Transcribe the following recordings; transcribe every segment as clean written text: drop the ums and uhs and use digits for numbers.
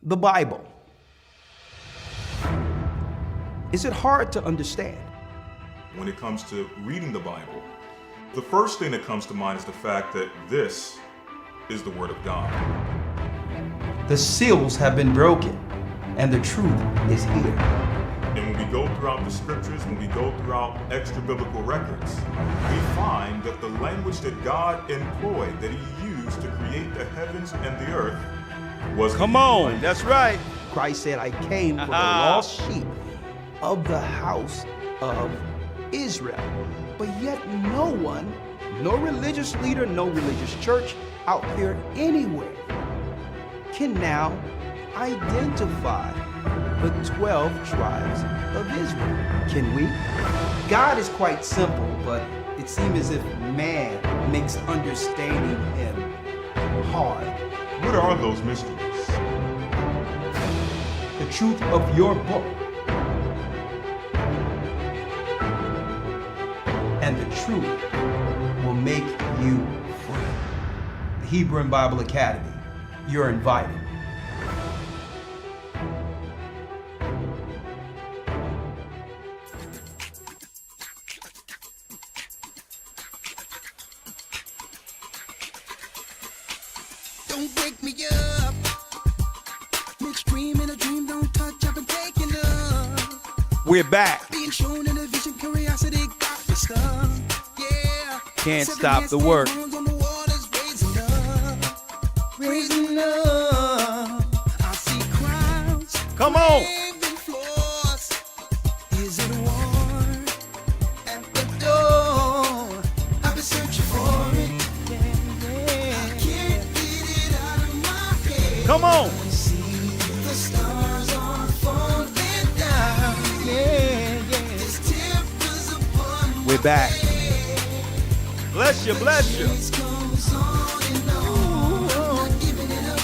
The Bible. Is it hard to understand? When it comes to reading the Bible, the first thing that comes to mind is the fact that this is the Word of God. The seals have been broken, and the truth is here. And when we go throughout the scriptures, when we go throughout extra biblical records, we find that the language that God employed, that He used to create the heavens and the earth, was Come on, that's right. Christ said, I came for the lost sheep of the house of Israel. But yet no one, no religious leader, no religious church out there anywhere can now identify the 12 tribes of Israel. Can we? God is quite simple, but it seems as if man makes understanding Him hard. What are those mysteries? The truth of your book and the truth will make you free. The Hebrew and Bible Academy, you're invited. Don't wake me up. Mixed dream and a dream, don't touch, I've been taking up. We're back. Being shown in a vision, curiosity got me stuck. Yeah. Can't stop the work. Raising up. I see crowds. Come on. Paving floors. Is it war at the door? I've been searching for it. I can't get it out of my head. Come on. The stars are falling down. This temper's upon We're back. Bless you, bless you. This goes on and on. I'm not giving it up.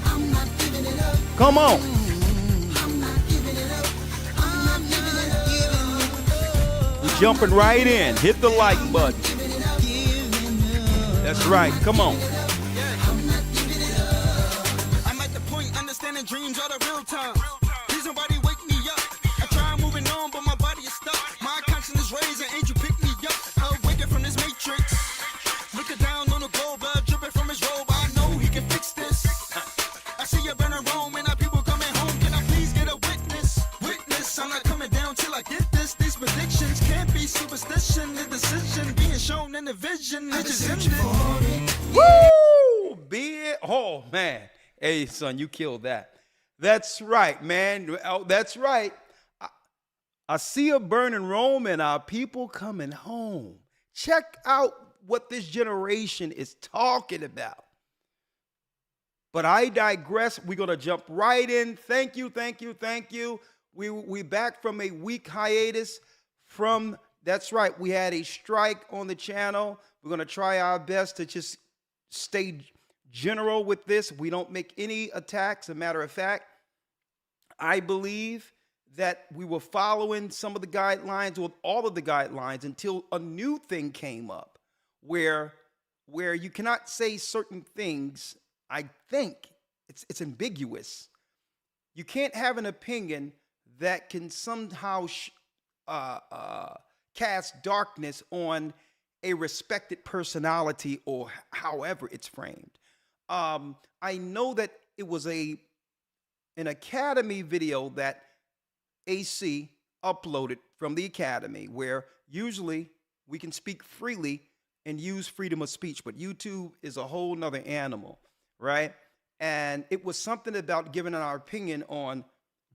I'm not giving it up. Come on. I'm not giving it up. I'm not giving it up. We're jumping right in. Hit the like button. That's right. Come on. I'm at the point understanding dreams are the real time. Please nobody wake me up. I try moving on, but my body is stuck. My conscience is raised, and angel pick me up. Awaken from this matrix. Looking down on the gold, blood dripping from his robe. I know he can fix this. I see you burning Rome, and our people coming home. Can I please get a witness? Witness, I'm not coming down till I get this. These predictions can't be superstition. The decision being shown in the vision. It just ended. Woo! Be it. Oh, man. Hey, son, you killed that. That's right, man. Oh, that's right. I see a burning Rome and our people coming home. Check out what this generation is talking about. But I digress. We're going to jump right in. Thank you, thank you, thank you. We back from a week hiatus from, that's right, we had a strike on the channel. We're going to try our best to just stay general with this. We don't make any attacks. As a matter of fact, I believe that we were following some of the guidelines, or all of the guidelines, until a new thing came up where you cannot say certain things. I think it's ambiguous. You can't have an opinion that can somehow cast darkness on a respected personality, or however it's framed. I know that it was an Academy video that AC uploaded from the Academy, where usually we can speak freely and use freedom of speech, but YouTube is a whole nother animal, right? And it was something about giving our opinion on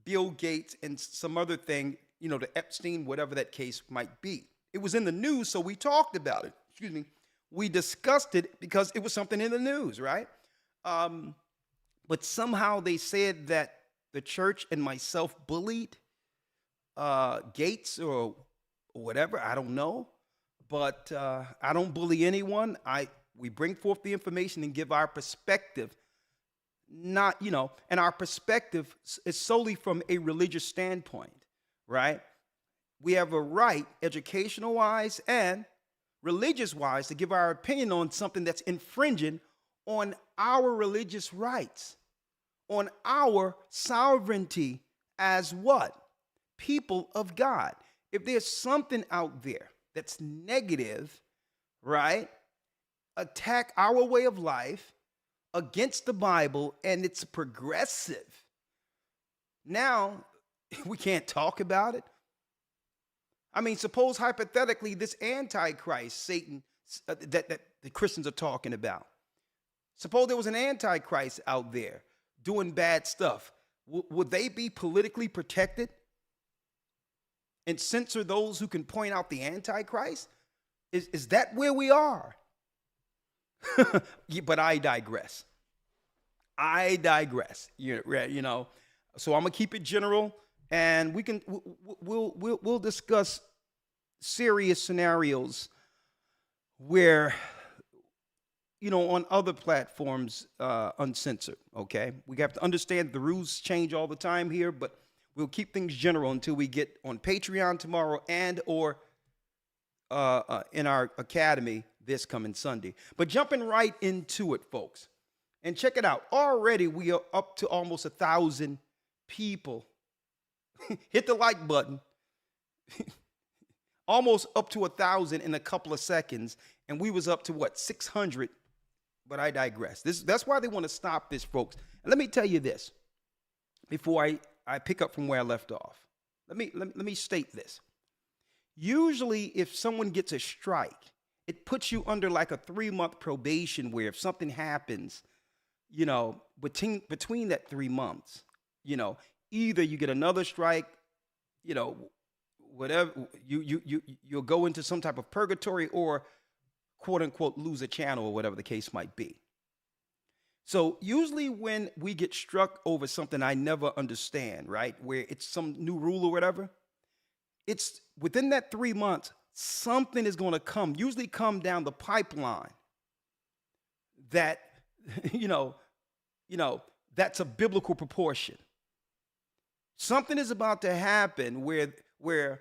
Bill Gates and some other thing, you know, the Epstein, whatever that case might be. It was in the news, so we talked about it. Excuse me. We discussed it because it was something in the news, right? But somehow they said that the church and myself bullied Gates or whatever. I don't know. But I don't bully anyone. We bring forth the information and give our perspective. Not, you know, and our perspective is solely from a religious standpoint, right? We have a right, educational-wise and religious-wise, to give our opinion on something that's infringing on our religious rights, on our sovereignty as what? People of God. If there's something out there that's negative, right? Attack our way of life against the Bible, and it's progressive. Now, we can't talk about it. I mean, suppose hypothetically this Antichrist, Satan, that the Christians are talking about. Suppose there was an Antichrist out there doing bad stuff. Would they be politically protected and censor those who can point out the Antichrist? Is that where we are? Yeah, but I digress. You know. So I'm gonna keep it general, and we'll discuss serious scenarios where, you know, on other platforms, uncensored. Okay, we have to understand the rules change all the time here, but we'll keep things general until we get on Patreon tomorrow and or in our academy this coming Sunday. But jumping right into it, folks, and check it out. Already we are up to almost 1,000 people. Hit the like button. Almost up to 1,000 in a couple of seconds, and we was up to what, 600? But I digress. That's why they want to stop this, folks. And let me tell you this before I pick up from where I left off. Let me state this. Usually, if someone gets a strike, it puts you under like a 3-month probation where if something happens, you know, between that 3 months, you know, either you get another strike, you know, whatever, you'll go into some type of purgatory or quote unquote lose a channel or whatever the case might be. So usually when we get struck over something I never understand, right, where it's some new rule or whatever, it's within that 3 months, something is going to usually come down the pipeline that, you know, that's a biblical proportion. Something is about to happen where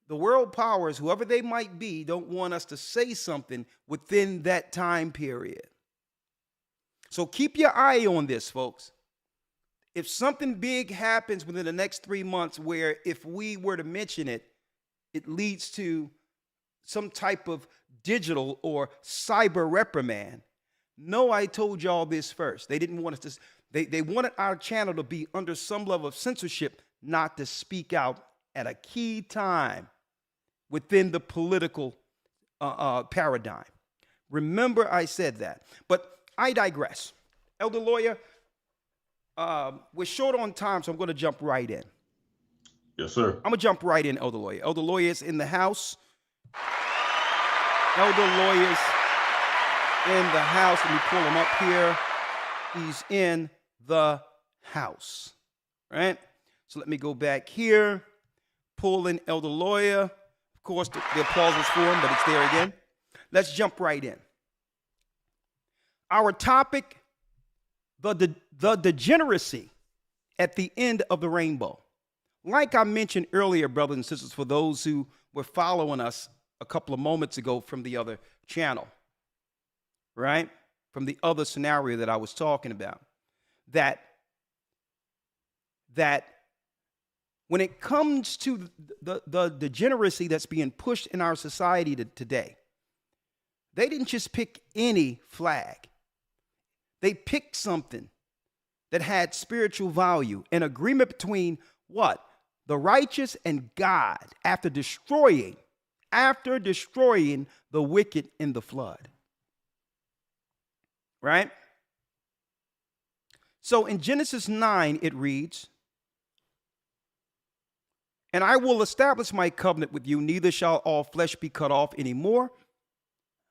the world powers, whoever they might be, don't want us to say something within that time period. So keep your eye on this, folks. If something big happens within the next 3 months where if we were to mention it, it leads to some type of digital or cyber reprimand. No, I told y'all this first. They didn't want us to, they wanted our channel to be under some level of censorship, not to speak out at a key time within the political paradigm. Remember, I said that. But I digress. Elder Lawyer, we're short on time, so I'm going to jump right in. Yes, sir. I'm going to jump right in, Elder Lawyer. Elder Lawyer is in the house. Elder Lawyer's in the house. Let me pull him up here. He's in the house, right? So let me go back here, pull in Elder Lawyer. Of course, the applause was for him, but it's there again. Let's jump right in. Our topic, the degeneracy at the end of the rainbow. Like I mentioned earlier, brothers and sisters, for those who were following us a couple of moments ago from the other channel, right? From the other scenario that I was talking about, that when it comes to the degeneracy that's being pushed in our society today, they didn't just pick any flag. They picked something that had spiritual value, an agreement between what? The righteous and God after destroying the wicked in the flood. Right? So in Genesis 9, it reads, "And I will establish my covenant with you, neither shall all flesh be cut off anymore."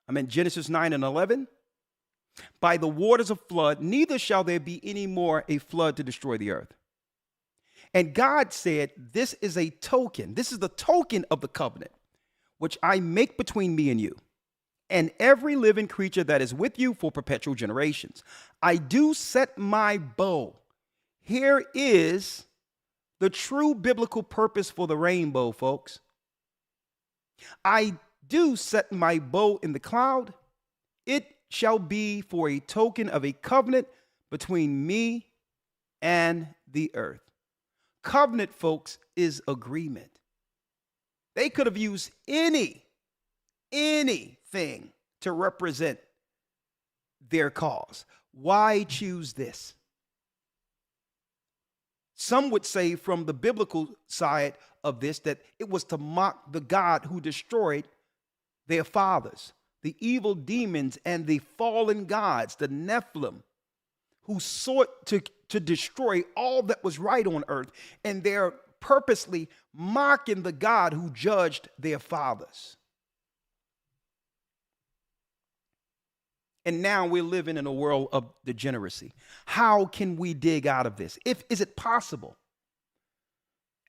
I'm in Genesis 9 and 11. "By the waters of flood, neither shall there be any more a flood to destroy the earth. And God said, this is a token. This is the token of the covenant, which I make between me and you, and every living creature that is with you for perpetual generations. I do set my bow." Here is the true biblical purpose for the rainbow, folks. "I do set my bow in the cloud. It shall be for a token of a covenant between me and the earth. Covenant, folks, is agreement. They could have used anything to represent their cause. Why choose this? Some would say from the biblical side of this that it was to mock the God who destroyed their fathers, the evil demons and the fallen gods, the Nephilim, who sought to destroy all that was right on earth, and they're purposely mocking the God who judged their fathers. And now we're living in a world of degeneracy. How can we dig out of this? Is it possible?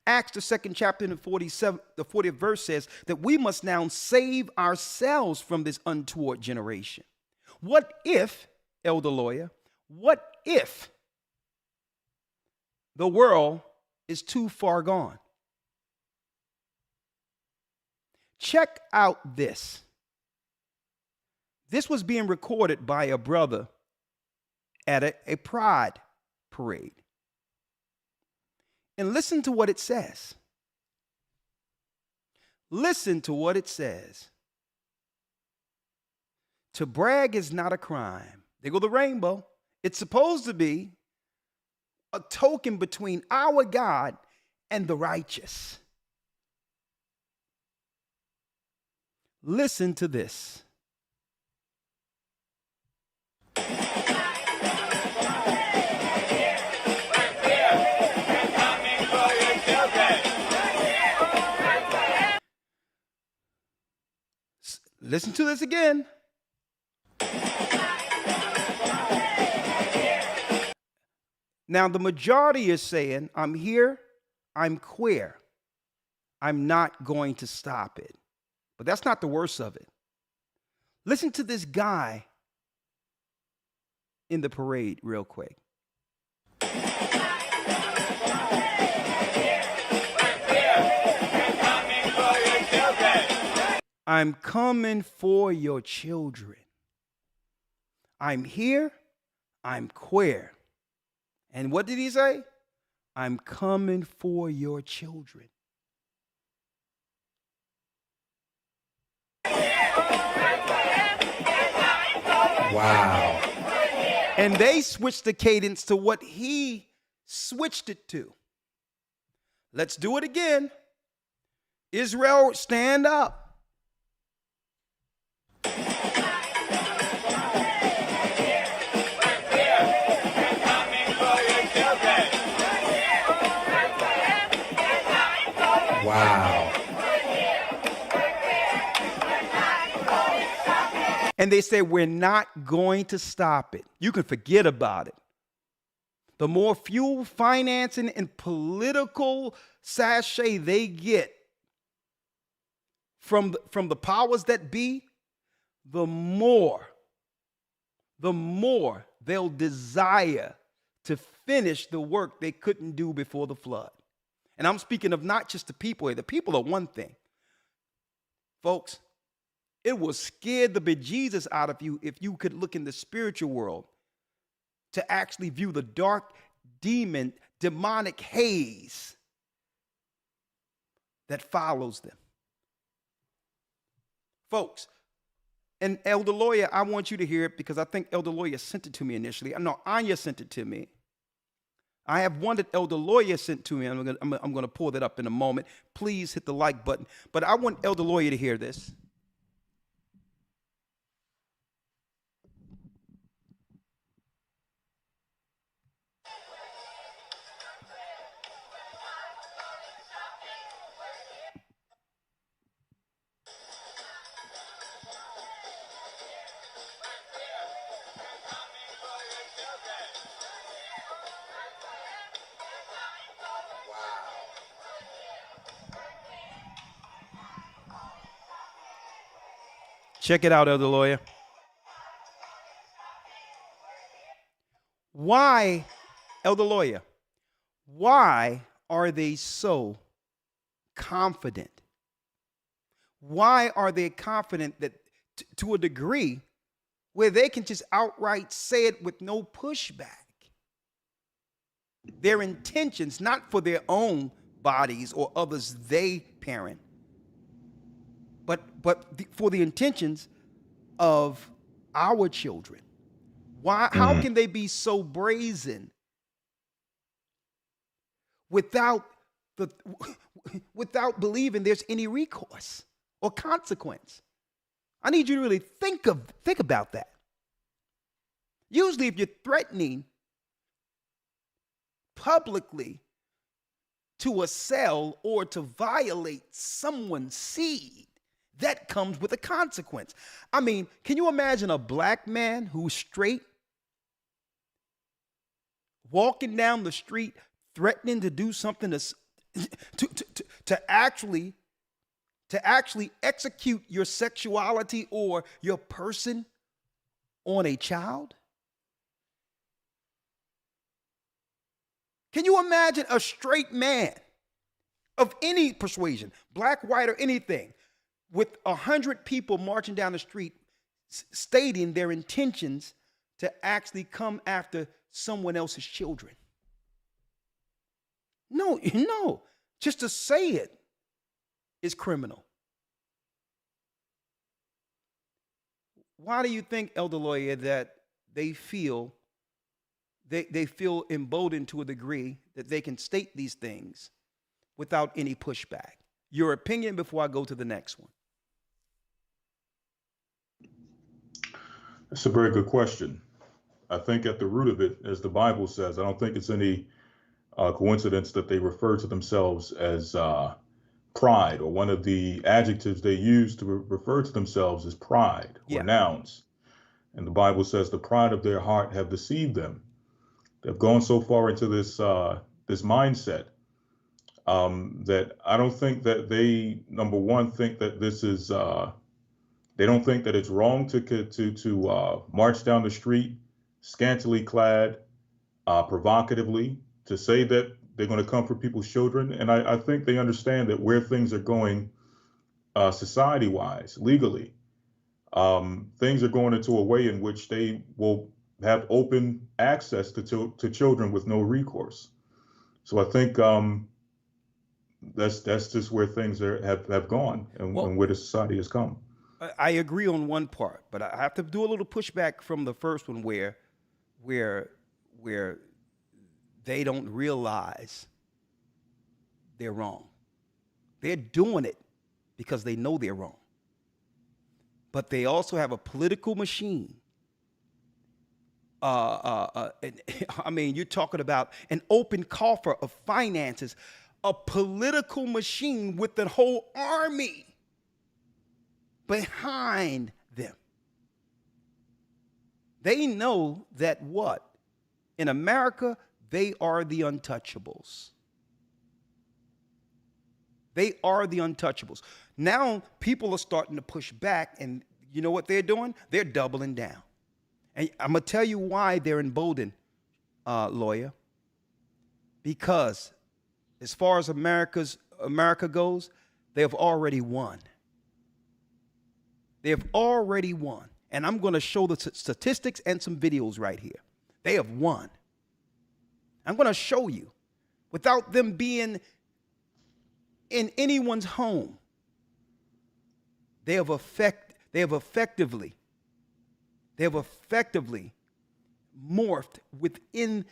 Acts, the 2nd chapter, and the 40th verse says that we must now save ourselves from this untoward generation. What if, elder lawyer, what if the world is too far gone? Check out this. This was being recorded by a brother at a pride parade. And listen to what it says. Listen to what it says. To brag is not a crime. There go the rainbow. It's supposed to be a token between our God and the righteous. Listen to this. Listen to this again. Now, the majority is saying, I'm here, I'm queer. I'm not going to stop it. But that's not the worst of it. Listen to this guy in the parade real quick. I'm coming for your children. I'm here, I'm queer. And what did he say? I'm coming for your children. Wow. And they switched the cadence to what he switched it to. Let's do it again. Israel, stand up. Wow. And they say, we're not going to stop it. You can forget about it. The more fuel, financing, and political sachet they get from the powers that be, the more they'll desire to finish the work they couldn't do before the flood. And I'm speaking of not just the people. The people are one thing. Folks, it will scare the bejesus out of you if you could look in the spiritual world to actually view the dark demonic haze that follows them. Folks, and Elder Lawyer, I want you to hear it because I think Elder Lawyer sent it to me initially. No, Anya sent it to me. I have one that Elder Lawyer sent to me. I'm going to pull that up in a moment. Please hit the like button. But I want Elder Lawyer to hear this. Check it out, Elder Lawyer. Why, Elder Lawyer, why are they so confident? Why are they confident that to a degree where they can just outright say it with no pushback? Their intentions, not for their own bodies or others they parent, but for the intentions of our children. Why? How can they be so brazen without the without believing there's any recourse or consequence? I need you to really think about that. Usually, if you're threatening publicly to assail or to violate someone's seed, that comes with a consequence. I mean, can you imagine a black man who's straight walking down the street threatening to do something to actually execute your sexuality or your person on a child? Can you imagine a straight man of any persuasion, black, white, or anything, with 100 people marching down the street stating their intentions to actually come after someone else's children? No, just to say it is criminal. Why do you think, Elder Lawyer, that they feel emboldened to a degree that they can state these things without any pushback? Your opinion before I go to the next one. That's a very good question. I think at the root of it, as the Bible says, I don't think it's any coincidence that they refer to themselves as pride, or one of the adjectives they use to refer to themselves is pride, or nouns. And the Bible says the pride of their heart have deceived them. They've gone so far into this mindset that I don't think that they, number one, think that this is. They don't think that it's wrong to march down the street, scantily clad, provocatively, to say that they're going to come for people's children. And I think they understand that where things are going, society-wise, legally, things are going into a way in which they will have open access to children with no recourse. So I think that's just where things have gone and where the society has come. I agree on one part, but I have to do a little pushback from the first one where they don't realize they're wrong. They're doing it because they know they're wrong. But they also have a political machine. I mean, you're talking about an open coffer of finances, a political machine with the whole army behind them. They know that what? In America, they are the untouchables. They are the untouchables. Now people are starting to push back, and you know what they're doing? They're doubling down. And I'm going to tell you why they're emboldened, Lawyer. Because as far as America goes, they have already won. They have already won. And I'm going to show the statistics and some videos right here. They have won. I'm going to show you, without them being in anyone's home, they have effectively morphed within,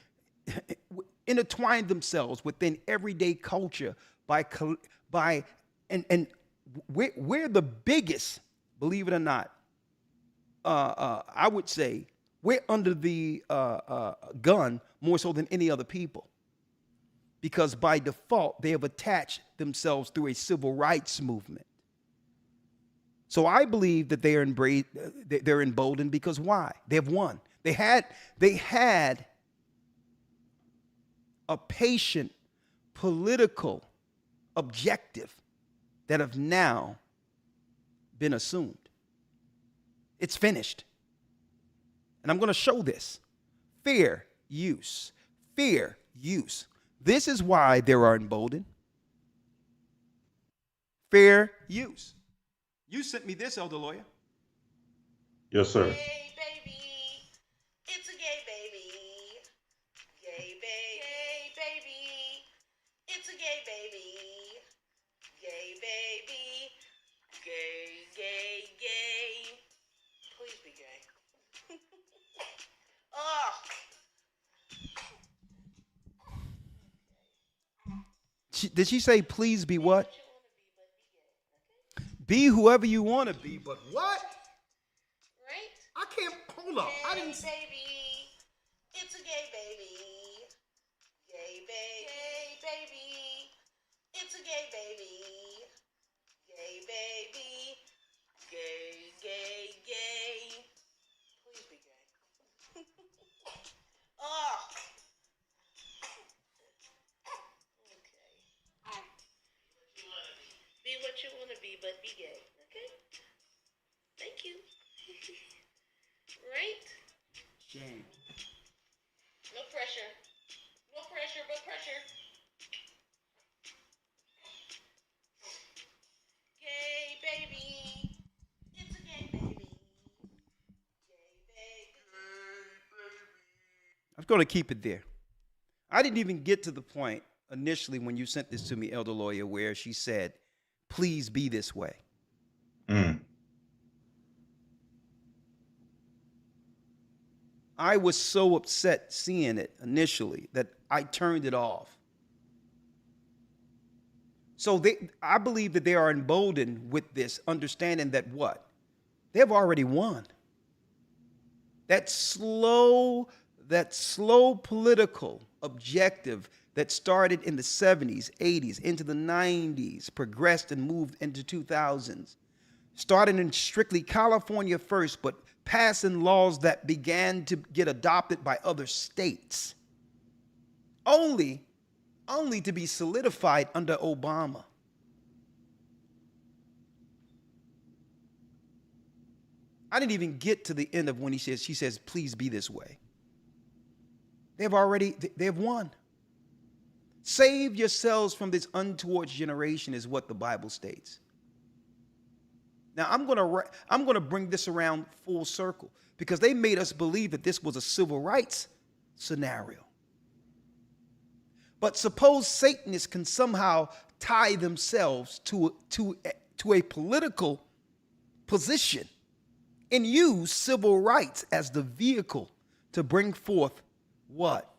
intertwined themselves within everyday culture and we're the biggest, believe it or not. I would say we're under the gun more so than any other people, because by default they have attached themselves through a civil rights movement. So I believe that they're emboldened because why? They have won. They had a patient political objective that have now been assumed. It's finished. And I'm going to show this. Fair use. Fair use. This is why they are emboldened. Fair use. You sent me this, Elder Lawyer. Yes, sir. Gay baby, it's a gay baby. Gay baby, gay Did she say please be what? Be whoever you want to be, but what? Right? I can't. Hold up. I Gay didn't. baby. It's a gay baby. Gay baby. Gay baby. It's a gay baby. Gay baby. Gay, gay, gay. Please be gay. Oh. Okay. Be what you want to be, but be gay. Okay? Thank you. Right? Shame. No pressure. No pressure, but pressure. Gay baby. It's a gay baby. Gay baby. I'm going to keep it there. I didn't even get to the point initially when you sent this to me, Elder Lawyer, where she said, please be this way. I was so upset seeing it initially that I turned it off. So I believe that they are emboldened with this, understanding that what? They've already won. That slow political objective that started in the 70s, 80s, into the 90s, progressed and moved into 2000s, started in strictly California first, but passing laws that began to get adopted by other states, only to be solidified under Obama. I didn't even get to the end of when she says, please be this way. They've won. Save yourselves from this untoward generation is what the Bible states. Now, I'm going to bring this around full circle because they made us believe that this was a civil rights scenario. But suppose Satanists can somehow tie themselves to a political position and use civil rights as the vehicle to bring forth what?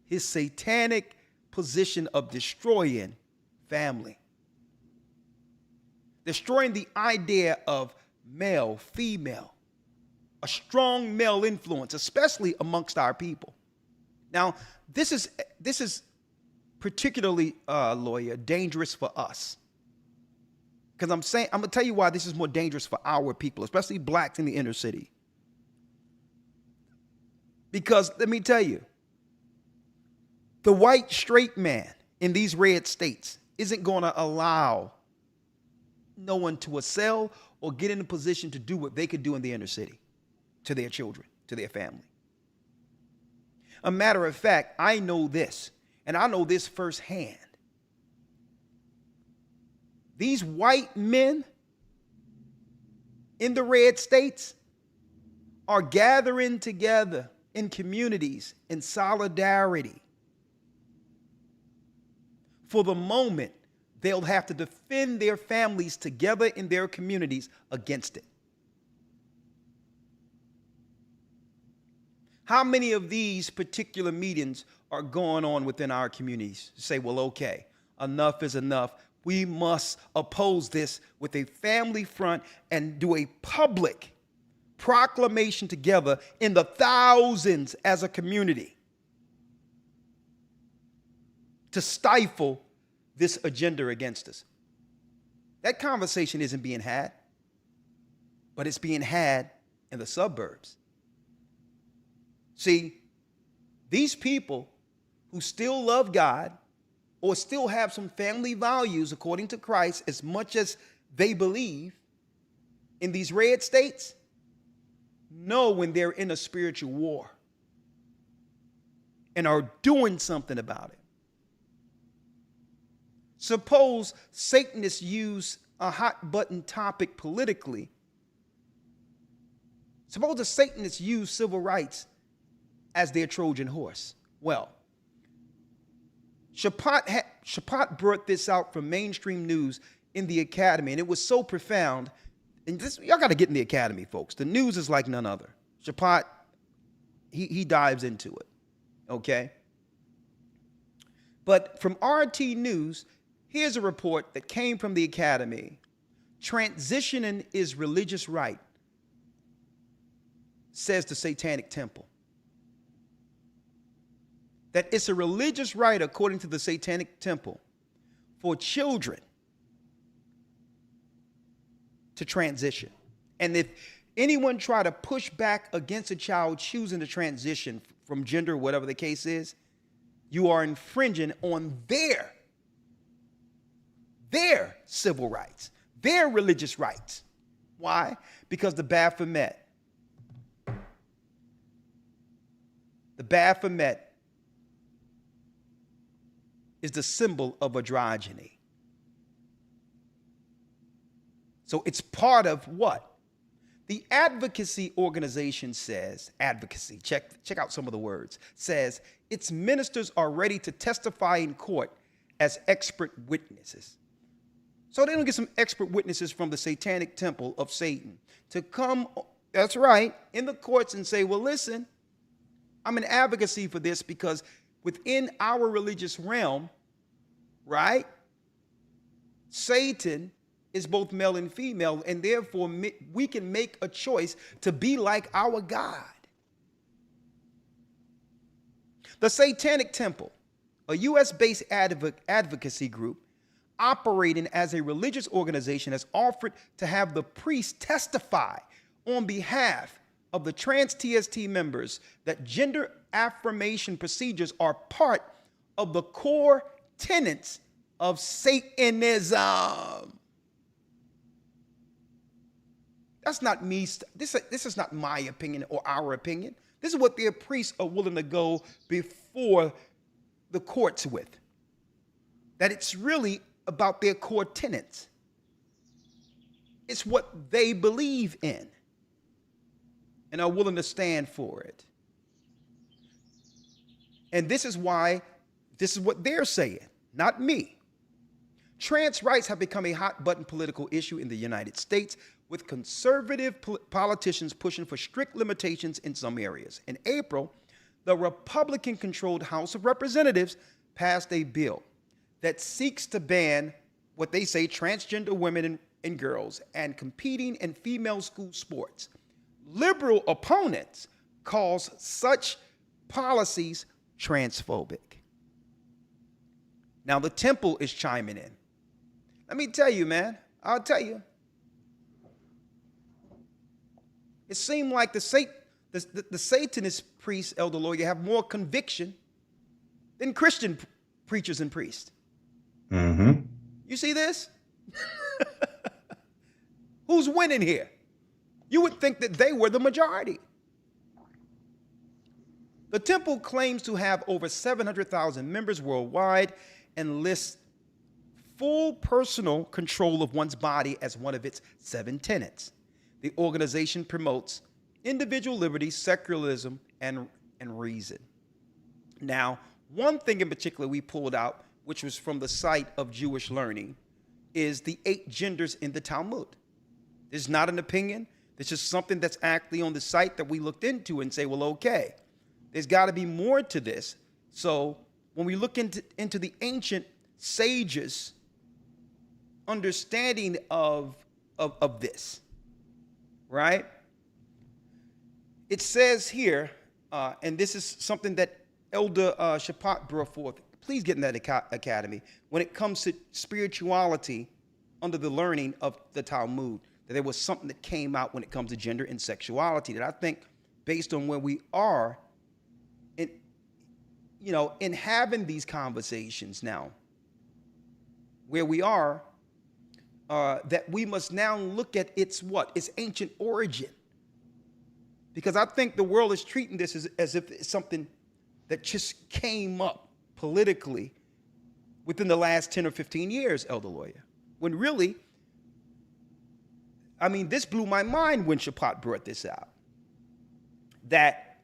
His satanic position of destroying family. Destroying the idea of male, female, a strong male influence, especially amongst our people. Now, this is particularly, Lawyer, dangerous for us. Because I'm going to tell you why this is more dangerous for our people, especially blacks in the inner city. Because let me tell you, the white straight man in these red states isn't going to allow no one to assail or get in a position to do what they could do in the inner city to their children, to their family. A matter of fact, I know this, and I know this firsthand. These white men in the red states are gathering together in communities in solidarity for the moment they'll have to defend their families together in their communities against it. How many of these particular meetings are going on within our communities to say, well, okay, enough is enough. We must oppose this with a family front and do a public proclamation together in the thousands as a community to stifle this agenda against us. That conversation isn't being had, but it's being had in the suburbs. See, these people who still love God or still have some family values according to Christ, as much as they believe in these red states, know when they're in a spiritual war and are doing something about it. Suppose Satanists use a hot button topic politically. Suppose the Satanists use civil rights as their Trojan horse. Well, Shapat brought this out from mainstream news in the academy, and it was so profound. And this, y'all got to get in the academy, folks. The news is like none other. Shapat, he dives into it, okay? But from RT News, here's a report that came from the Academy. Transitioning is religious right, says the Satanic Temple. That it's a religious right, according to the Satanic Temple, for children to transition. And if anyone try to push back against a child choosing to transition from gender, whatever the case is, you are infringing on their civil rights, their religious rights. Why? Because the Baphomet is the symbol of androgyny. So it's part of what? The advocacy organization says, advocacy, check out some of the words, says its ministers are ready to testify in court as expert witnesses. So they don't get some expert witnesses from the Satanic Temple of Satan to come, that's right, in the courts and say, well, listen, I'm an advocacy for this because within our religious realm, right, Satan is both male and female, and therefore we can make a choice to be like our God. The Satanic Temple, a U.S.-based advocacy group operating as a religious organization, has offered to have the priest testify on behalf of the trans TST members that gender affirmation procedures are part of the core tenets of Satanism. That's not me. This is not my opinion or our opinion. This is what their priests are willing to go before the courts with. That it's really about their core tenets. It's what they believe in and are willing to stand for it. And this is why, this is what they're saying, not me. Trans rights have become a hot button political issue in the United States, with conservative politicians pushing for strict limitations in some areas. In April, the Republican-controlled House of Representatives passed a bill that seeks to ban what they say transgender women and girls and competing in female school sports. Liberal opponents call such policies transphobic. Now the temple is chiming in. Let me tell you, man, I'll tell you. It seemed like the Satanist priests, elder lawyer, have more conviction than Christian preachers and priests. Mm-hmm. You see this? Who's winning here? You would think that they were the majority. The temple claims to have over 700,000 members worldwide and lists full personal control of one's body as one of its 7 tenets. The organization promotes individual liberty, secularism, and reason. Now, one thing in particular we pulled out, which was from the site of Jewish Learning, is the 8 genders in the Talmud. This is not an opinion. This is something that's actually on the site that we looked into and say, well, okay, there's got to be more to this. So when we look into the ancient sages' understanding of this, right? It says here, and this is something that Elder Shapat brought forth. Please get in that academy. When it comes to spirituality under the learning of the Talmud, that there was something that came out when it comes to gender and sexuality that I think, based on where we are, in having these conversations now, where we are, that we must now look at its ancient origin. Because I think the world is treating this as if it's something that just came up politically within the last 10 or 15 years, elder lawyer. When really, I mean, this blew my mind when Shapat brought this out. That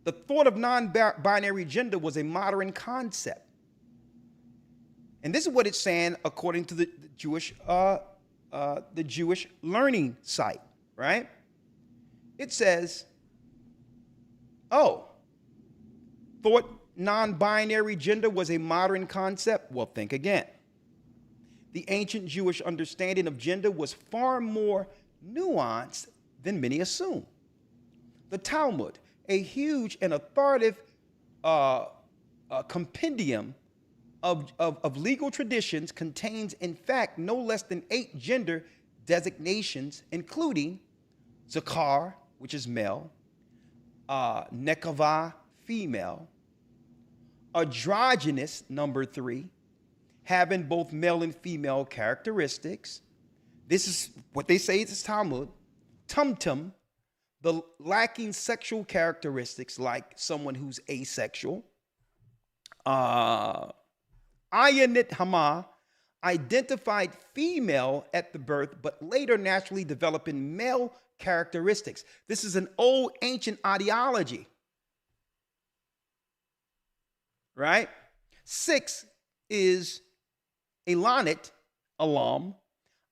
the thought of non-binary gender was a modern concept. And this is what it's saying according to the Jewish Learning site, right? It says, thought non-binary gender was a modern concept? Well, think again. The ancient Jewish understanding of gender was far more nuanced than many assume. The Talmud, a huge and authoritative compendium of legal traditions, contains, in fact, no less than 8 gender designations, including Zakar, which is male, Nekava, female, androgynous, number 3, having both male and female characteristics. This is what they say is Talmud. Tumtum, the lacking sexual characteristics, like someone who's asexual. Ayanit Hama, identified female at the birth, but later naturally developing male characteristics. This is an old ancient ideology, right? 6 is Elanit, Alam,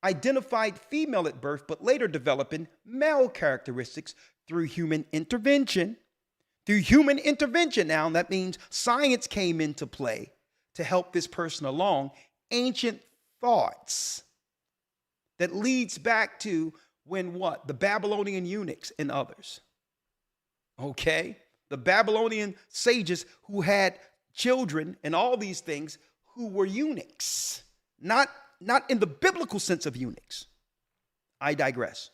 identified female at birth, but later developing male characteristics through human intervention. Through human intervention, now that means science came into play to help this person along. Ancient thoughts that leads back to when what? The Babylonian eunuchs and others. Okay? The Babylonian sages who had children and all these things who were eunuchs. Not in the biblical sense of eunuchs. I digress.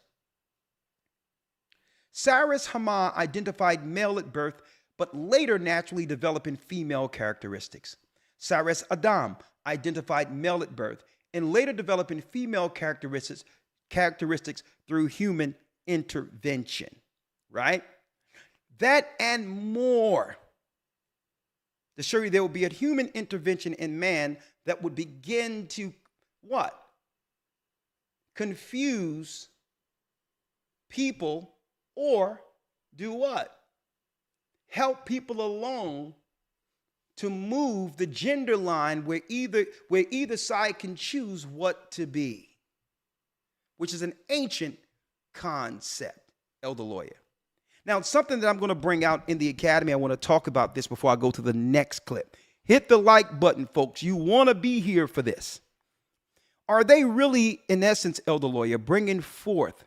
Saras Hama identified male at birth, but later naturally developing female characteristics. Saras Adam identified male at birth and later developing female characteristics through human intervention, right? That and more to show you there will be a human intervention in man that would begin to what? Confuse people, or do what? Help people along to move the gender line where either side can choose what to be, which is an ancient concept, Elder Lawyer. Now, it's something that I'm going to bring out in the academy. I want to talk about this before I go to the next clip. Hit the like button, folks. You want to be here for this. Are they really, in essence, Elder Lawyer, bringing forth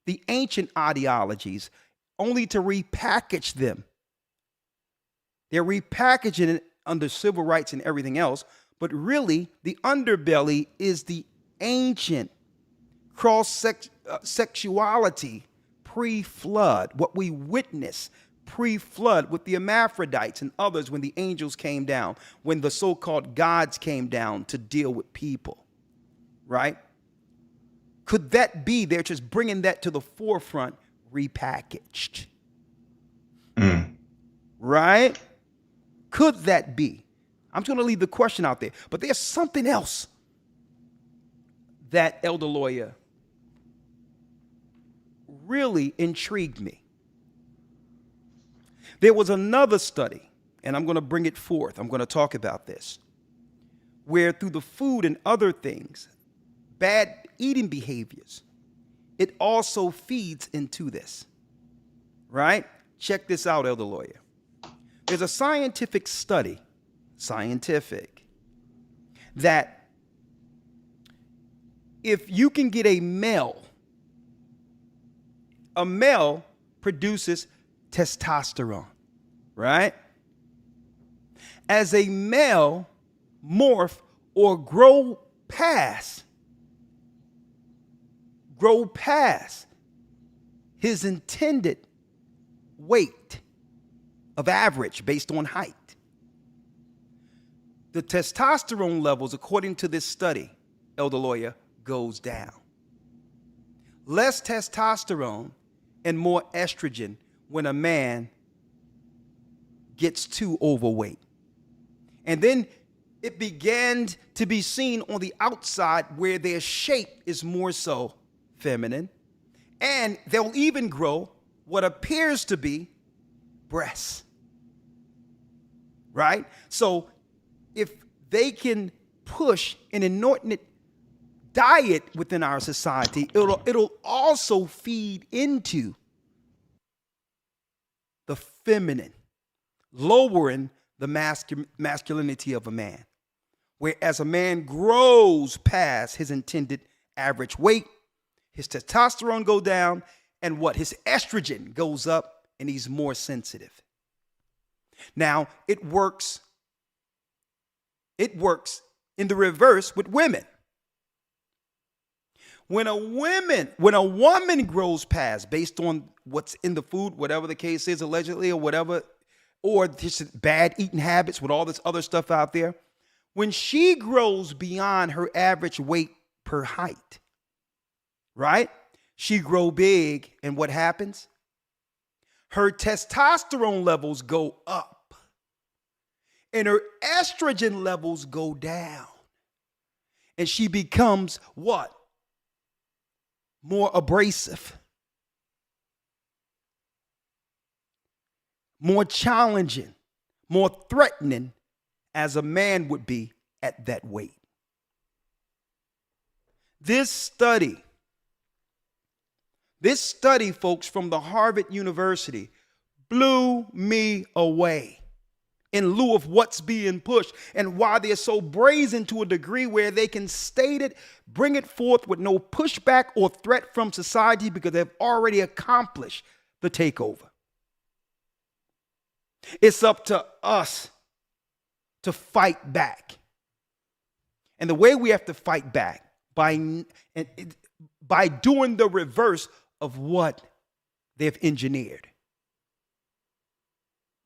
the ancient ideologies only to repackage them? They're repackaging it under civil rights and everything else, but really the underbelly is the ancient cross-sexuality pre-flood, what we witness pre-flood with the hermaphrodites and others when the angels came down, when the so-called gods came down to deal with people, right? Could that be they're just bringing that to the forefront, repackaged? Right? Could that be? I'm going to leave the question out there. But there's something else that, Elder Lawyer, really intrigued me. There was another study, and I'm going to bring it forth. I'm going to talk about this, where through the food and other things, bad eating behaviors, it also feeds into this, right? Check this out, Elder Lawyer. There's a scientific study, that if you can get a male produces testosterone, right? As a male morph or grow past his intended weight of average based on height, the testosterone levels, according to this study, Elder Lawyer, goes down. Less testosterone and more estrogen when a man gets too overweight. And then it began to be seen on the outside where their shape is more so feminine, and they'll even grow what appears to be breasts, right? So if they can push an inordinate diet within our society, it'll also feed into the feminine, lowering the masculinity of a man. Whereas a man grows past his intended average weight, his testosterone go down, and what? His estrogen goes up, and he's more sensitive. Now, it works in the reverse with women. When a woman grows past, based on what's in the food, whatever the case is, allegedly, or whatever, or just bad eating habits with all this other stuff out there, when she grows beyond her average weight per height, right? She grow big, and what happens? Her testosterone levels go up, and her estrogen levels go down, and she becomes what? More abrasive, more challenging, more threatening as a man would be at that weight. This study, folks, from the Harvard University blew me away in lieu of what's being pushed and why they're so brazen to a degree where they can state it, bring it forth with no pushback or threat from society because they've already accomplished the takeover. It's up to us to fight back. And the way we have to fight back by doing the reverse of what they've engineered.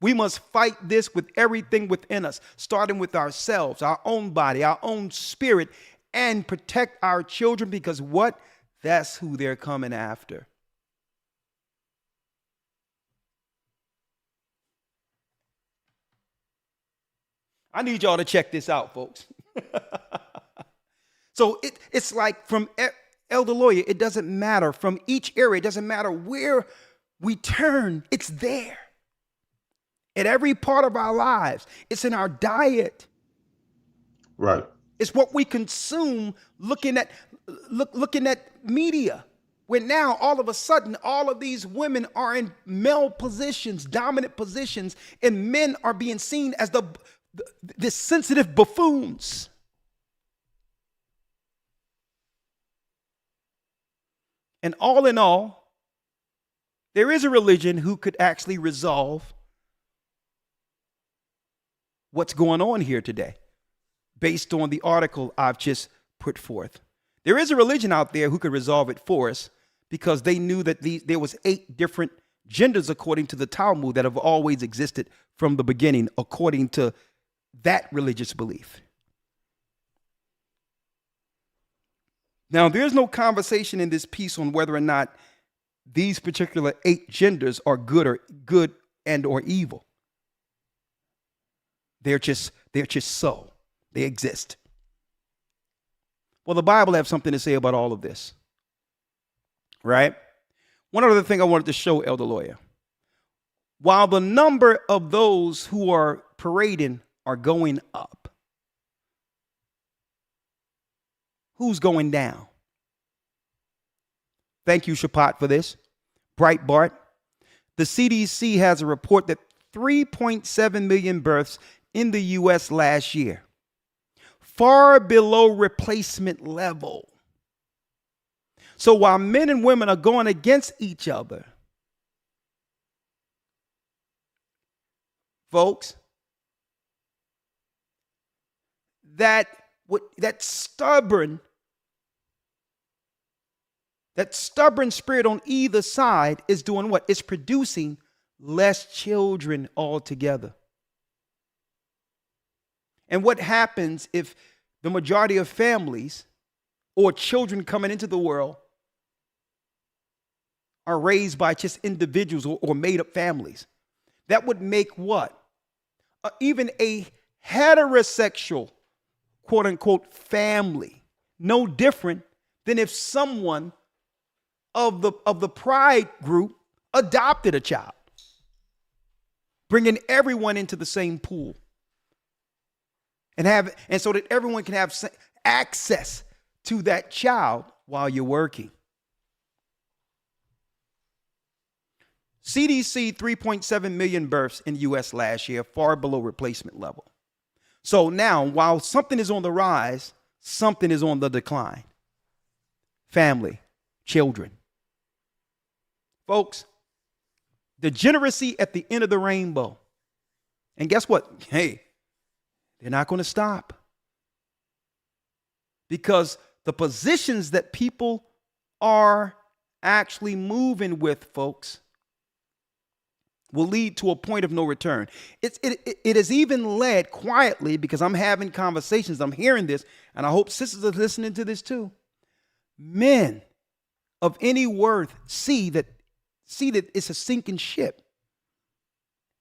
We must fight this with everything within us, starting with ourselves, our own body, our own spirit, and protect our children because what? That's who they're coming after. I need y'all to check this out, folks. So it's like from Elder Lawyer, it doesn't matter. From each area, it doesn't matter where we turn, it's there. At every part of our lives. It's in our diet. Right. It's what we consume looking at media. Where now, all of a sudden, all of these women are in male positions, dominant positions, and men are being seen as the sensitive buffoons. And all in all, there is a religion who could actually resolve what's going on here today, based on the article I've just put forth. There is a religion out there who could resolve it for us because they knew that there was 8 different genders according to the Talmud that have always existed from the beginning, according to that religious belief. Now, there's no conversation in this piece on whether or not these particular 8 genders are good and or evil. They're just so. They exist. Well, the Bible has something to say about all of this. Right? One other thing I wanted to show, Elder Lawyer. While the number of those who are parading are going up, who's going down? Thank you, Shapat, for this. Breitbart. The CDC has a report that 3.7 million births in the U.S. last year, far below replacement level. So while men and women are going against each other, folks, that stubborn spirit on either side is doing what? It's producing less children altogether. And what happens if the majority of families or children coming into the world are raised by just individuals or made-up families? That would make what? Even a heterosexual, quote-unquote, family no different than if someone of the pride group adopted a child, bringing everyone into the same pool. And so that everyone can have access to that child while you're working. CDC 3.7 million births in the U.S. last year, far below replacement level. So now, while something is on the rise, something is on the decline. Family, children. Folks, degeneracy at the end of the rainbow. And guess what? Hey, they're not going to stop. Because the positions that people are actually moving with, folks, will lead to a point of no return. It has even led quietly, because I'm having conversations, I'm hearing this, and I hope sisters are listening to this too. Men of any worth see that it's a sinking ship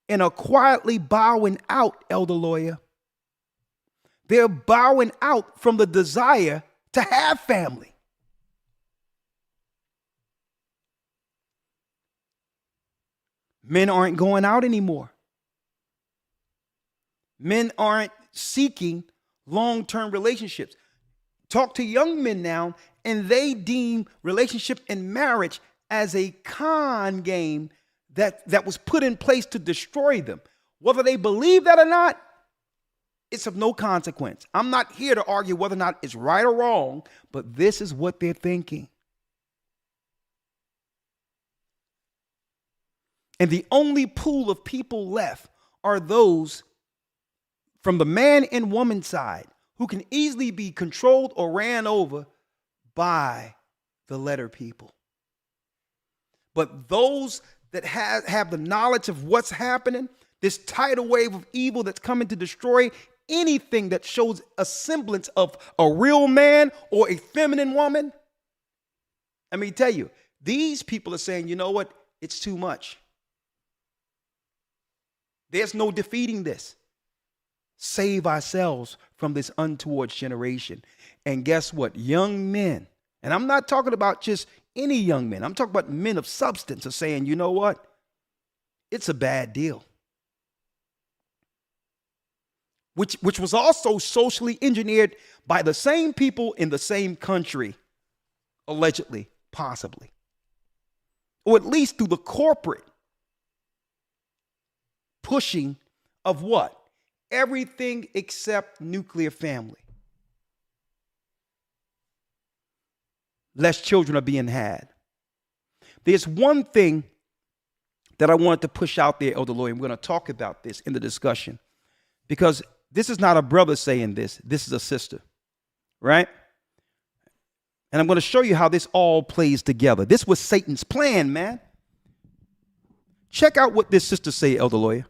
and are quietly bowing out, elder lawyer. They're bowing out from the desire to have family. Men aren't going out anymore. Men aren't seeking long-term relationships. Talk to young men now, and they deem relationship and marriage as a con game that was put in place to destroy them. Whether they believe that or not, it's of no consequence. I'm not here to argue whether or not it's right or wrong, but this is what they're thinking. And the only pool of people left are those from the man and woman side who can easily be controlled or ran over by the letter people. But those that have the knowledge of what's happening, this tidal wave of evil that's coming to destroy anything that shows a semblance of a real man or a feminine woman. Let me tell you, these people are saying, you know what? It's too much. There's no defeating this. Save ourselves from this untoward generation. And guess what? Young men, and I'm not talking about just any young men. I'm talking about men of substance are saying, you know what? It's a bad deal. Which was also socially engineered by the same people in the same country, allegedly, possibly. Or at least through the corporate pushing of what? Everything except nuclear family. Less children are being had. There's one thing that I wanted to push out there, Elder Lawyer. We're going to talk about this in the discussion, because this is not a brother saying this. This is a sister, right? And I'm going to show you how this all plays together. This was Satan's plan, man. Check out what this sister say, Elder Lawyer.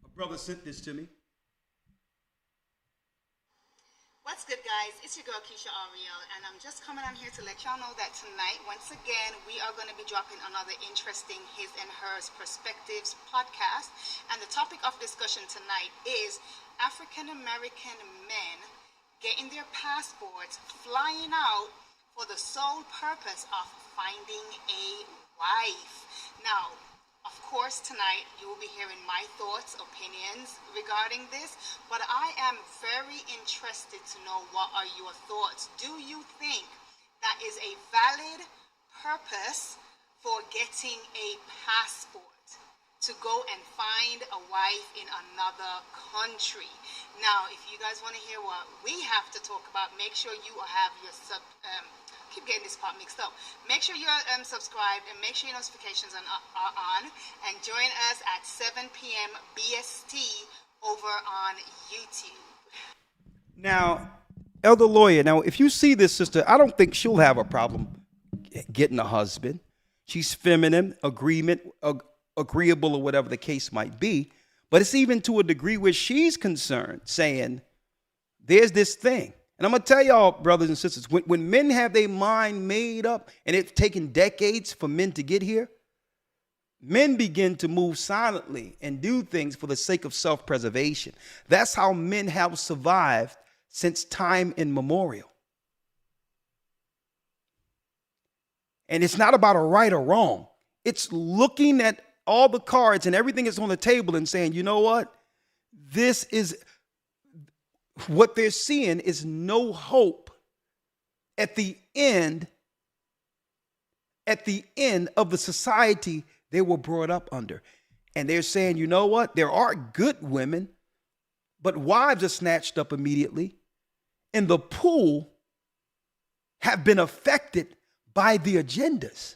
A brother sent this to me. What's good, guys? It's your girl Keisha Ariel, and I'm just coming on here to let y'all know that tonight, once again, we are going to be dropping another interesting His and Hers Perspectives podcast. And the topic of discussion tonight is African American men getting their passports, flying out for the sole purpose of finding a wife. Now, of course, tonight you will be hearing my thoughts, opinions regarding this, but I am very interested to know, what are your thoughts? Do you think that is a valid purpose for getting a passport, to go and find a wife in another country? Now, if you guys want to hear what we have to talk about, make sure you have your keep getting this part mixed up. Make sure you're subscribed, and make sure your notifications are on, and join us at 7 p.m. BST over on YouTube. Now, Elder Lawyer, now if you see this sister, I don't think she'll have a problem getting a husband. She's feminine, agreeable, or whatever the case might be. But it's even to a degree where she's concerned, saying, there's this thing. And I'm going to tell y'all, brothers and sisters, when men have their mind made up, and it's taken decades for men to get here, men begin to move silently and do things for the sake of self-preservation. That's how men have survived since time immemorial. And it's not about a right or wrong. It's looking at all the cards and everything that's on the table and saying, you know what? This is what they're seeing is no hope at the end at the end of the society they were brought up under. And they're saying, you know what? There are good women, but wives are snatched up immediately. And the pool have been affected by the agendas.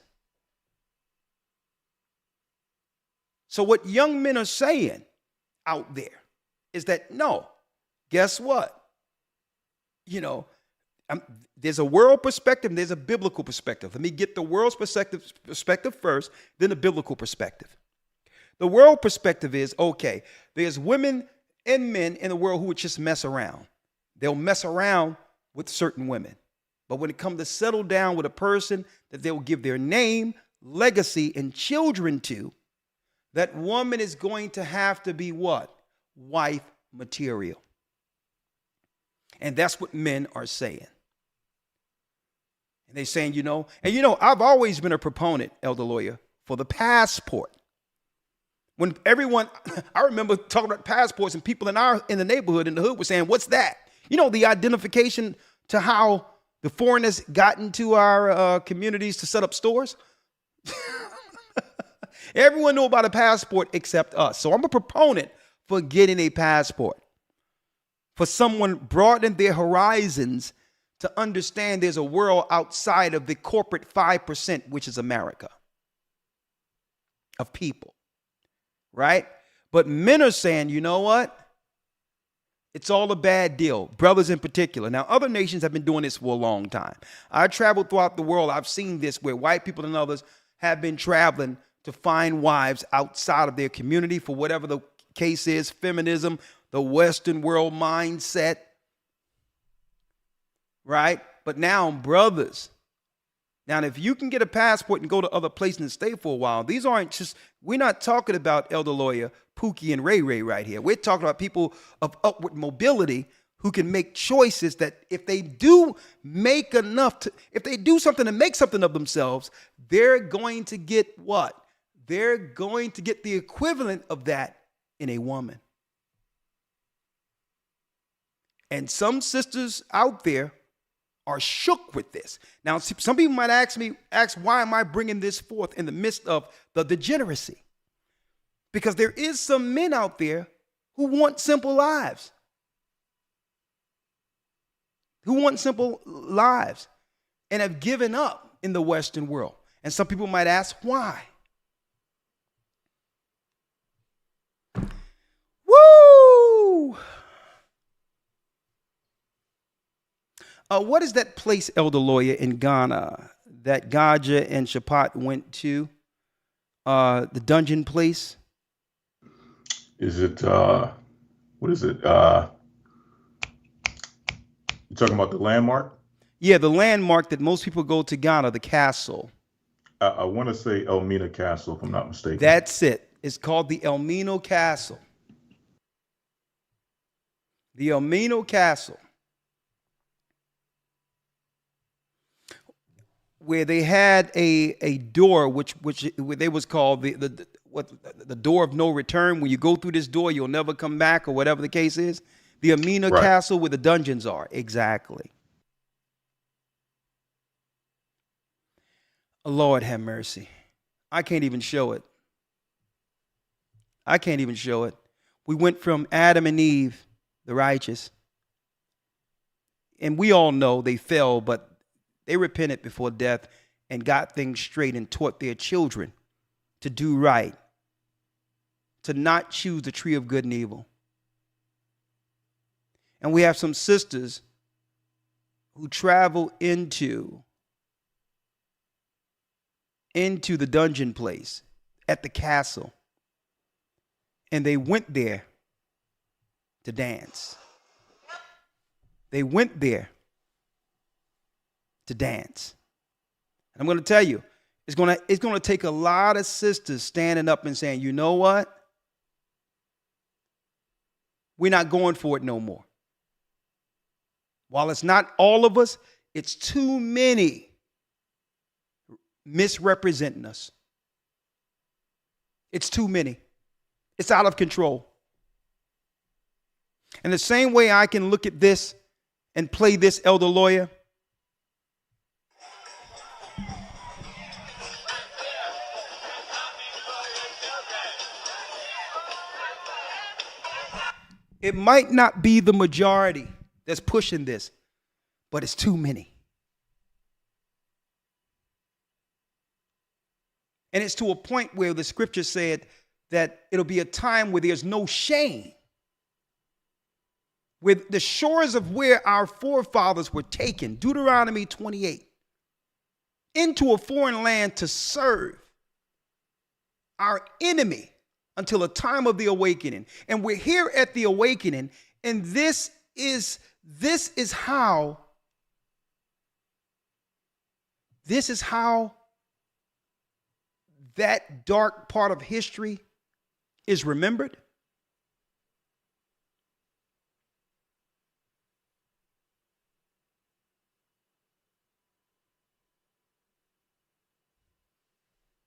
So what young men are saying out there is that, no, guess what? You know, there's a world perspective and there's a biblical perspective. Let me get the world's perspective first, then the biblical perspective. The world perspective is, okay, there's women and men in the world who would just mess around. They'll mess around with certain women. But when it comes to settle down with a person that they will give their name, legacy, and children to, that woman is going to have to be what? Wife material. And that's what men are saying. And they're saying, you know, I've always been a proponent, Elder Lawyer, for the passport. When everyone, I remember talking about passports and people in the neighborhood, in the hood, were saying, what's that? You know, the identification to how the foreigners got into our communities to set up stores. Everyone knew about a passport except us. So I'm a proponent for getting a passport. For someone broadening their horizons to understand there's a world outside of the corporate 5%, which is America, of people. Right? But men are saying, you know what? It's all a bad deal, brothers in particular. Now, other nations have been doing this for a long time. I traveled throughout the world. I've seen this where white people and others have been traveling to find wives outside of their community for whatever the case is, feminism, the Western world mindset, right? But now, brothers, now if you can get a passport and go to other places and stay for a while, these aren't just, we're not talking about Elder Lawyer, Pookie, and Ray Ray right here. We're talking about people of upward mobility who can make choices that if they do make enough to, if they do something to make something of themselves, they're going to get what? They're going to get the equivalent of that in a woman. And some sisters out there are shook with this. Now, some people might ask, why am I bringing this forth in the midst of the degeneracy? Because there is some men out there who want simple lives. Who want simple lives and have given up in the Western world. And some people might ask, why? Woo! What is that place, Elder Lawyer, in Ghana that Gaja and Shapat went to? The dungeon place? Is it, what is it? You talking about the landmark? Yeah, the landmark that most people go to Ghana, the castle. I want to say Elmina Castle, if I'm not mistaken. That's it. It's called the Elmina Castle. The Elmina Castle. Where they had a door, which they was called the door of no return. When you go through this door, you'll never come back, or whatever the case is. The Elmina Castle, where the dungeons are. Exactly. Lord have mercy. I can't even show it. I can't even show it. We went from Adam and Eve, the righteous, and we all know they fell, but they repented before death and got things straight and taught their children to do right, to not choose the tree of good and evil. And we have some sisters who travel into the dungeon place at the castle, and they went there to dance. They went there to dance. And I'm going to tell you, it's going to take a lot of sisters standing up and saying, you know what? We're not going for it no more. While it's not all of us, it's too many misrepresenting us. It's too many. It's out of control. And the same way I can look at this and play this, Elder Lawyer, It might not be the majority that's pushing this, but it's too many. And it's to a point where the scripture said that it'll be a time where there's no shame. With the shores of where our forefathers were taken, Deuteronomy 28, into a foreign land to serve our enemy until a time of the awakening. And we're here at the awakening, and this is how that dark part of history is remembered.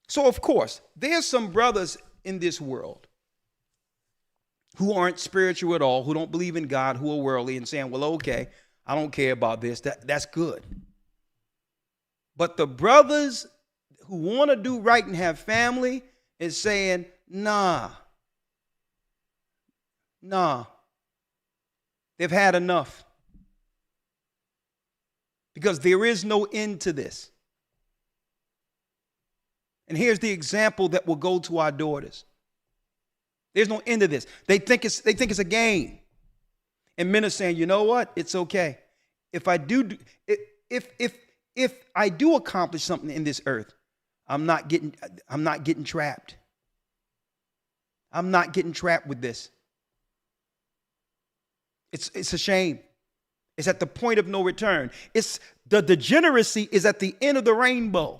So, of course, there's some brothers in this world who aren't spiritual at all, who don't believe in God, who are worldly and saying, well, okay, I don't care about this. That's good. But the brothers who want to do right and have family is saying, nah. They've had enough. Because there is no end to this. And here's the example that will go to our daughters. There's no end to this. They think it's a game. And men are saying, you know what? It's okay. If I do accomplish something in this earth, I'm not getting trapped. I'm not getting trapped with this. It's a shame. It's at the point of no return. It's the degeneracy is at the end of the rainbow.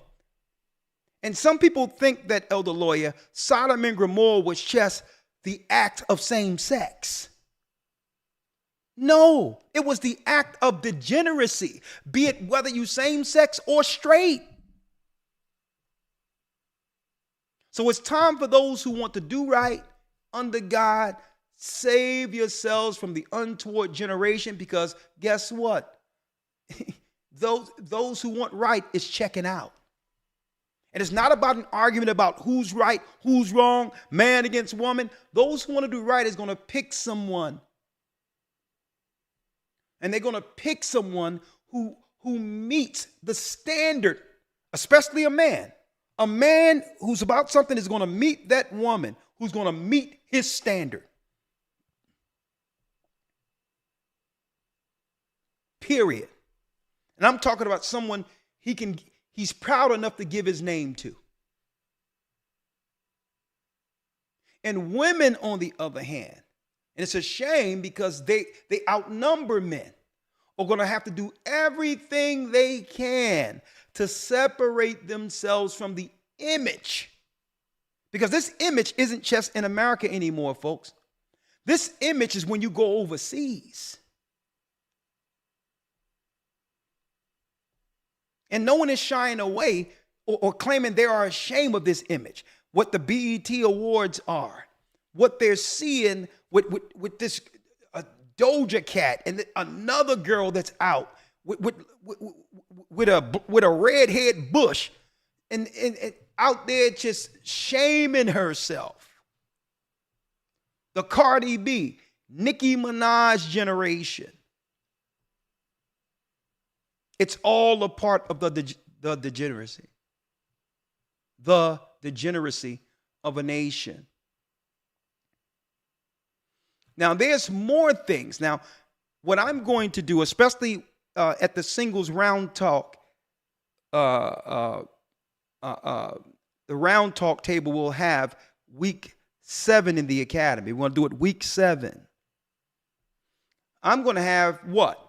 And some people think that, Elder Lawyer, Sodom and Gomorrah was just the act of same sex. No, it was the act of degeneracy, be it whether you same sex or straight. So it's time for those who want to do right under God, save yourselves from the untoward generation, because guess what? those who want right is checking out. And it's not about an argument about who's right, who's wrong, man against woman. Those who want to do right is going to pick someone. And they're going to pick someone who meets the standard, especially a man. A man who's about something is going to meet that woman who's going to meet his standard. Period. And I'm talking about someone he's proud enough to give his name to. And women, on the other hand, and it's a shame because they outnumber men, are going to have to do everything they can to separate themselves from the image. Because this image isn't just in America anymore, folks. This image is when you go overseas. And no one is shying away or claiming they are ashamed of this image. What the BET Awards are, what they're seeing with this Doja Cat and another girl that's out with a redhead bush and out there just shaming herself. The Cardi B, Nicki Minaj generation. It's all a part of the degeneracy. The degeneracy of a nation. Now, there's more things. Now, what I'm going to do, especially at the singles round talk, the round talk table will have week 7 in the academy. We're going to do it week 7. I'm going to have what?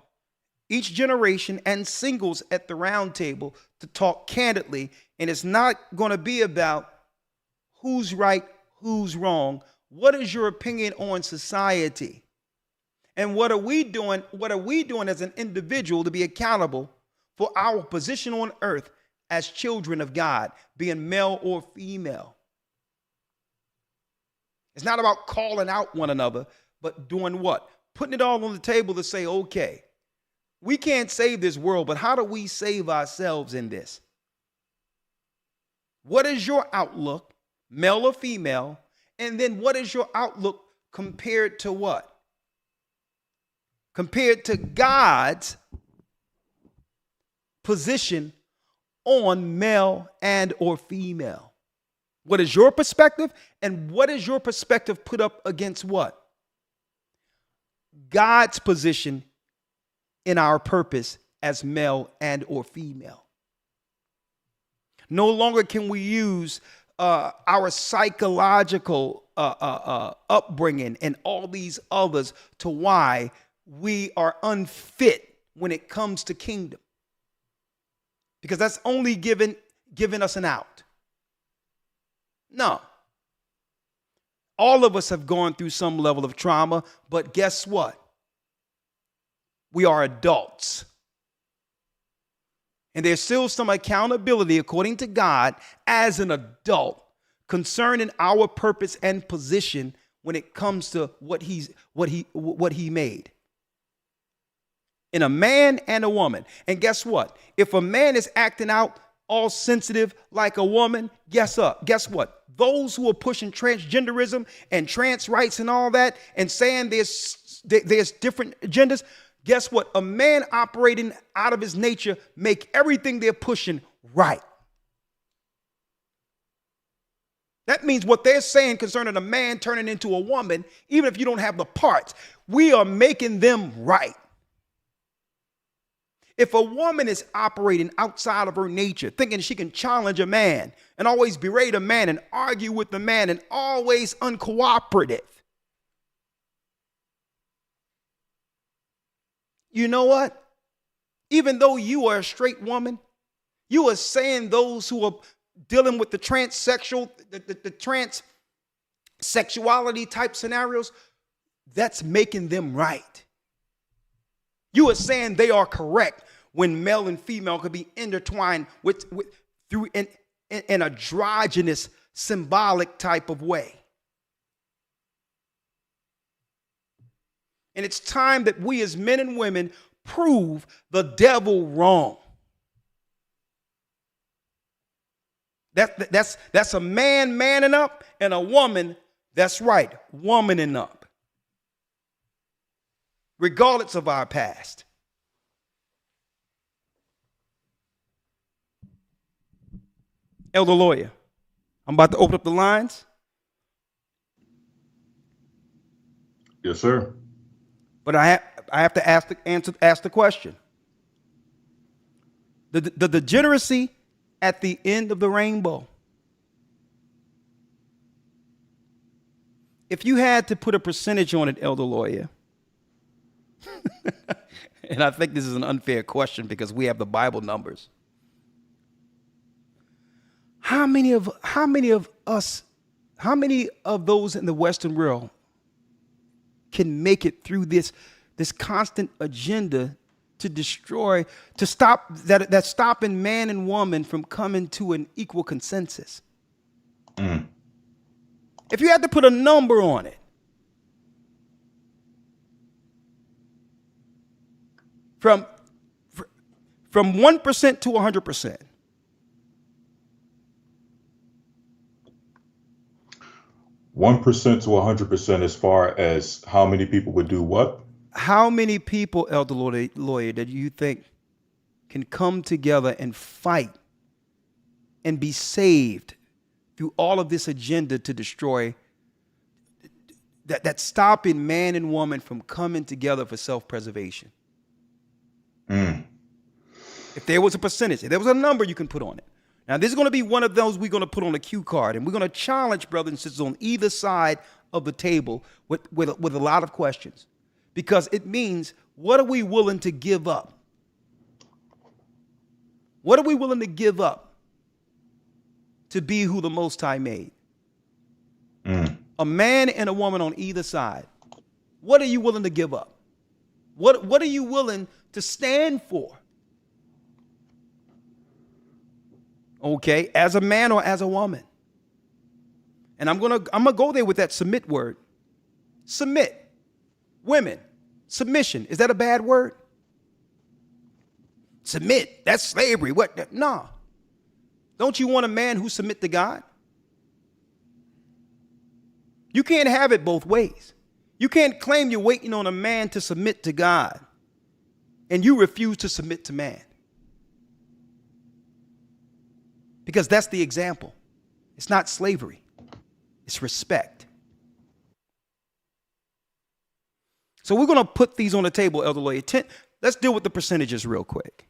Each generation and singles at the round table to talk candidly. And it's not going to be about who's right, who's wrong. What is your opinion on society? And what are we doing? What are we doing as an individual to be accountable for our position on earth as children of God, being male or female? It's not about calling out one another, but doing what? Putting it all on the table to say, okay, we can't save this world, but how do we save ourselves in this? What is your outlook, male or female? And then what is your outlook compared to what? compared to God's position on male and or female? What is your perspective? And what is your perspective put up against what? God's position in our purpose as male and or female. No longer can we use our psychological upbringing and all these others to why we are unfit when it comes to kingdom. Because that's only giving us an out. No. All of us have gone through some level of trauma, but guess what? We are adults. And there's still some accountability, according to God, as an adult concerning our purpose and position when it comes to what he made. In a man and a woman. And guess what? If a man is acting out all sensitive like a woman, guess what? Those who are pushing transgenderism and trans rights and all that and saying there's different agendas, guess what? A man operating out of his nature make everything they're pushing right. That means what they're saying concerning a man turning into a woman, even if you don't have the parts, we are making them right. If a woman is operating outside of her nature, thinking she can challenge a man and always berate a man and argue with the man and always uncooperative, you know what? Even though you are a straight woman, you are saying those who are dealing with the transsexual, the transsexuality type scenarios, that's making them right. You are saying they are correct when male and female could be intertwined through an androgynous symbolic type of way. And it's time that we as men and women prove the devil wrong. That's a man manning up and a woman, that's right, womaning up. Regardless of our past. Elder Lawyer, I'm about to open up the lines. Yes, sir. But I have to ask the question. The degeneracy at the end of the rainbow. If you had to put a percentage on it, Elder Lawyer, and I think this is an unfair question because we have the Bible numbers. How many of those in the Western world can make it through this constant agenda to destroy, to stop that's stopping man and woman from coming to an equal consensus? If you had to put a number on it, from 1% to 100%. 1% to 100% as far as how many people would do what? How many people, Elder Lawyer, that you think can come together and fight and be saved through all of this agenda to destroy, that's stopping man and woman from coming together for self-preservation? If there was a percentage, if there was a number you can put on it. Now, this is going to be one of those we're going to put on a cue card, and we're going to challenge brothers and sisters on either side of the table with a lot of questions, because it means, what are we willing to give up? What are we willing to give up to be who the Most High made? A man and a woman on either side. What are you willing to give up? What are you willing to stand for? Okay, as a man or as a woman. And I'm gonna go there with that submit word. Submit. Women. Submission. Is that a bad word? Submit. That's slavery. What? No. Don't you want a man who submit to God? You can't have it both ways. You can't claim you're waiting on a man to submit to God and you refuse to submit to man. Because that's the example. It's not slavery. It's respect. So we're going to put these on the table, Elder Lawyer. Let's deal with the percentages real quick.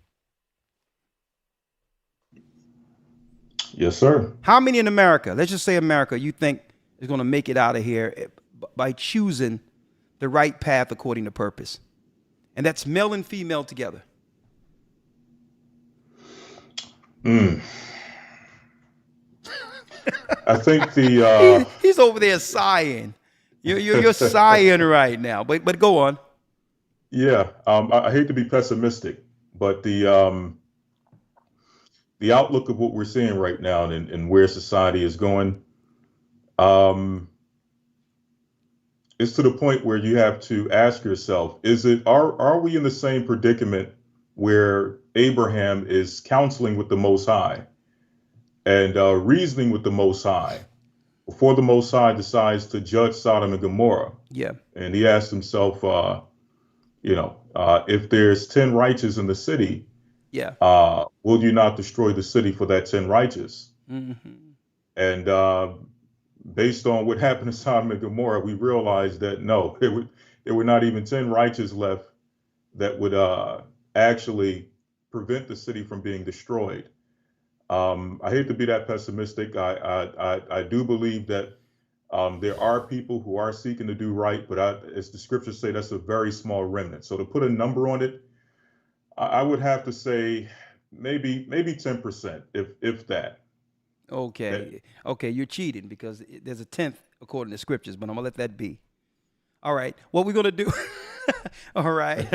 Yes, sir. How many in America, let's just say America, you think is going to make it out of here by choosing the right path according to purpose? And that's male and female together. I think the He's over there sighing. You're sighing right now. But go on. yeah, I hate to be pessimistic, but the outlook of what we're seeing right now and where society is going, is to the point where you have to ask yourself, are we in the same predicament where Abraham is counseling with the Most High and reasoning with the Most High before the Most High decides to judge Sodom and Gomorrah? Yeah. And he asked himself, if there's 10 righteous in the city, Yeah. will you not destroy the city for that 10 righteous? Mm-hmm. And based on what happened to Sodom and Gomorrah, we realized that no, there were not even 10 righteous left that would actually prevent the city from being destroyed. I hate to be that pessimistic. I do believe that there are people who are seeking to do right, but as the scriptures say, that's a very small remnant. So to put a number on it, I would have to say maybe 10%, if that. Okay. Okay, you're cheating because there's a 10th according to scriptures, but I'm going to let that be. All right. What we're going to do. All right.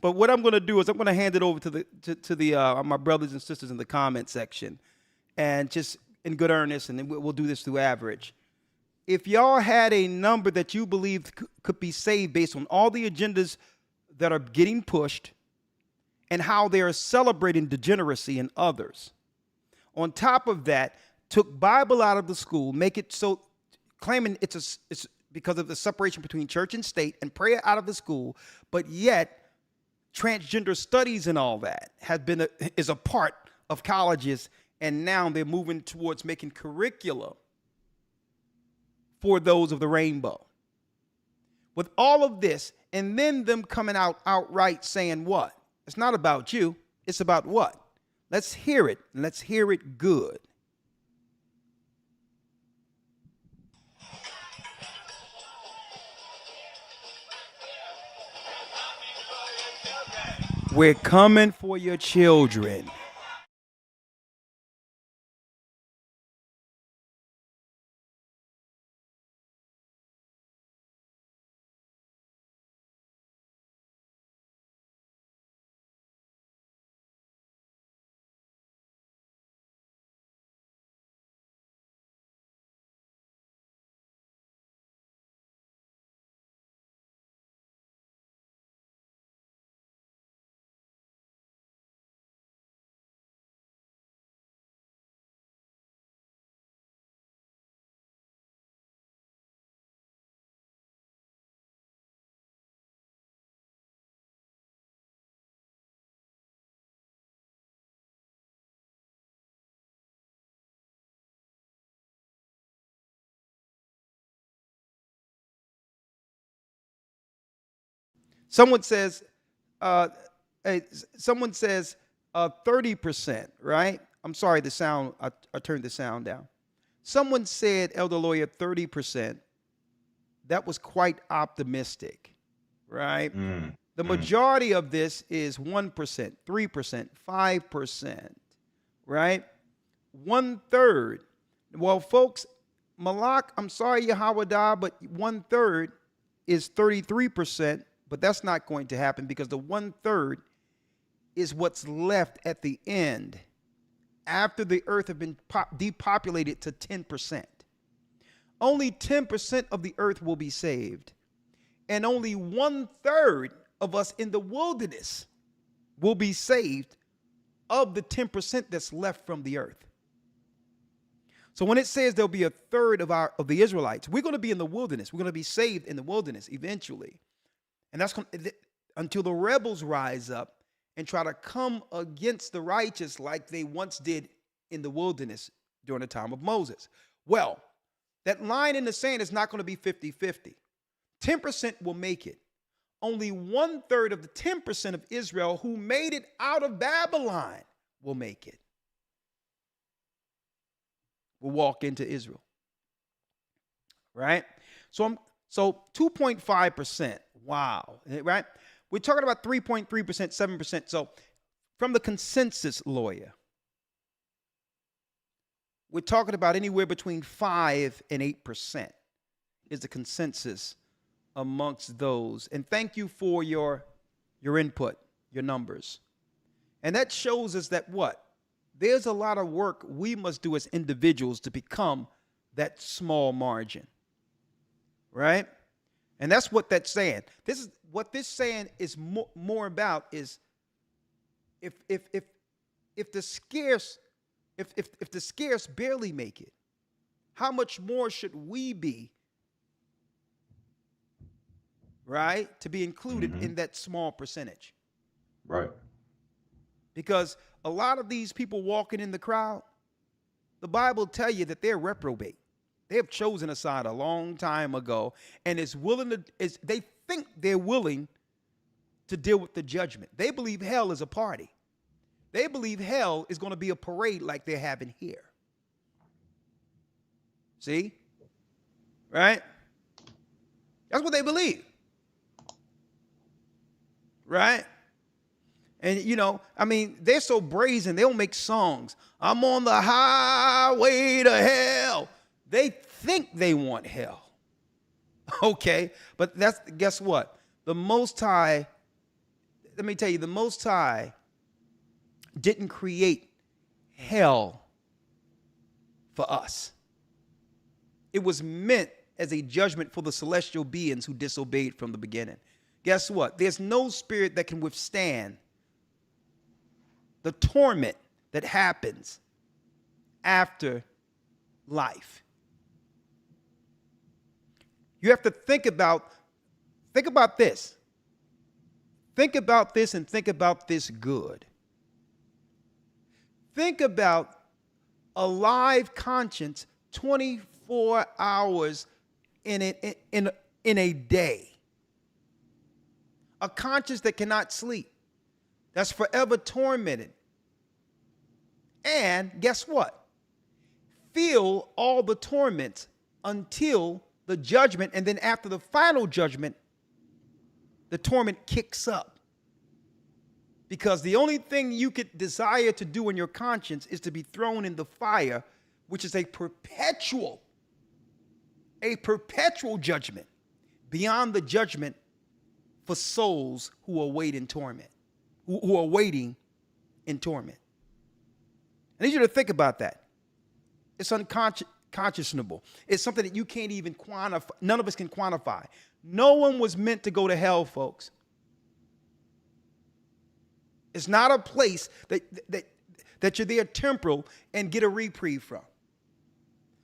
But what I'm going to do is I'm going to hand it over to the my brothers and sisters in the comment section, and just in good earnest, and then we'll do this through average. If y'all had a number that you believe could be saved based on all the agendas that are getting pushed and how they are celebrating degeneracy in others, on top of that, took Bible out of the school, make it so, claiming it's because of the separation between church and state, and prayer out of the school, but yet transgender studies and all that is a part of colleges, and now they're moving towards making curricula for those of the rainbow. With all of this, and then them coming out outright saying what? It's not about you, it's about what? Let's hear it, and let's hear it good. We're coming for your children. Someone says, someone says 30%, right? I'm sorry, the sound, I turned the sound down. Someone said, Elder Lawyer, 30%. That was quite optimistic, right? The majority of this is 1%, 3%, 5%, right? 1/3. Well, folks, Malak, I'm sorry, Yahweh, but 1/3 is 33%, but that's not going to happen because the 1/3 is what's left at the end after the earth has been depopulated to 10%. Only 10% of the earth will be saved, and only 1/3 of us in the wilderness will be saved of the 10% that's left from the earth. So when it says there'll be a third of the Israelites, we're going to be in the wilderness. We're going to be saved in the wilderness eventually. And that's until the rebels rise up and try to come against the righteous like they once did in the wilderness during the time of Moses. Well, that line in the sand is not going to be 50-50. 10% will make it. Only 1/3 of the 10% of Israel who made it out of Babylon will make it. Will walk into Israel. Right? So 2.5%. Wow. Right? We're talking about 3.3%, 7%. So from the consensus lawyer, we're talking about anywhere between 5 and 8% is the consensus amongst those. And thank you for your input, your numbers. And that shows us that what? There's a lot of work we must do as individuals to become that small margin. Right? And that's what that's saying. This is what this saying is more about is if the scarce barely make it, how much more should we be, right, to be included in that small percentage? Right. Because a lot of these people walking in the crowd, the Bible tell you that they're reprobate. They have chosen a side a long time ago, and they think they're willing to deal with the judgment. They believe hell is a party. They believe hell is going to be a parade like they're having here. See? Right? That's what they believe. Right? And, they're so brazen, they'll make songs. I'm on the highway to hell. They think they want hell. Okay? But guess what? The Most High, let me tell you, the Most High didn't create hell for us. It was meant as a judgment for the celestial beings who disobeyed from the beginning. Guess what? There's no spirit that can withstand the torment that happens after life. You have to think about this. Think about this and think about this good. Think about a live conscience 24 hours in a day. A conscience that cannot sleep. That's forever tormented. And guess what? Feel all the torments until the judgment, and then after the final judgment, the torment kicks up. Because the only thing you could desire to do in your conscience is to be thrown in the fire, which is a perpetual judgment beyond the judgment for souls who are waiting in torment, who are waiting in torment. I need you to think about that. It's unconscionable. It's something that you can't even quantify. None of us can quantify. No one was meant to go to hell, folks. It's not a place that you're there temporal and get a reprieve from.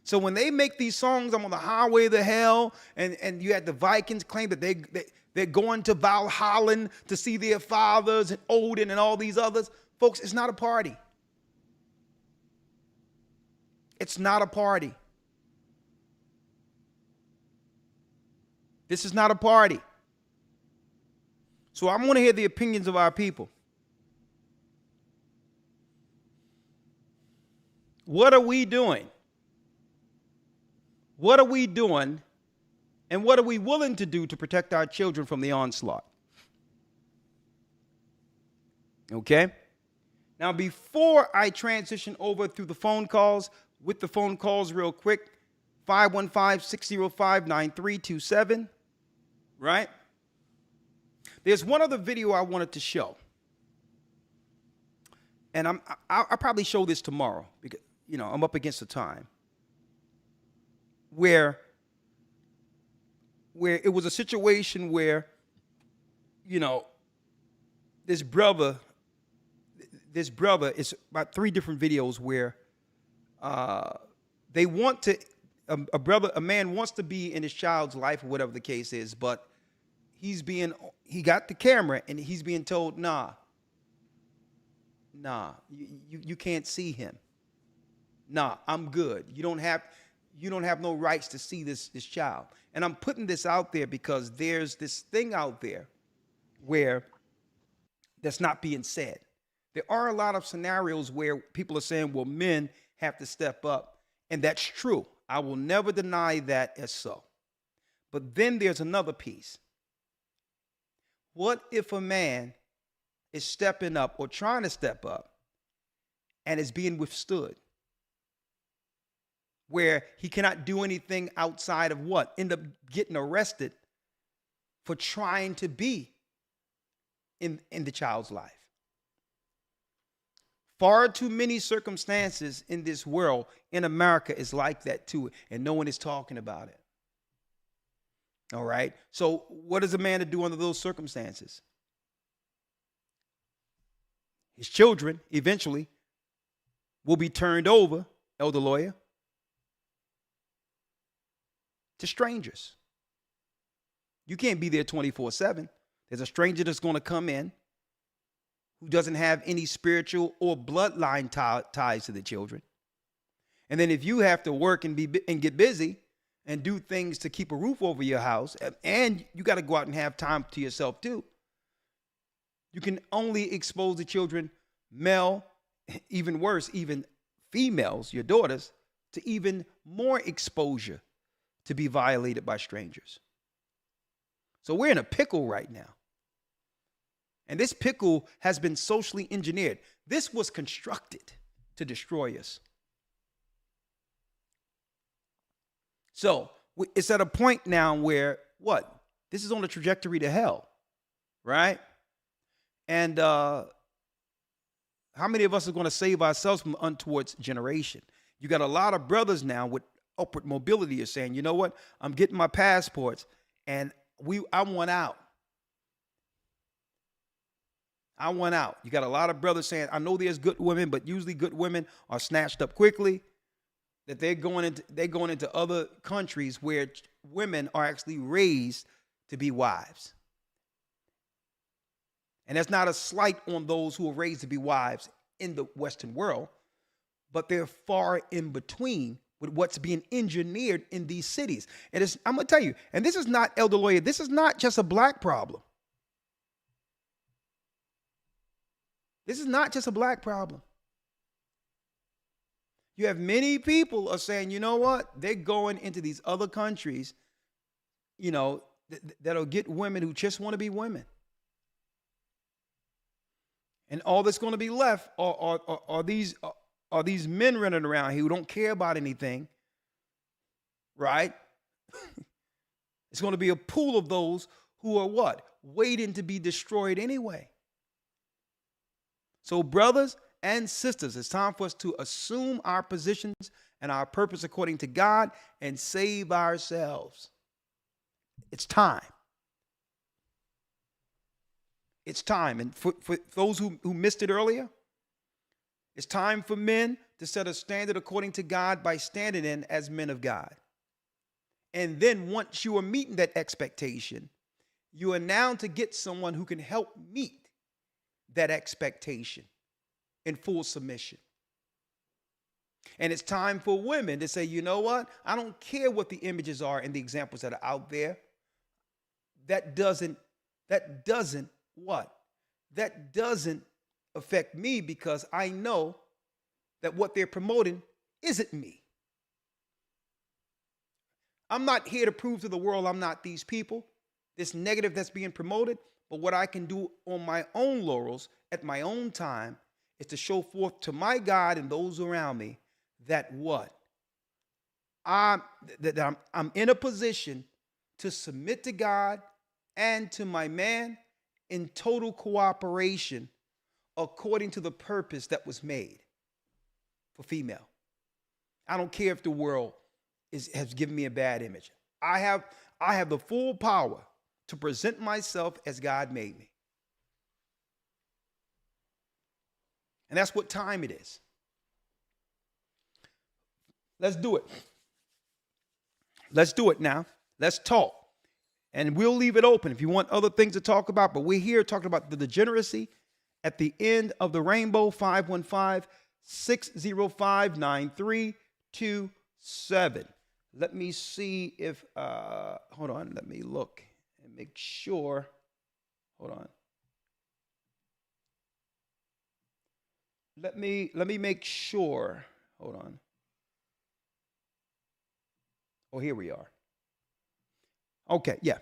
So when they make these songs, I'm on the highway to hell, and you had the Vikings claim that they're going to Valhalla to see their fathers and Odin and all these others, folks, it's not a party. It's not a party. This is not a party. So I want to hear the opinions of our people. What are we doing? What are we doing? And what are we willing to do to protect our children from the onslaught? Okay? Now, before I transition over through the phone calls, with the phone calls real quick, 515-605-9327, right? There's one other video I wanted to show. And I'll probably show this tomorrow because, I'm up against the time. Where it was a situation where, this brother, it's about 3 different videos where they want to, a man wants to be in his child's life or whatever the case is, but he got the camera and he's being told, nah, you can't see him. Nah, I'm good. You don't have no rights to see this child. And I'm putting this out there because there's this thing out there where that's not being said. There are a lot of scenarios where people are saying, well, men have to step up. And that's true. I will never deny that as so. But then there's another piece. What if a man is stepping up or trying to step up and is being withstood? Where he cannot do anything outside of what? End up getting arrested for trying to be in the child's life. Far too many circumstances in this world, in America, is like that too, and no one is talking about it. All right? So what is a man to do under those circumstances? His children, eventually, will be turned over, elder lawyer, to strangers. You can't be there 24/7. There's a stranger that's going to come in who doesn't have any spiritual or bloodline ties to the children. And then if you have to work and get busy and do things to keep a roof over your house, and you got to go out and have time to yourself too, you can only expose the children, male, even worse, even females, your daughters, to even more exposure to be violated by strangers. So we're in a pickle right now. And this pickle has been socially engineered. This was constructed to destroy us. So it's at a point now where what? This is on the trajectory to hell, right? And how many of us are going to save ourselves from untoward generation? You got a lot of brothers now with upward mobility are saying, you know what? I'm getting my passports and I want out. I want out. You got a lot of brothers saying, I know there's good women, but usually good women are snatched up quickly. That they're going into other countries where women are actually raised to be wives. And that's not a slight on those who are raised to be wives in the Western world, but they're far in between with what's being engineered in these cities. And I'm going to tell you, and this is not, elder lawyer, this is not just a black problem. This is not just a black problem. You have many people are saying, you know what? They're going into these other countries, you know, that'll get women who just want to be women. And all that's going to be left are these men running around here who don't care about anything, right? It's going to be a pool of those who are what? Waiting to be destroyed anyway. So brothers and sisters, it's time for us to assume our positions and our purpose according to God and save ourselves. It's time. It's time. And for those who missed it earlier, it's time for men to set a standard according to God by standing in as men of God. And then once you are meeting that expectation, you are now to get someone who can help meet that expectation in full submission. And it's time for women to say, you know what? I don't care what the images are and the examples that are out there. That doesn't what? That doesn't affect me because I know that what they're promoting isn't me. I'm not here to prove to the world I'm not these people, this negative that's being promoted, but what I can do on my own laurels at my own time is to show forth to my God and those around me that what? I'm in a position to submit to God and to my man in total cooperation according to the purpose that was made for female. I don't care if the world has given me a bad image. I have the full power to present myself as God made me. And that's what time it is. Let's do it. Let's do it now. Let's talk. And we'll leave it open if you want other things to talk about. But we're here talking about the degeneracy at the end of the rainbow. 515-605-9327. Let me see if, hold on, let me look and make sure. Hold on. Let me make sure. Hold on. Oh, here we are. Okay, yeah.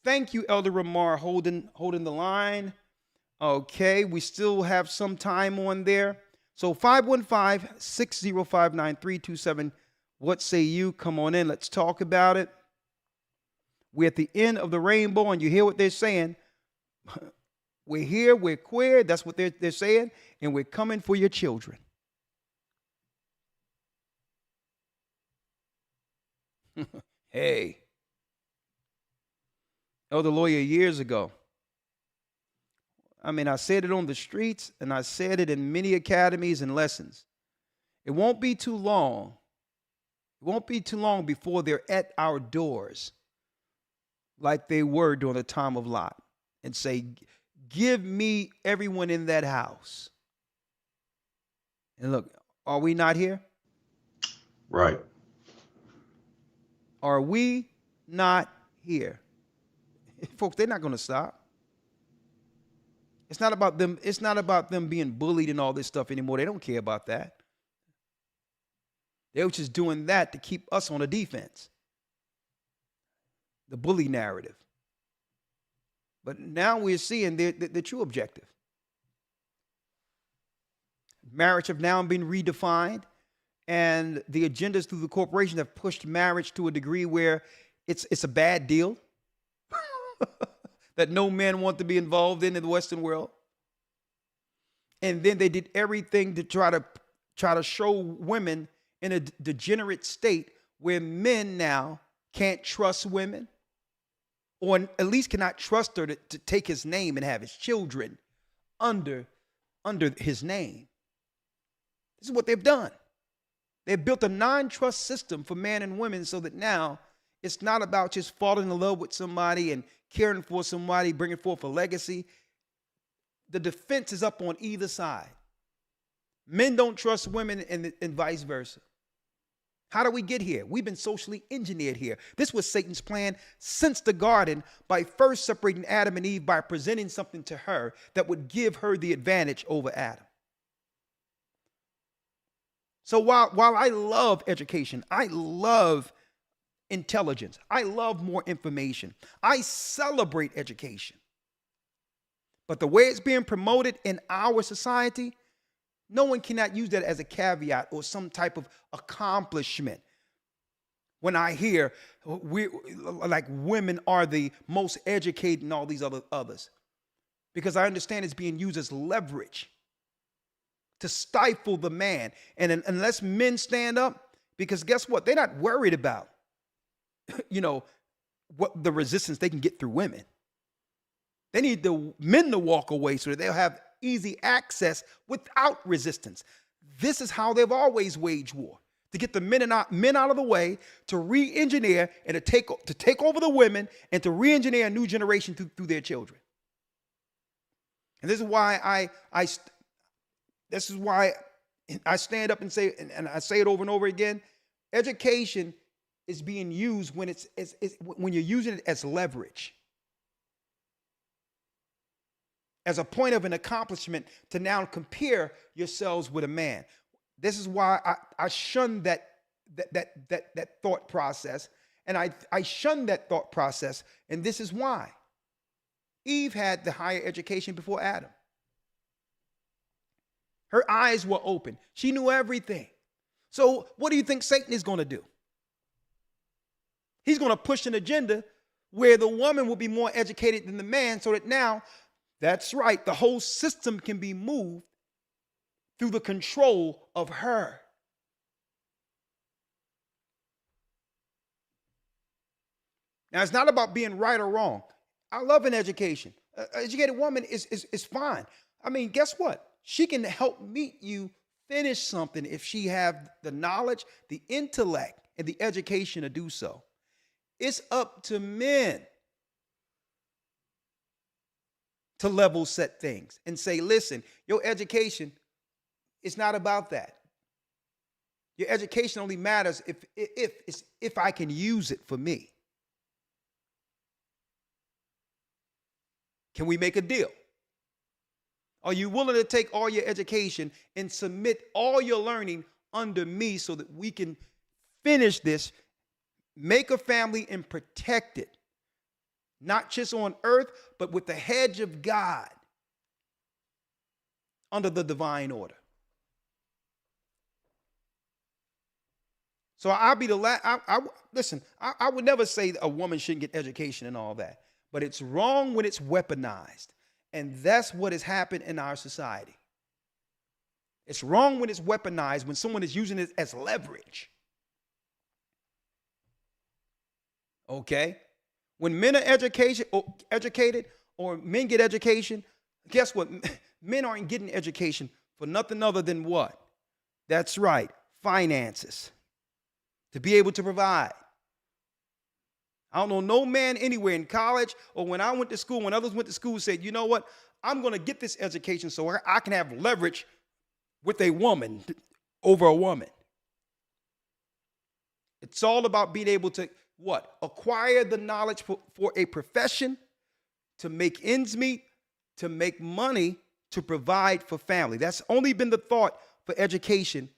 Thank you, Elder Ramar, holding the line. Okay, we still have some time on there. So 515-605-9327. What say you? Come on in. Let's talk about it. We're at the end of the rainbow, and you hear what they're saying. We're here, we're queer. That's what they're saying. And we're coming for your children. Hey. Elder lawyer years ago. I mean, I said it on the streets, and I said it in many academies and lessons. It won't be too long. It won't be too long before they're at our doors like they were during the time of Lot and say, give me everyone in that house. And look, are we not here? Right. Are we not here? Folks, they're not going to stop. It's not about them. It's not about them being bullied and all this stuff anymore. They don't care about that. They were just doing that to keep us on the defense. The bully narrative. But now we're seeing the true objective. Marriage have now been redefined, and the agendas through the corporation have pushed marriage to a degree where it's a bad deal that no men want to be involved in the Western world. And then they did everything to try to show women in a degenerate state where men now can't trust women, or at least cannot trust her to take his name and have his children under his name. This is what they've done. They've built a non-trust system for men and women so that now it's not about just falling in love with somebody and caring for somebody, bringing forth a legacy. The defense is up on either side. Men don't trust women and vice versa. How do we get here? We've been socially engineered here. This was Satan's plan since the garden, by first separating Adam and Eve by presenting something to her that would give her the advantage over Adam. So while I love education, I love intelligence, I love more information, I celebrate education. But the way it's being promoted in our society, no one cannot use that as a caveat or some type of accomplishment. When I hear like women are the most educated and all these others, because I understand it's being used as leverage to stifle the man. And unless men stand up, because guess what? They're not worried about, what the resistance they can get through women. They need the men to walk away so that they'll have easy access without resistance. This is how they've always waged war, to get the men out of the way, to re-engineer and to take over the women, and to re-engineer a new generation through their children. And this is why I stand up and say, and I say it over and over again, education is being used when when you're using it as leverage, as a point of an accomplishment to now compare yourselves with a man. This is why I shun that thought process, and I shun that thought process, and this is why. Eve had the higher education before Adam. Her eyes were open. She knew everything. So what do you think Satan is going to do? He's going to push an agenda where the woman will be more educated than the man, so that now, that's right, the whole system can be moved through the control of her. Now, it's not about being right or wrong. I love an education. An educated woman is fine. I mean, guess what? She can help meet you finish something if she have the knowledge, the intellect, and the education to do so. It's up to men to level set things and say, listen, your education is not about that. Your education only matters if I can use it for me. Can we make a deal? Are you willing to take all your education and submit all your learning under me so that we can finish this, make a family, and protect it? Not just on earth, but with the hedge of God under the divine order. So I'll be the last. Listen, I would never say a woman shouldn't get education and all that, but it's wrong when it's weaponized. And that's what has happened in our society. It's wrong when it's weaponized, when someone is using it as leverage. Okay? When men are educated or men get education, guess what? Men aren't getting education for nothing other than what? That's right, finances. To be able to provide. I don't know no man anywhere in college or when I went to school, when others went to school, said, you know what? I'm going to get this education so I can have leverage with a woman over a woman. It's all about being able to what? Acquire the knowledge for a profession, to make ends meet, to make money, to provide for family. That's only been the thought for education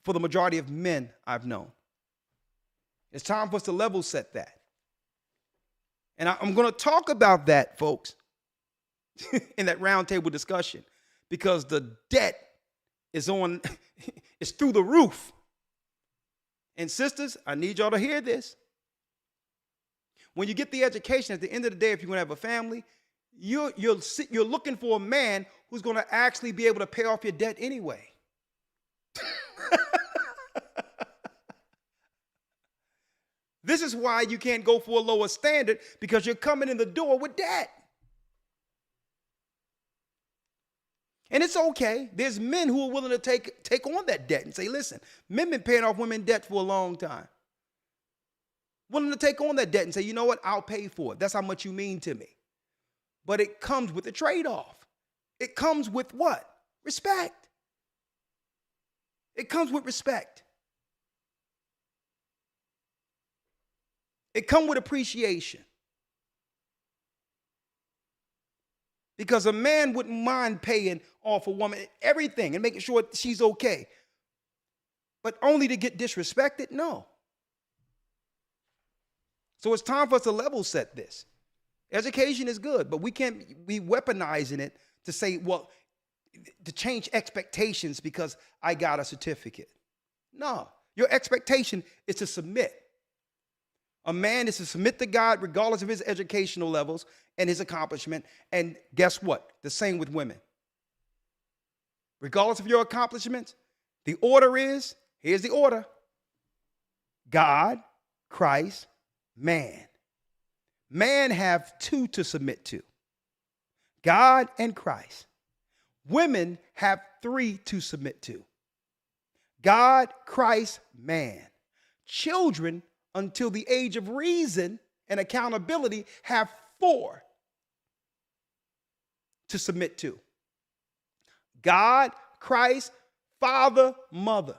for the majority of men I've known. It's time for us to level set that. And I'm going to talk about that, folks, in that roundtable discussion, because the debt is it's through the roof. And sisters, I need y'all to hear this. When you get the education, at the end of the day, if you're going to have a family, you're looking for a man who's going to actually be able to pay off your debt anyway. This is why you can't go for a lower standard, because you're coming in the door with debt. And it's okay. There's men who are willing to take on that debt and say, listen, men been paying off women debt for a long time. Willing to take on that debt and say, you know what, I'll pay for it. That's how much you mean to me. But it comes with a trade-off. It comes with what? Respect. It comes with respect. It comes with appreciation. Because a man wouldn't mind paying off a woman everything and making sure she's okay. But only to get disrespected? No. So it's time for us to level set this. Education is good, but we can't be weaponizing it to say, well, to change expectations because I got a certificate. No, your expectation is to submit. A man is to submit to God regardless of his educational levels and his accomplishment. And guess what? The same with women. Regardless of your accomplishments, the order is, here's the order: God, Christ, man. Man have two to submit to: God and Christ. Women have three to submit to: God, Christ, man. Children, until the age of reason and accountability, have four to submit to: God, Christ, Father, Mother.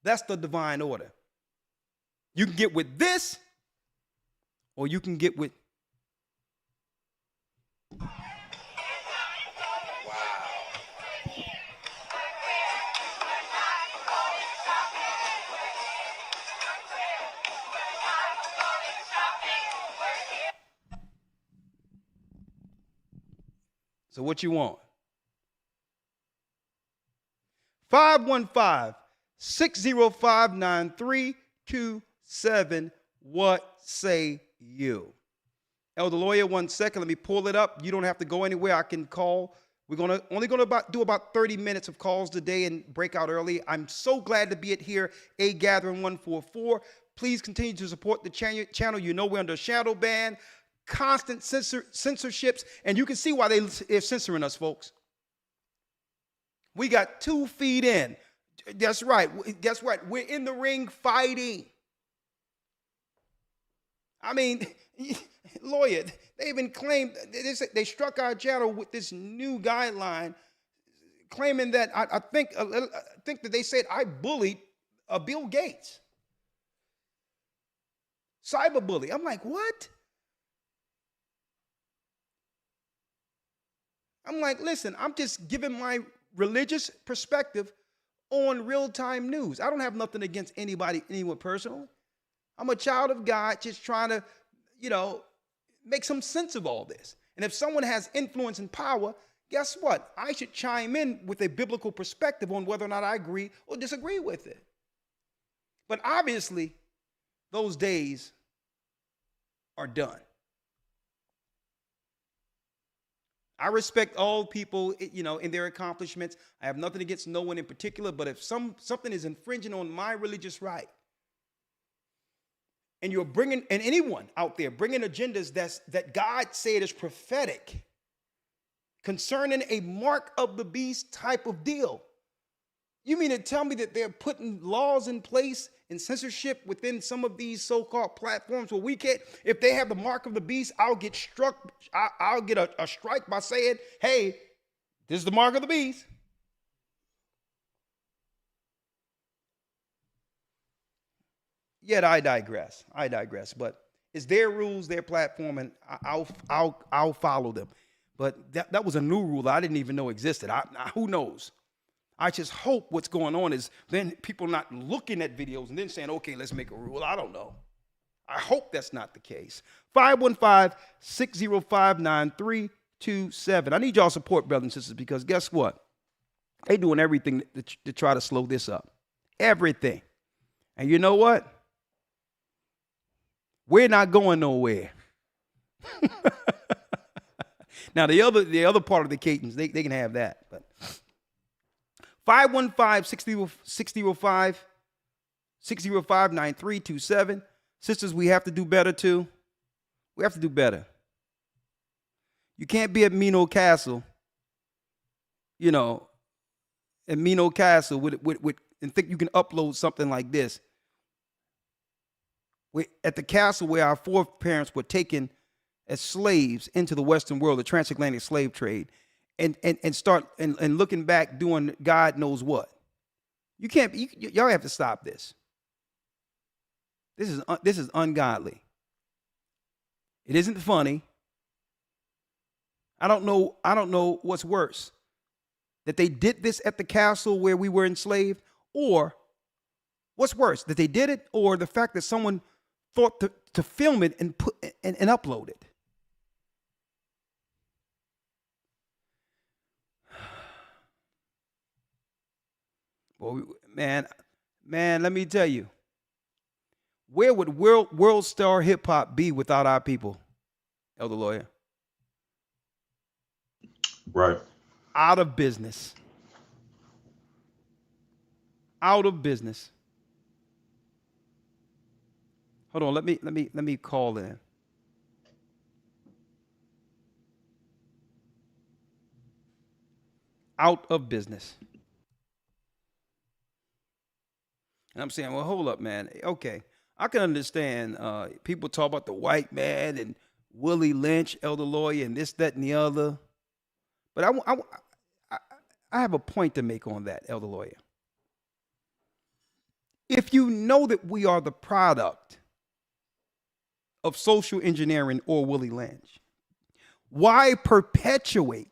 That's the divine order. You can get with this, or you can get with. So what you want? 515-605-9327. What say you? Elder Lawyer, 1 second. Let me pull it up. You don't have to go anywhere. I can call. We're only going to do about 30 minutes of calls today and break out early. I'm so glad to be at here, A Gathering 144. Please continue to support the channel. You know we're under a shadow ban, constant censorships, and you can see why they're censoring us, folks. We got 2 feet in. That's right. Guess what? We're in the ring fighting. I mean, lawyer, they even claimed, they struck our channel with this new guideline claiming that I think that they said I bullied Bill Gates. Cyberbully. I'm like, what? I'm like, listen, I'm just giving my religious perspective on real-time news. I don't have nothing against anyone personally. I'm a child of God just trying to, make some sense of all this. And if someone has influence and power, guess what? I should chime in with a biblical perspective on whether or not I agree or disagree with it. But obviously, those days are done. I respect all people, in their accomplishments. I have nothing against no one in particular, but if something is infringing on my religious right, and you're bringing, and anyone out there bringing agendas that God said is prophetic concerning a mark of the beast type of deal, you mean to tell me that they're putting laws in place and censorship within some of these so-called platforms where we can't, if they have the mark of the beast, I'll get struck, I'll get a strike by saying, hey, this is the mark of the beast. Yet I digress. But it's their rules, their platform, and I'll follow them. But that was a new rule I didn't even know existed. Who knows? I just hope what's going on is then people not looking at videos and then saying, okay, let's make a rule. I don't know. I hope that's not the case. 515-605-9327. I need y'all support, brothers and sisters, because guess what? They're doing everything to try to slow this up. Everything. And you know what? We're not going nowhere. Now, the other part of the cadence, they can have that. But 515-605-9327. Sisters, we have to do better too. We have to do better. You can't be at Mino Castle, at Mino Castle with and think you can upload something like this. We're at the castle where our foreparents were taken as slaves into the Western world, the transatlantic slave trade, and start and looking back doing God knows what. You can't. Y'all have to stop this. This is ungodly. It isn't funny. I don't know what's worse, that they did this at the castle where we were enslaved, or what's worse, that they did it, or the fact that someone thought to film it and put and upload it. Well, man, let me tell you, where would world star hip hop be without our people, Elder Lawyer? Right. Out of business. Out of business. Hold on, let me call in. Out of business. And I'm saying, well, hold up, man. Okay, I can understand people talk about the white man and Willie Lynch, Elder Lawyer, and this, that, and the other. But I have a point to make on that, Elder Lawyer. If you know that we are the product of social engineering or Willie Lynch, why perpetuate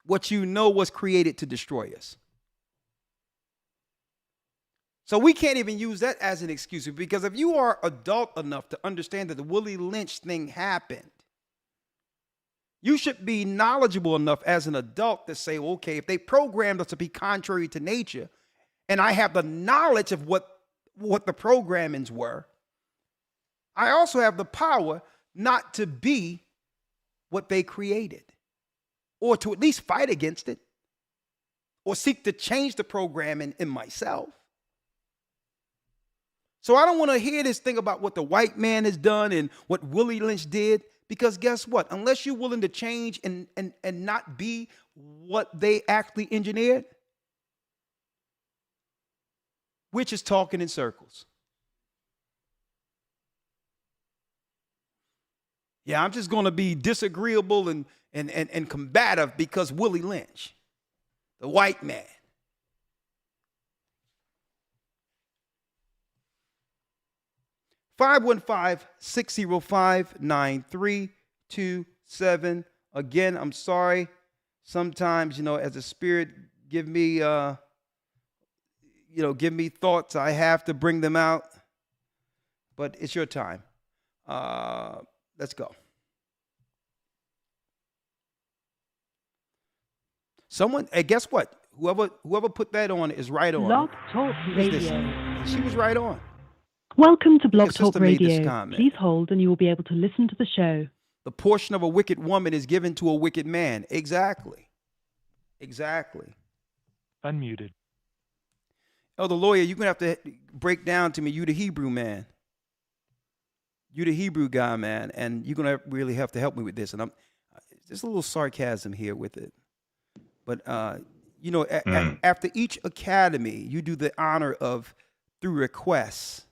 what you know was created to destroy us? So we can't even use that as an excuse, because if you are adult enough to understand that the Willie Lynch thing happened, you should be knowledgeable enough as an adult to say, okay, if they programmed us to be contrary to nature, and I have the knowledge of what the programmings were, I also have the power not to be what they created, or to at least fight against it, or seek to change the programming in myself. So I don't want to hear this thing about what the white man has done and what Willie Lynch did, Because guess what? Unless you're willing to change and not be what they actually engineered, we're just talking in circles. Yeah, I'm just going to be disagreeable and combative because Willie Lynch, the white man. (515-605-9327). Again, I'm sorry. Sometimes, as the Spirit give me thoughts, I have to bring them out. But it's your time. Let's go. Someone, hey, guess what? Whoever put that on is right on. Blog Talk Radio. She was right on. Welcome to Blog Your sister Talk made this Radio. comment. Please hold and you will be able to listen to the show. The portion of a wicked woman is given to a wicked man. Exactly. Unmuted. Oh, the lawyer, you're going to have to break down to me. You the Hebrew man. You the Hebrew guy, man. And you're going to really have to help me with this. And there's a little sarcasm here with it. But, after each academy, you do the honor of, through requests,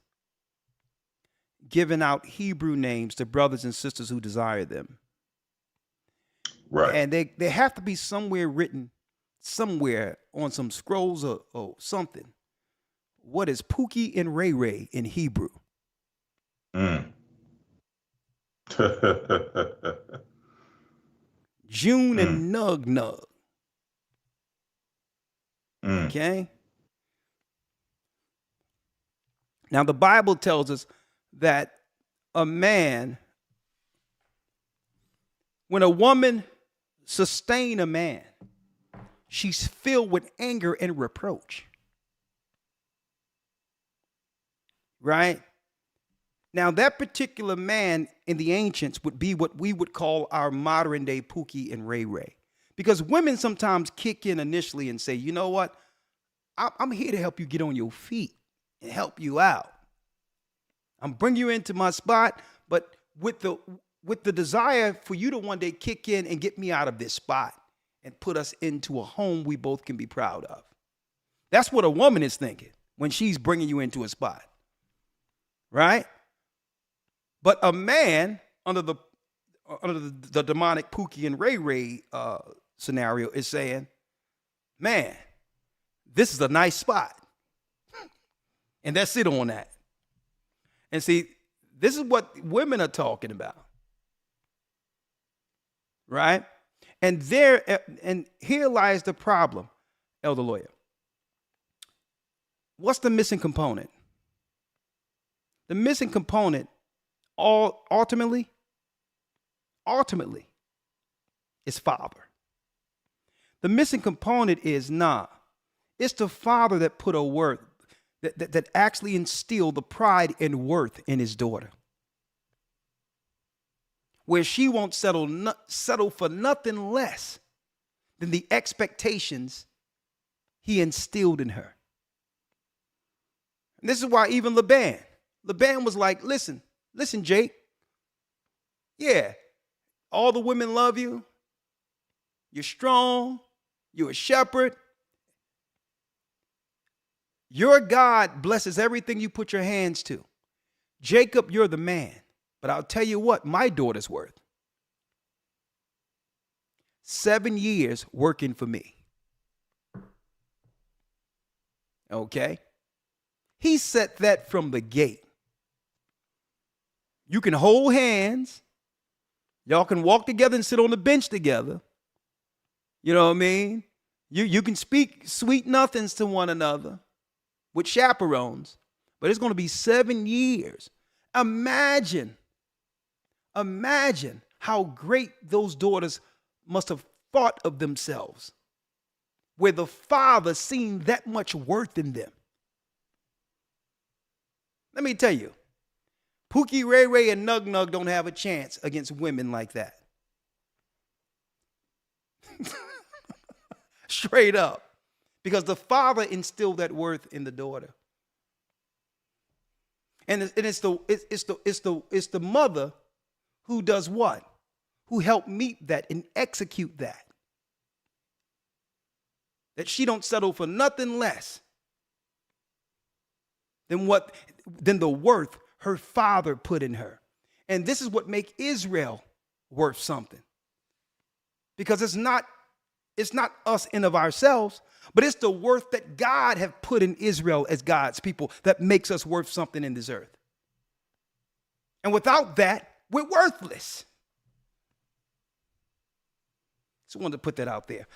giving out Hebrew names to brothers and sisters who desire them. Right. And they have to be somewhere written, somewhere on some scrolls or something. What is Pookie and Ray Ray in Hebrew? June and Nug Nug. Okay? Now, the Bible tells us that when a woman sustains a man, she's filled with anger and reproach. Right? Now, that particular man in the ancients would be what we would call our modern day Pookie and Ray Ray. Because women sometimes kick in initially and say, you know what? I'm here to help you get on your feet and help you out. I'm bringing you into my spot, but with the desire for you to one day kick in and get me out of this spot and put us into a home we both can be proud of. That's what a woman is thinking when she's bringing you into a spot. Right? But a man under the demonic Pookie and Ray Ray scenario is saying, man, this is a nice spot. And that's it on that. And see, this is what women are talking about. Right? And here lies the problem, Elder Lawyer. What's the missing component? The missing component ultimately is father. The missing component is it's the father that put a worth, that actually instilled the pride and worth in his daughter. Where she won't settle for nothing less than the expectations he instilled in her. And this is why even Laban was like, listen, Jake. Yeah, all the women love you. You're strong. You're a shepherd. Your God blesses everything you put your hands to. Jacob, you're the man. But I'll tell you what my daughter's worth. 7 years working for me. Okay? He set that from the gate. You can hold hands. Y'all can walk together and sit on the bench together. You know what I mean? You can speak sweet nothings to one another with chaperones, but it's going to be 7 years. Imagine how great those daughters must have thought of themselves, where the father seen that much worth in them. Let me tell you, Pookie, Ray Ray, and Nug Nug don't have a chance against women like that. Straight up. Because the father instilled that worth in the daughter. And it's the mother who does what? Who helped meet that and execute that. That she don't settle for nothing less than the worth her father put in her. And this is what make Israel worth something. Because it's not us in of ourselves, but it's the worth that God have put in Israel as God's people that makes us worth something in this earth. And without that, we're worthless. Just wanted to put that out there.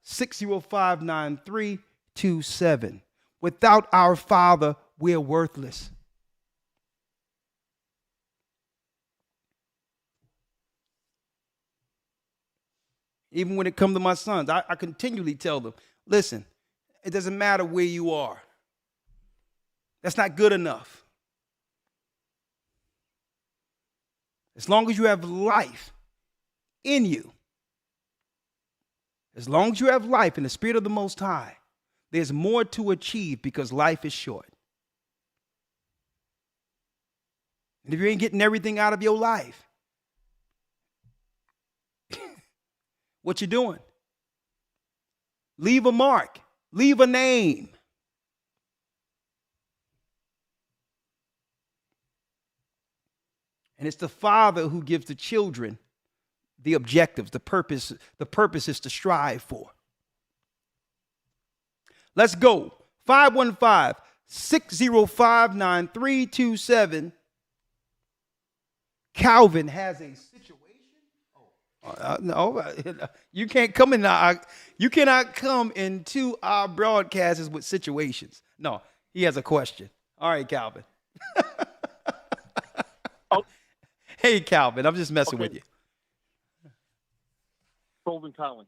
515-605-9327. Without our Father, we're worthless. Even when it comes to my sons, I continually tell them, listen, it doesn't matter where you are. That's not good enough. As long as you have life in you, as long as you have life in the Spirit of the Most High, there's more to achieve because life is short. And if you ain't getting everything out of your life, what you doing? Leave a mark. Leave a name. And it's the Father who gives the children the objectives, the purpose is to strive for. Let's go. 515-605-9327. Calvin has a situation. No, you can't come in. You cannot come into our broadcasts with situations. No, he has a question. All right, Calvin. Oh. Hey, Calvin, I'm just messing with you. Golden Conley.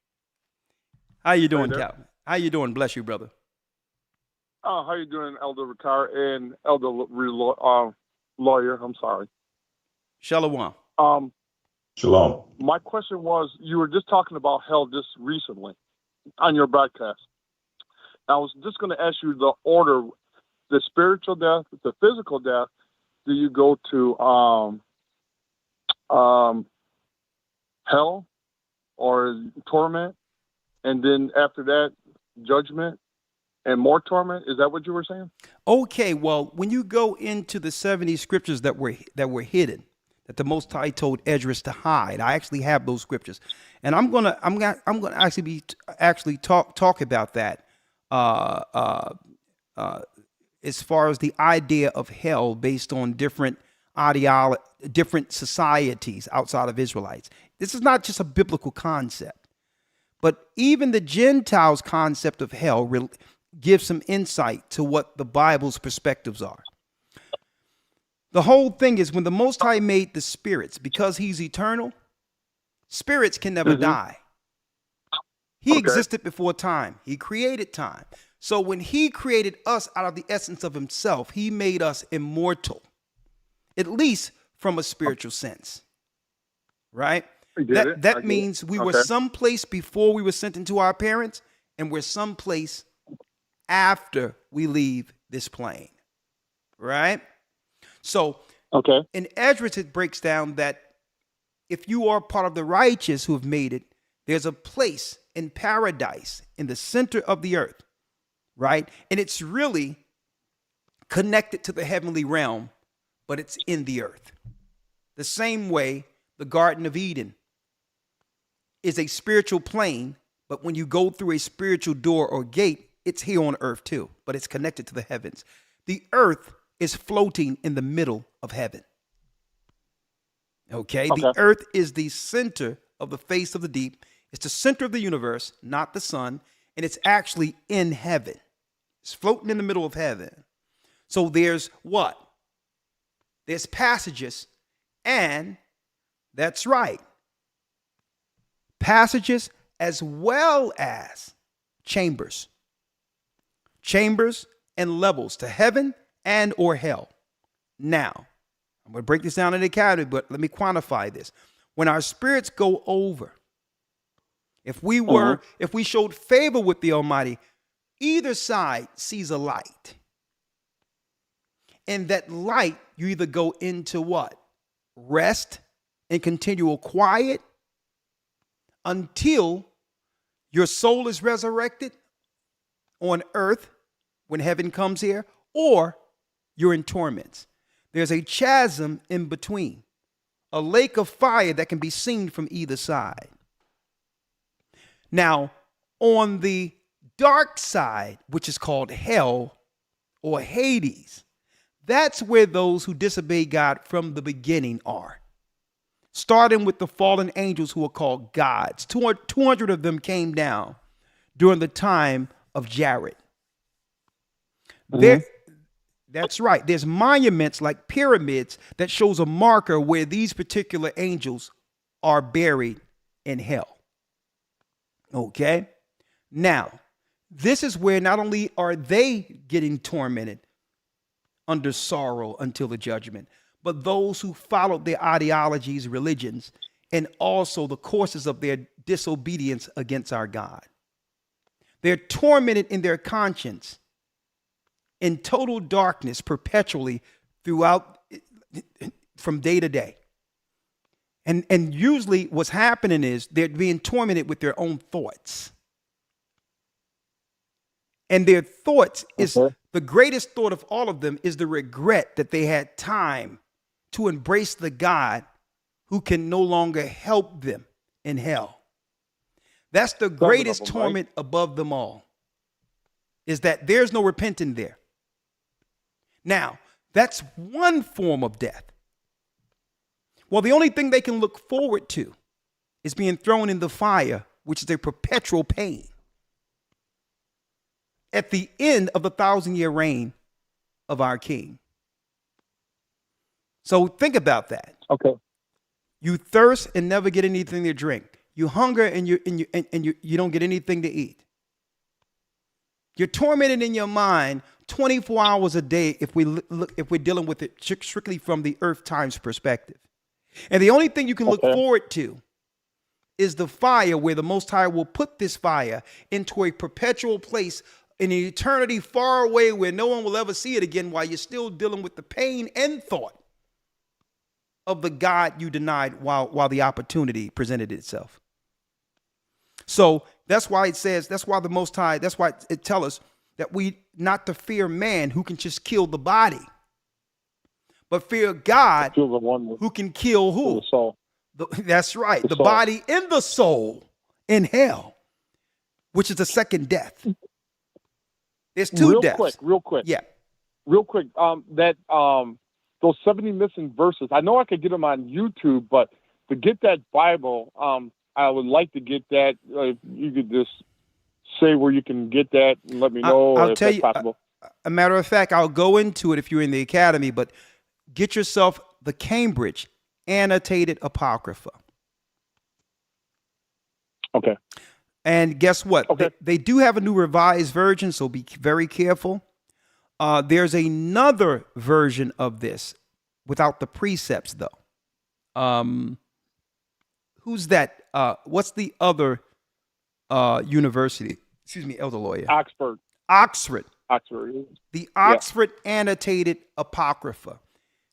How you doing, Hey there. Calvin? How you doing? Bless you, brother. How you doing, Elder Ricard and Elder Lawyer? I'm sorry. Shalom. Shalom. My question was, you were just talking about hell just recently on your broadcast. I was just going to ask you the order, the spiritual death, the physical death. Do you go to hell or torment, and then after that, judgment and more torment? Is that what you were saying? Okay, well, when you go into the 70 scriptures that were hidden, that the Most High told Esdras to hide, I actually have those scriptures, and I'm gonna actually talk about that as far as the idea of hell based on different societies outside of Israelites. This is not just a biblical concept, but even the Gentiles' concept of hell gives some insight to what the Bible's perspectives are. The whole thing is when the Most High made the spirits, because he's eternal, spirits can never die. He existed before time. He created time. So when he created us out of the essence of himself, he made us immortal, at least from a spiritual sense, right? That means we were someplace before we were sent into our parents, and we're someplace after we leave this plane, right? So in Esdras, it breaks down that if you are part of the righteous who have made it, there's a place in paradise in the center of the earth, right? And it's really connected to the heavenly realm, but it's in the earth. The same way the Garden of Eden is a spiritual plane, but when you go through a spiritual door or gate, it's here on earth too, but it's connected to the heavens. The earth is floating in the middle of heaven. Okay? The earth is the center of the face of the deep. It's the center of the universe, not the sun, and it's actually in heaven. It's floating in the middle of heaven. So there's what? There's passages, and that's right, passages as well as chambers and levels to heaven and or hell. Now, I'm going to break this down in the category, but let me quantify this. When our spirits go over, if we showed favor with the Almighty, either side sees a light. And that light, you either go into what? rest and continual quiet until your soul is resurrected on earth when heaven comes here, or you're in torments. There's a chasm in between, a lake of fire that can be seen from either side. Now, on the dark side, which is called hell or Hades, that's where those who disobey God from the beginning are. Starting with the fallen angels who are called gods. 200 of them came down during the time of Jared. That's right. There's monuments like pyramids that shows a marker where these particular angels are buried in hell. Okay? Now, this is where not only are they getting tormented under sorrow until the judgment, but those who followed their ideologies, religions, and also the courses of their disobedience against our God. They're tormented in their conscience in total darkness perpetually throughout from day to day. And usually what's happening is they're being tormented with their own thoughts. And their thoughts is the greatest thought of all of them is the regret that they had time to embrace the God who can no longer help them in hell. That's the greatest torment above them all, is that there's no repenting there. Now, that's one form of death. Well, the only thing they can look forward to is being thrown in the fire, which is a perpetual pain at the end of the 1,000-year reign of our King. So think about that. Okay. You thirst and never get anything to drink. You hunger and you don't get anything to eat. You're tormented in your mind 24 hours a day if we're dealing with it strictly from the earth times perspective. And the only thing you can look forward to is the fire, where the Most High will put this fire into a perpetual place in an eternity far away where no one will ever see it again, while you're still dealing with the pain and thought of the God you denied while the opportunity presented itself. So that's why it says, that's why the Most High, that's why it tells us that we not to fear man who can just kill the body, but fear God who can kill who? The soul. That's right. The soul. body and the soul in hell, which is the second death. There's two deaths. Real quick. Yeah. Real quick. Those 70 missing verses, I know I could get them on YouTube, but to get that Bible, I would like to get that. If you could just say where you can get that and let me know. I'll if tell that's you, possible. a matter of fact, I'll go into it if you're in the academy, but get yourself the Cambridge Annotated Apocrypha. Okay. And guess what? Okay. They do have a new revised version, so be very careful. There's another version of this without the precepts, though. Who's that? What's the other university? Excuse me, Elder Lawyer. Oxford. The Oxford Annotated Apocrypha.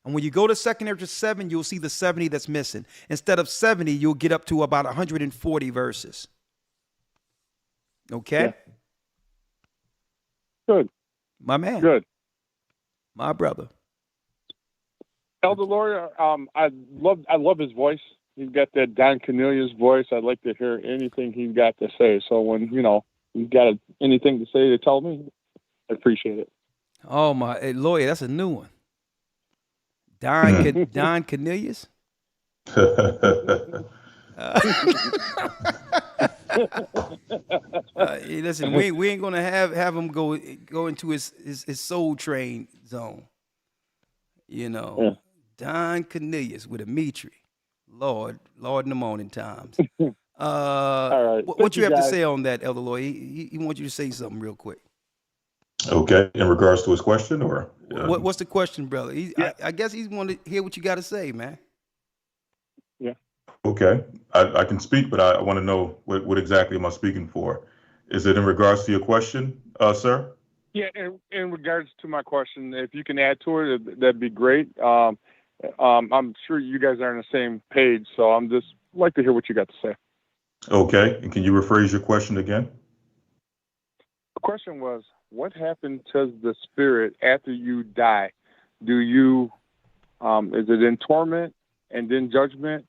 And when you go to 2nd Ezra 7, you'll see the 70 that's missing. Instead of 70, you'll get up to about 140 verses. Okay? Yeah. Good. My man. Good. My brother. Elder Lawyer, I love his voice. He's got that Don Cornelius voice. I'd like to hear anything he's got to say. So when, he's got anything to say to tell me, I appreciate it. Oh, my Lawyer, that's a new one. Don Cornelius? Listen, we ain't gonna have him go into his Soul Train zone. Yeah. Don Cornelius with a Mitri. Lord in the morning times. All right. What you have to say on that, Elder Lawyer? He wants you to say something real quick. Okay, in regards to his question, or what's the question, brother? I guess he's want to hear what you got to say, man. Yeah. Okay, I can speak, but I want to know what exactly am I speaking for? Is it in regards to your question, sir? Yeah, in regards to my question, if you can add to it, that'd be great. I'm sure you guys are on the same page, so I'm just like to hear what you got to say. Okay. And can you rephrase your question again? The question was, what happened to the spirit after you die? Do you, is it in torment and then judgment?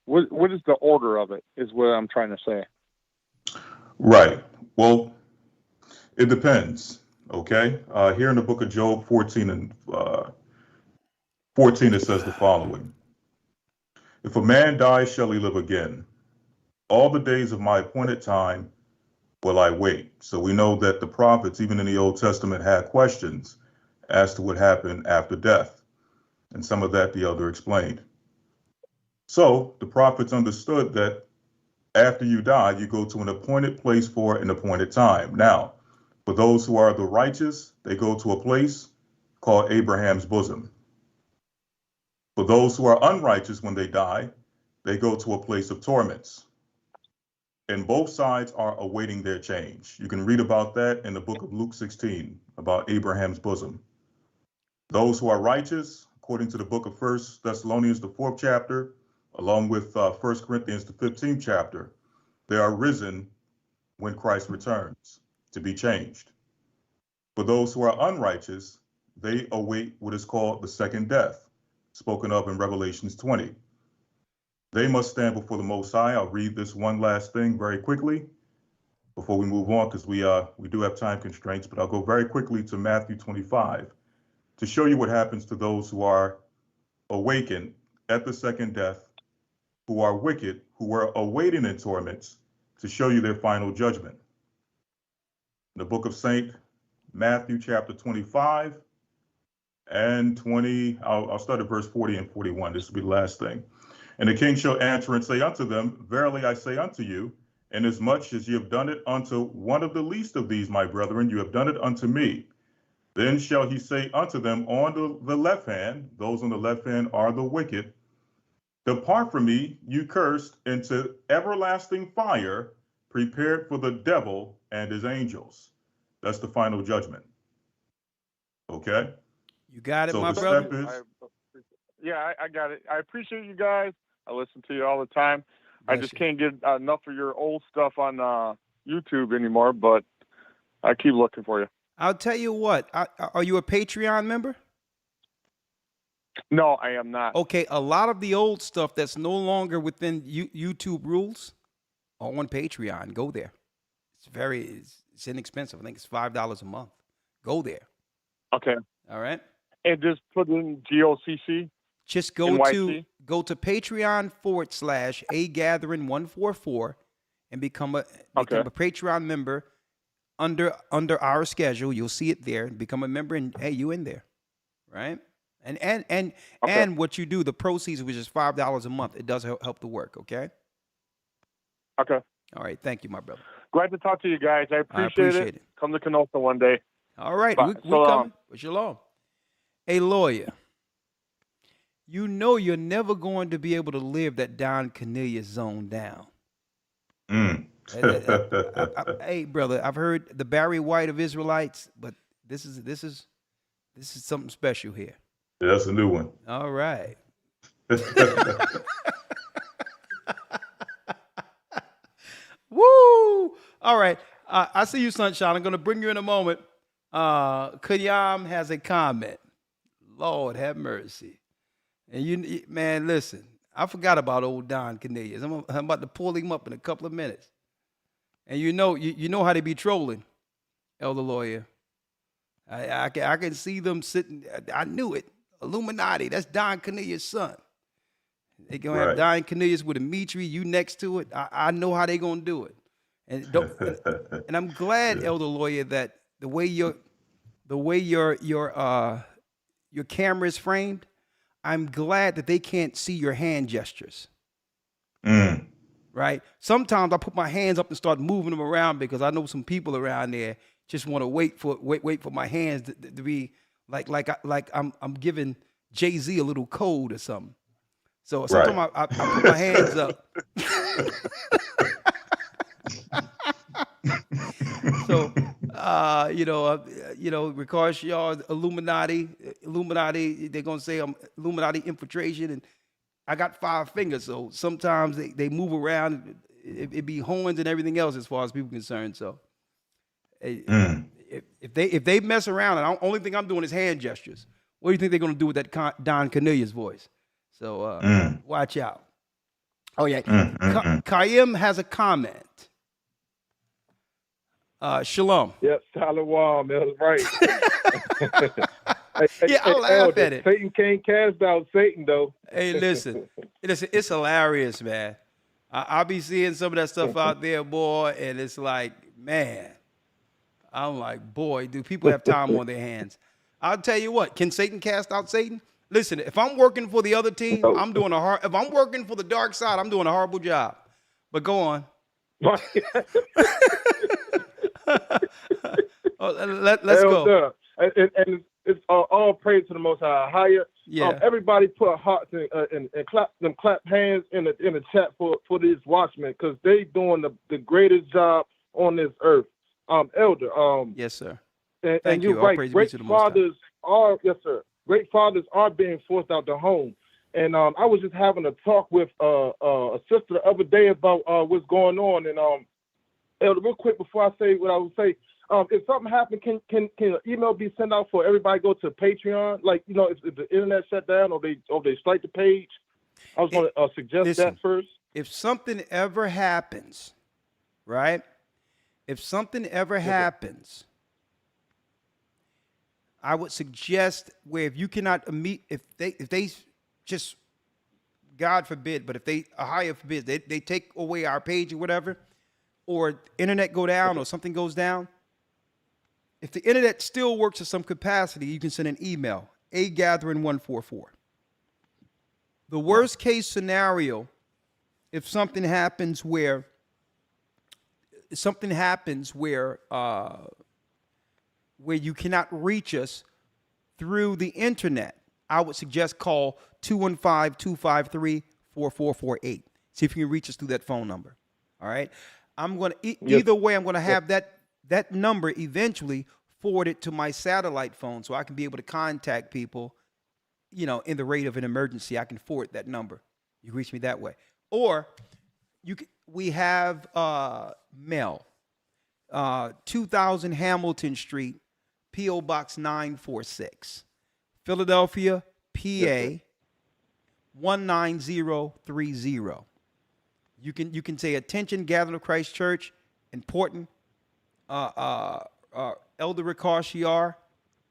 What is the order of it, is what I'm trying to say. Right. Well, it depends. Okay. Here in the book of Job 14 and 14, it says the following. If a man dies, shall he live again? All the days of my appointed time will I wait. So we know that the prophets, even in the Old Testament, had questions as to what happened after death. And some of that the elder explained. So the prophets understood that after you die, you go to an appointed place for an appointed time. Now, for those who are the righteous, they go to a place called Abraham's bosom. For those who are unrighteous when they die, they go to a place of torments. And both sides are awaiting their change. You can read about that in the book of Luke 16, about Abraham's bosom. Those who are righteous, according to the book of 1 Thessalonians, the 4th chapter, along with 1 Corinthians, the 15th chapter, they are risen when Christ returns to be changed. For those who are unrighteous, they await what is called the second death, spoken of in Revelations 20. They must stand before the Most High. I'll read this one last thing very quickly before we move on, because we do have time constraints, but I'll go very quickly to Matthew 25 to show you what happens to those who are awakened at the second death, who are wicked, who are awaiting in torments, to show you their final judgment. In the book of St. Matthew, chapter 25 and 20, I'll start at verse 40 and 41. This will be the last thing. And the king shall answer and say unto them, Verily I say unto you, inasmuch as ye have done it unto one of the least of these, my brethren, you have done it unto me. Then shall he say unto them on the left hand, those on the left hand are the wicked, Depart from me, you cursed, into everlasting fire, prepared for the devil and his angels. That's the final judgment. Okay? You got it, So my the brother? step is, I got it. I appreciate you guys. I listen to you all the time. I just can't get enough of your old stuff on YouTube anymore, but I keep looking for you. I'll tell you what. Are you a Patreon member? No, I am not. Okay, a lot of the old stuff that's no longer within YouTube rules are on Patreon. Go there. It's inexpensive. I think it's $5 a month. Go there. Okay. All right. And just put in GOCC. Just go to Patreon.com/agathering144 and become a Patreon member under our schedule. You'll see it there. Become a member, and hey, you in there, right? And what you do, the proceeds, which is $5 a month, it does help the work. Okay. Okay. All right. Thank you, my brother. Glad to talk to you guys. I appreciate it. Come to Kenosha one day. All right. We're coming. Shalom. Hey, lawyer. You know you're never going to be able to live that Don Cornelius zone down. Hey, brother, I've heard the Barry White of Israelites, but this is something special here. Yeah, that's a new one. All right. Woo! All right. I see you, Sunshine. I'm going to bring you in a moment. Kayam has a comment. Lord have mercy. And man, listen, I forgot about old Don Cornelius. I'm about to pull him up in a couple of minutes. And you know how they be trolling, Elder Lawyer. I can see them sitting. I knew it. Illuminati. That's Don Cornelius' son. They gonna have Don Cornelius with Dimitri. You next to it. I know how they gonna do it. And and I'm glad, Elder Lawyer, that the way your camera is framed, I'm glad that they can't see your hand gestures. Right? Sometimes I put my hands up and start moving them around because I know some people around there just want to wait for my hands to be like I'm giving Jay-Z a little code or something. So sometimes I put my hands up. So Ricard Shaw, Illuminati. They're gonna say I'm Illuminati infiltration, and I got 5 fingers. So sometimes they move around. It be horns and everything else as far as people concerned. So if they mess around, and the only thing I'm doing is hand gestures. What do you think they're gonna do with that Don Cornelius voice? So watch out. Oh yeah, Kayim has a comment. Shalom. Yep, Shalom. That was right. Yeah, I laugh at it. Satan can't cast out Satan, though. Hey, listen, it's hilarious, man. I'll be seeing some of that stuff out there, boy, and it's like, man, I'm like, boy, do people have time on their hands? I'll tell you what, can Satan cast out Satan? Listen, if I'm working for the other team, if I'm working for the dark side, I'm doing a horrible job. But go on. Let's go. And it's all praise to the Most Higher. Yeah. Everybody put hearts and clap hands in the chat for these watchmen, because they doing the greatest job on this earth. Elder. Yes, sir. And you're right. Great fathers are being forced out the home. And I was just having a talk with a sister the other day about what's going on. And Elder, real quick before I say what I would say, if something happened, can an email be sent out for everybody go to Patreon? Like, if the internet shut down or they strike the page? I was going to suggest that first. If something ever happens, right? If something ever happens, I would suggest where if you cannot meet, if they just, God forbid, but if they, higher forbid, they take away our page or whatever, or internet go down or something goes down, if the internet still works to some capacity, you can send an email, agathering144. The worst case scenario, if something happens where you cannot reach us through the internet, I would suggest call 215-253-4448. See if you can reach us through that phone number. All right. I'm going to either way, I'm going to have that number eventually forwarded to my satellite phone so I can be able to contact people, in the rate of an emergency. I can forward that number. You reach me that way. Or we have mail. 2000 Hamilton Street, P.O. Box 946, Philadelphia, PA 19030. You can say, attention, Gathering of Christ Church, important, Elder Ricard Shiar,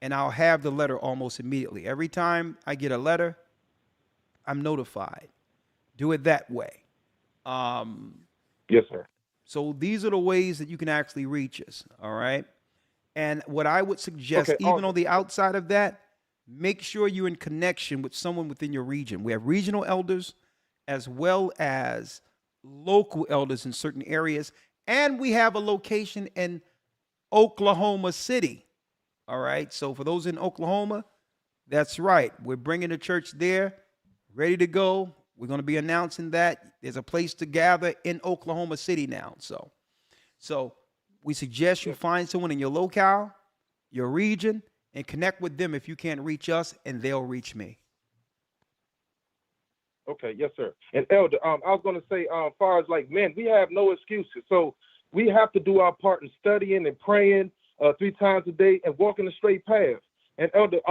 and I'll have the letter almost immediately. Every time I get a letter, I'm notified. Do it that way. Yes, sir. So these are the ways that you can actually reach us, all right? And what I would suggest, even on the outside of that, make sure you're in connection with someone within your region. We have regional elders as well as local elders in certain areas, and we have a location in Oklahoma City, all right? So for those in Oklahoma, that's right. We're bringing the church there, ready to go. We're going to be announcing that there's a place to gather in Oklahoma City now. So we suggest you find someone in your locale, your region, and connect with them if you can't reach us, and they'll reach me. Okay, yes, sir. And Elder, I was going to say, as far as like men, we have no excuses. So we have to do our part in studying and praying 3 times a day and walking the straight path. And Elder,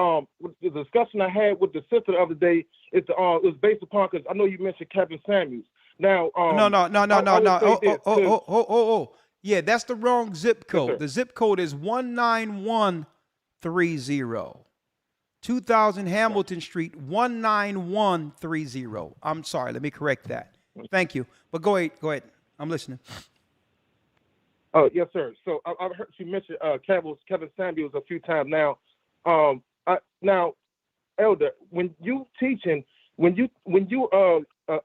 the discussion I had with the sister the other day, it was based upon, because I know you mentioned Kevin Samuels. Now, no. Yeah, that's the wrong zip code. Yes, the zip code is 19130. 2000 Hamilton Street, 19130. I'm sorry, let me correct that. Thank you. But go ahead. I'm listening. Oh, yes, sir. So I've heard you mention Kevin Samuels a few times now. Now, Elder, when you teaching, when you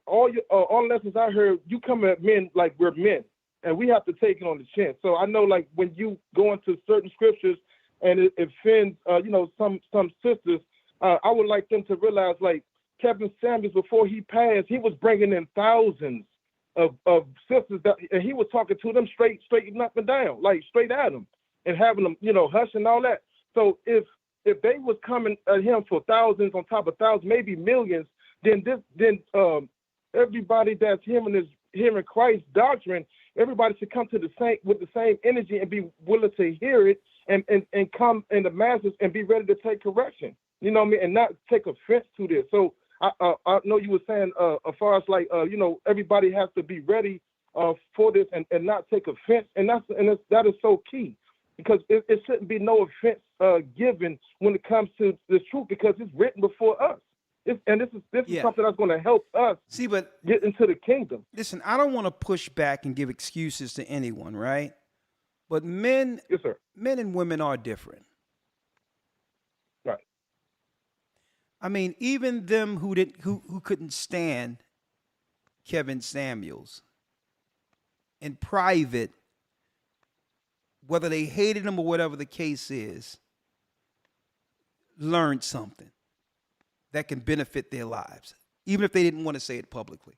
all lessons I heard, you come at men like we're men, and we have to take it on the chin. So I know, like, when you go into certain scriptures and it offends, some sisters, I would like them to realize, like, Kevin Samuels, before he passed, he was bringing in thousands of sisters, and he was talking to them straight up and down, like straight at them. and having them, hush and all that. So if they was coming at him for thousands on top of thousands, maybe millions, then everybody that's hearing Christ's doctrine, everybody should come to with the same energy and be willing to hear it and come in the masses and be ready to take correction. You know what I mean? And not take offense to this. So I know you were saying as far as like everybody has to be ready for this and not take offense, and that is so key, because it shouldn't be no offense given when it comes to this truth, because it's written before us. This is something that's going to help us get into the kingdom. Listen, I don't want to push back and give excuses to anyone, right? But men and women are different. Right. I mean, even them who couldn't stand Kevin Samuels in private, whether they hated him or whatever the case is, learned something that can benefit their lives, even if they didn't want to say it publicly.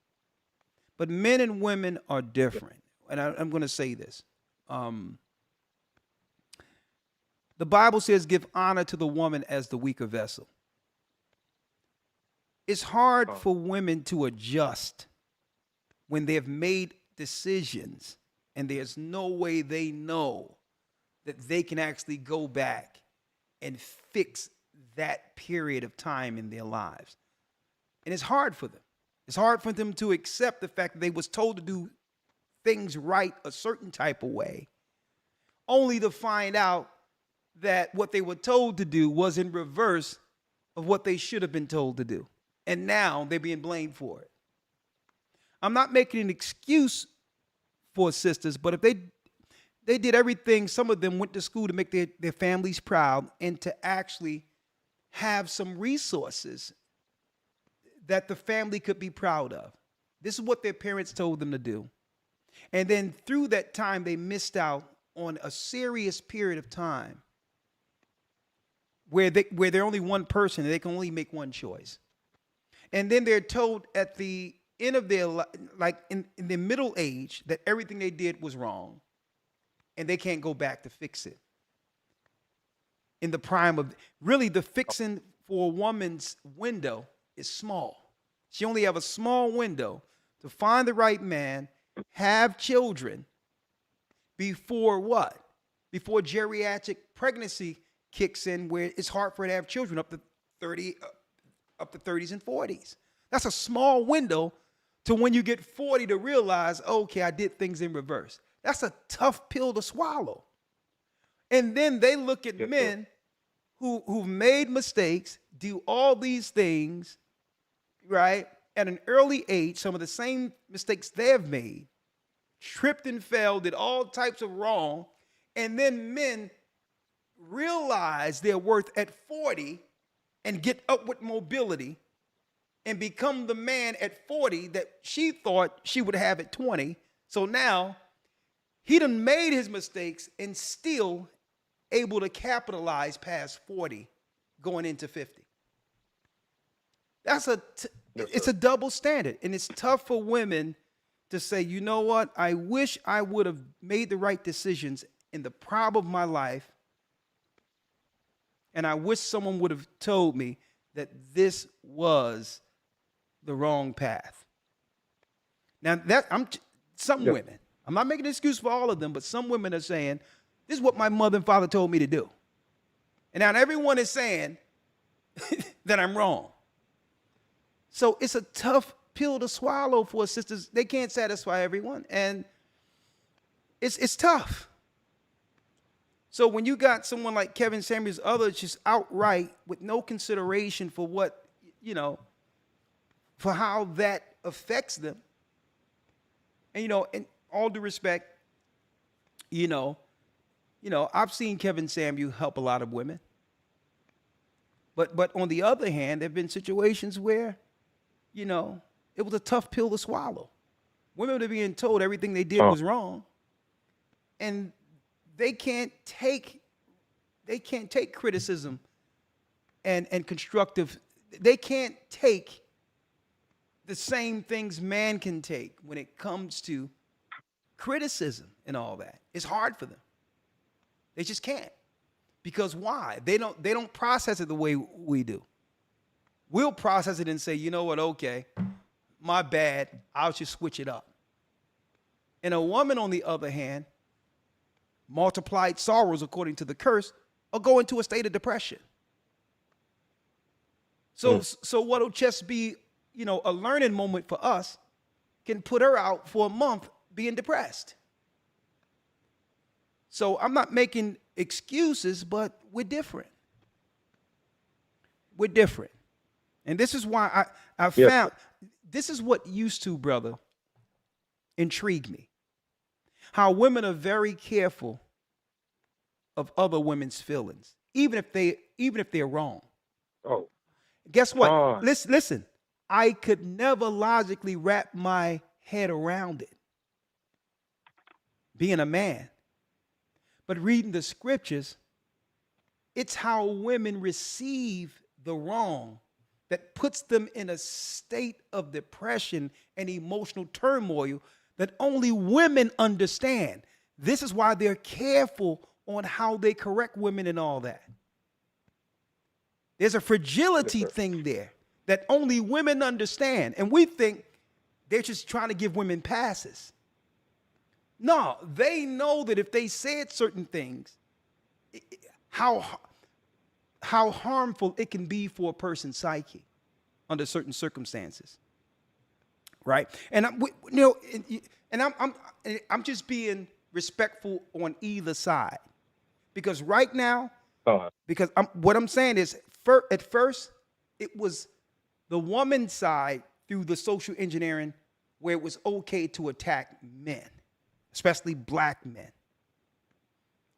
But men and women are different. And I'm going to say this. The Bible says, give honor to the woman as the weaker vessel. It's hard for women to adjust when they've made decisions and there's no way they know that they can actually go back and fix that period of time in their lives. And it's hard for them. It's hard for them to accept the fact that they was told to do things right a certain type of way, only to find out that what they were told to do was in reverse of what they should have been told to do. And now they're being blamed for it. I'm not making an excuse for sisters, but if they did everything, some of them went to school to make their families proud and to actually have some resources that the family could be proud of. This is what their parents told them to do. And then through that time, they missed out on a serious period of time where they're only one person and they can only make one choice. And then they're told at the end of their life, like in their middle age, that everything they did was wrong and they can't go back to fix it. In the prime of, really, the fixing for a woman's window is small. She only have a small window to find the right man, have children, before what? Before geriatric pregnancy kicks in, where it's hard for her to have children up to 30s and 40s. That's a small window to when you get 40 to realize, okay, I did things in reverse. That's a tough pill to swallow. And then they look at men who've made mistakes, do all these things, right, at an early age, some of the same mistakes they have made, tripped and fell, did all types of wrong, and then men realize their worth at 40 and get upward mobility and become the man at 40 that she thought she would have at 20. So now he done made his mistakes and still able to capitalize past 40 going into 50. It's a double standard, and it's tough for women to say, you know what, I wish I would have made the right decisions in the prime of my life, and I wish someone would have told me that this was the wrong path. Now, women, I'm not making an excuse for all of them, but some women are saying, this is what my mother and father told me to do. And now everyone is saying that I'm wrong. So it's a tough pill to swallow for sisters. They can't satisfy everyone, and it's tough. So when you got someone like Kevin Samuels, others just outright with no consideration for what, for how that affects them. And, in all due respect, I've seen Kevin Samuel help a lot of women. But on the other hand, there have been situations where, it was a tough pill to swallow. Women are being told everything they did was wrong. And they can't take criticism and constructive. They can't take the same things man can take when it comes to criticism and all that. It's hard for them. They just can't. Because why? They don't process it the way we do. We'll process it and say, you know what, okay, my bad, I'll just switch it up. And a woman, on the other hand, multiplied sorrows according to the curse, or go into a state of depression. So what'll just be, a learning moment for us can put her out for a month being depressed. So I'm not making excuses, but we're different. We're different. And this is why I found, this is what used to, brother, intrigue me. How women are very careful of other women's feelings, even if they're wrong. Oh. Guess what? Listen, I could never logically wrap my head around it, being a man. But reading the scriptures, it's how women receive the wrong that puts them in a state of depression and emotional turmoil that only women understand. This is why they're careful on how they correct women and all that. There's a fragility thing there that only women understand. And we think they're just trying to give women passes. No, they know that if they said certain things, how harmful it can be for a person's psyche under certain circumstances, right? And I'm just being respectful on either side, because right now, because what I'm saying is, at first, it was the woman's side through the social engineering where it was okay to attack men, especially black men.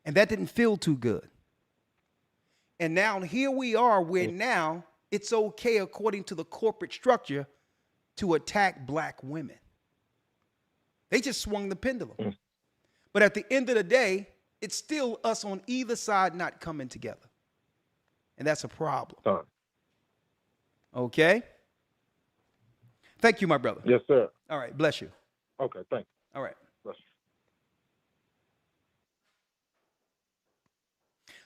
And that didn't feel too good. And now here we are where now it's okay, according to the corporate structure, to attack black women. They just swung the pendulum. But at the end of the day, it's still us on either side not coming together. And that's a problem. Okay? Thank you, my brother. Yes, sir. All right. Bless you. Okay, thanks. All right. Bless you.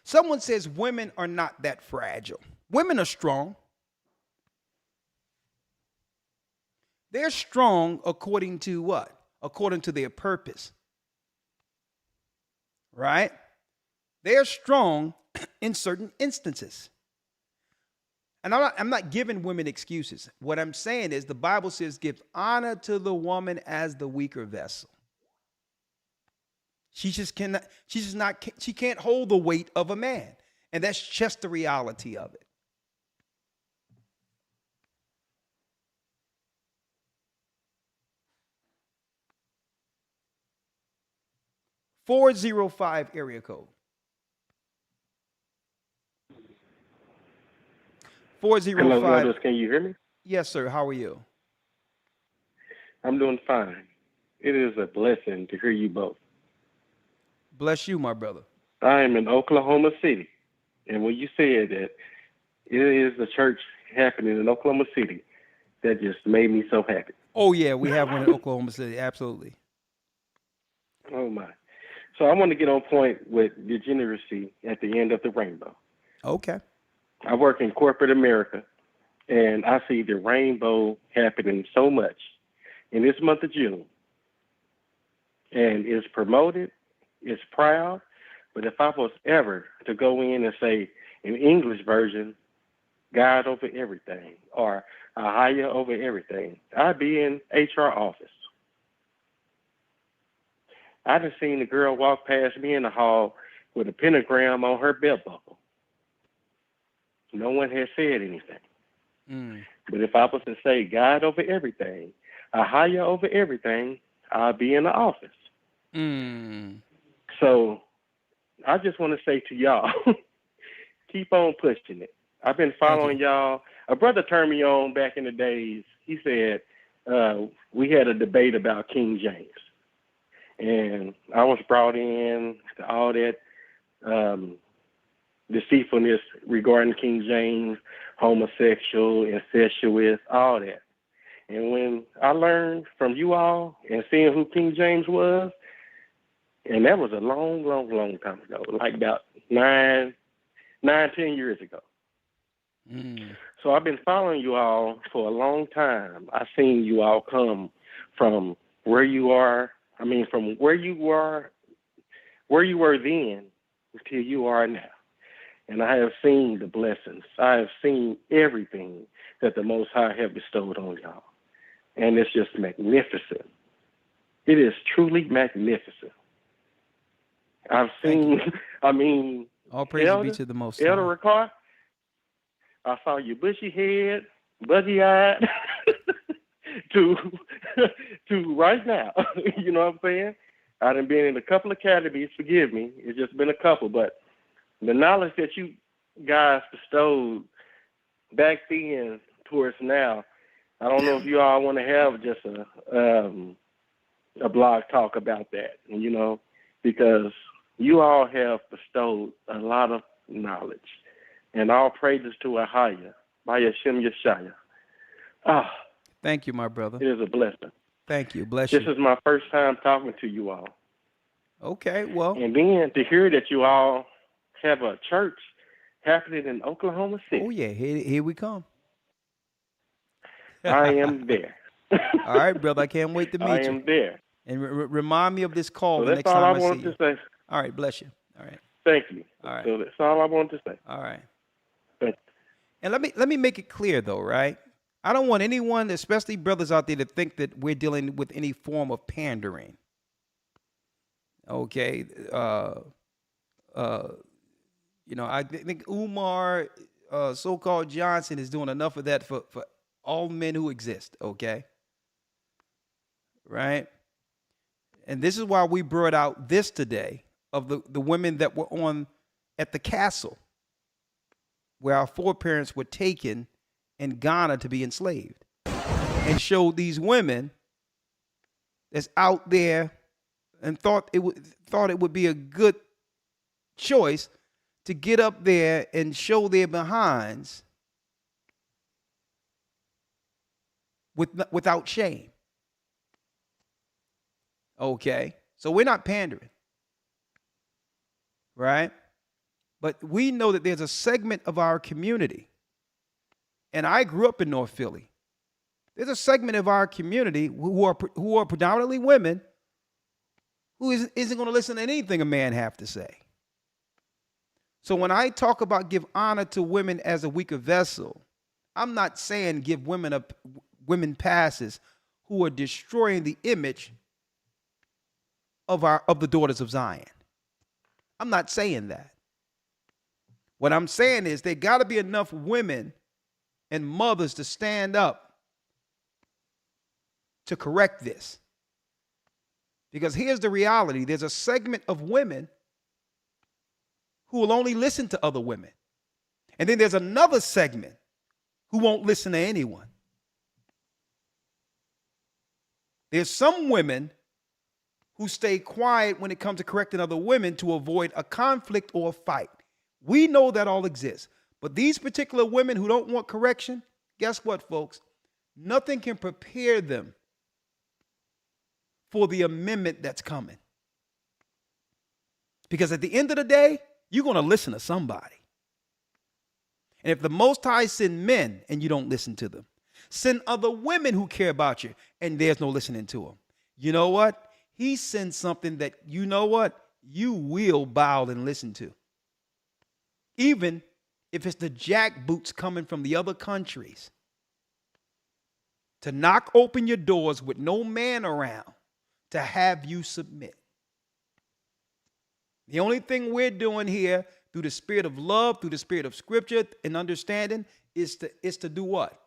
Someone says women are not that fragile. Women are strong. They're strong according to what? According to their purpose. Right? They're strong in certain instances. And I'm not giving women excuses. What I'm saying is the Bible says give honor to the woman as the weaker vessel. She can't hold the weight of a man. And that's just the reality of it. 405 area code. 405. Hello, Elders, can you hear me? Yes, sir. How are you? I'm doing fine. It is a blessing to hear you both. Bless you, my brother. I am in Oklahoma City. And when you said that it is a church happening in Oklahoma City, that just made me so happy. Oh, yeah, we have one in Oklahoma City. Absolutely. Oh, my. So I want to get on point with degeneracy at the end of the rainbow. Okay. I work in corporate America, and I see the rainbow happening so much in this month of June. And it's promoted, it's proud, but if I was ever to go in and say, in English version, God over everything, or Ahaya over everything, I'd be in HR office. I done seen a girl walk past me in the hall with a pentagram on her belt buckle. No one has said anything. But if I was to say God over everything, Ahaya over everything, I'll be in the office. So I just want to say to y'all, keep on pushing it. I've been following y'all. A brother turned me on back in the days. He said, we had a debate about King James. And I was brought in to all that deceitfulness regarding King James, homosexual, incestuous, all that. And when I learned from you all and seeing who King James was, And that was a long, long, long time ago, like about 10 years ago. So I've been following you all for a long time. I've seen you all come from where you are. I mean, from where you were then until you are now. And I have seen the blessings. I have seen everything that the Most High have bestowed on y'all. And it's just magnificent. It is truly magnificent. I've seen, I mean, all praise be to the Most High. Elder Ricard, I saw your bushy head, buggy-eyed, to right now. You know what I'm saying? I done been in a couple of academies, forgive me. It's just been a couple, but the knowledge that you guys bestowed back then towards now, I don't know if you all want to have just a blog talk about that, you know, because you all have bestowed a lot of knowledge. And all praises to Ahaya, by Yashem Yeshaya. Ah, thank you, my brother. It is a blessing. Thank you. Bless you. This is my first time talking to you all. Okay, well. And then to hear that you all have a church happening in Oklahoma City. Oh, yeah. Here we come. I am there. All right, brother. I can't wait to meet you. I am there. And remind me of this call so the next time I see you. That's all I wanted to say. All right, bless you. All right. Thank you. All right. So that's all I wanted to say. All right. Thank you. And let me make it clear, though, right? I don't want anyone, especially brothers out there, to think that we're dealing with any form of pandering. Okay. You know, I think Umar, so-called Johnson, is doing enough of that for all men who exist, okay? Right? And this is why we brought out this today of the women that were on at the castle where our foreparents were taken in Ghana to be enslaved, and showed these women that's out there and thought it would be a good choice to get up there and show their behinds without shame. Okay, so we're not pandering, right? But we know that there's a segment of our community, and I grew up in North Philly. There's a segment of our community who are predominantly women who isn't going to listen to anything a man have to say. So when I talk about give honor to women as a weaker vessel, I'm not saying give women passes who are destroying the image of the daughters of Zion. I'm not saying that. What I'm saying is there got to be enough women and mothers to stand up to correct this. Because here's the reality. There's a segment of women who will only listen to other women. And then there's another segment who won't listen to anyone. There's some women who stay quiet when it comes to correcting other women to avoid a conflict or a fight. We know that all exists. But these particular women who don't want correction, guess what, folks? Nothing can prepare them for the amendment that's coming. Because at the end of the day, you're going to listen to somebody. And if the Most High send men and you don't listen to them, send other women who care about you and there's no listening to them, you know what? He sends something that, you know what? You will bow and listen to. Even if it's the jackboots coming from the other countries to knock open your doors with no man around to have you submit. The only thing we're doing here through the spirit of love, through the spirit of scripture and understanding is to do what?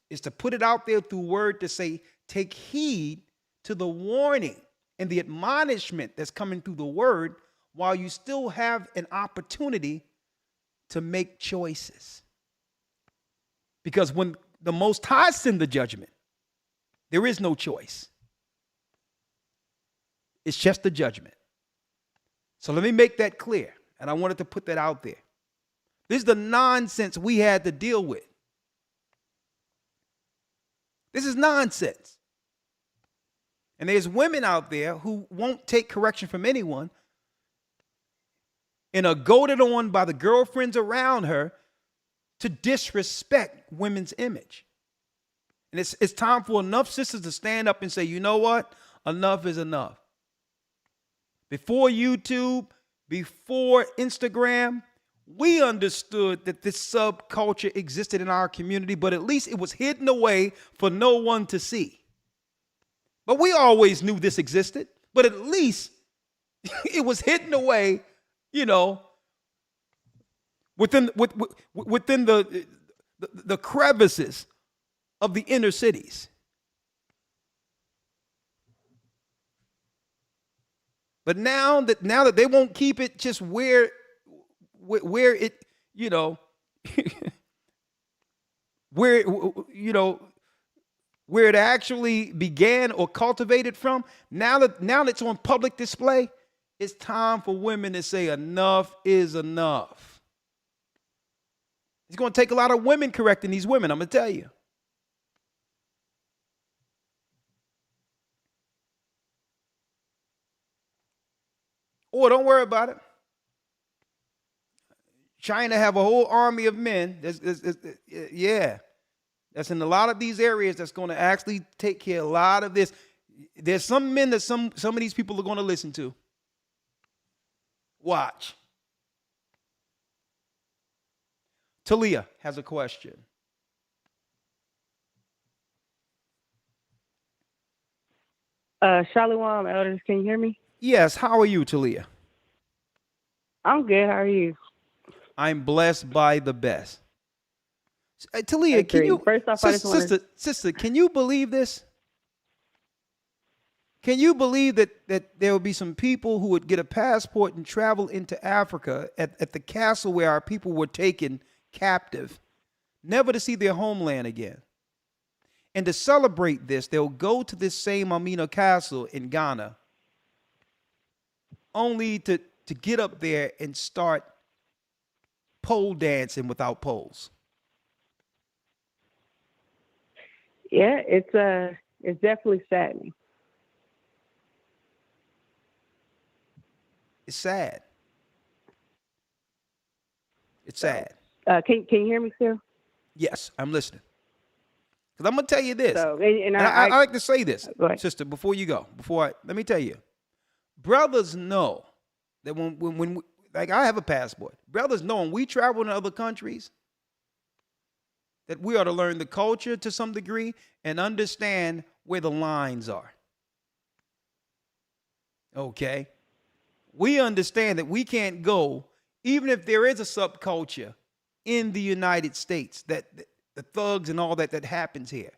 Is to put it out there through word to say, take heed to the warning and the admonishment that's coming through the word while you still have an opportunity to make choices. Because when the Most High send the judgment, there is no choice. It's just the judgment. So let me make that clear. And I wanted to put that out there. This is the nonsense we had to deal with. This is nonsense. And there's women out there who won't take correction from anyone and are goaded on by the girlfriends around her to disrespect women's image. And it's time for enough sisters to stand up and say, you know what? Enough is enough. Before YouTube, before Instagram, we understood that this subculture existed in our community, but at least it was hidden away for no one to see. But we always knew this existed, but at least it was hidden away, you know, within the crevices of the inner cities. But now that they won't keep it just where it, you know, where it actually began or cultivated from, now that it's on public display, it's time for women to say enough is enough. It's going to take a lot of women correcting these women, I'm going to tell you. Or don't worry about it. China have a whole army of men. That's in a lot of these areas that's going to actually take care of a lot of this. There's some men that some of these people are going to listen to. Watch. Talia has a question. Shalom, elders, can you hear me? Yes, how are you, Talia? I'm good, how are you? I'm blessed by the best. Talia, can you, first off, sister, can you believe this? Can you believe that there would be some people who would get a passport and travel into Africa at the castle where our people were taken captive, never to see their homeland again? And to celebrate this, they'll go to this same Amina Castle in Ghana, only to get up there and start pole dancing without poles. Yeah, it's definitely saddening. It's sad. It's sad. Can you hear me still? Yes, I'm listening. Because I'm going to tell you this. So, I like to say this, sister, before you go. Let me tell you. Brothers know that when like I have a passport. Brothers know when we travel to other countries that we ought to learn the culture to some degree and understand where the lines are. Okay? We understand that we can't go, even if there is a subculture in the United States, that the thugs and all that happens here.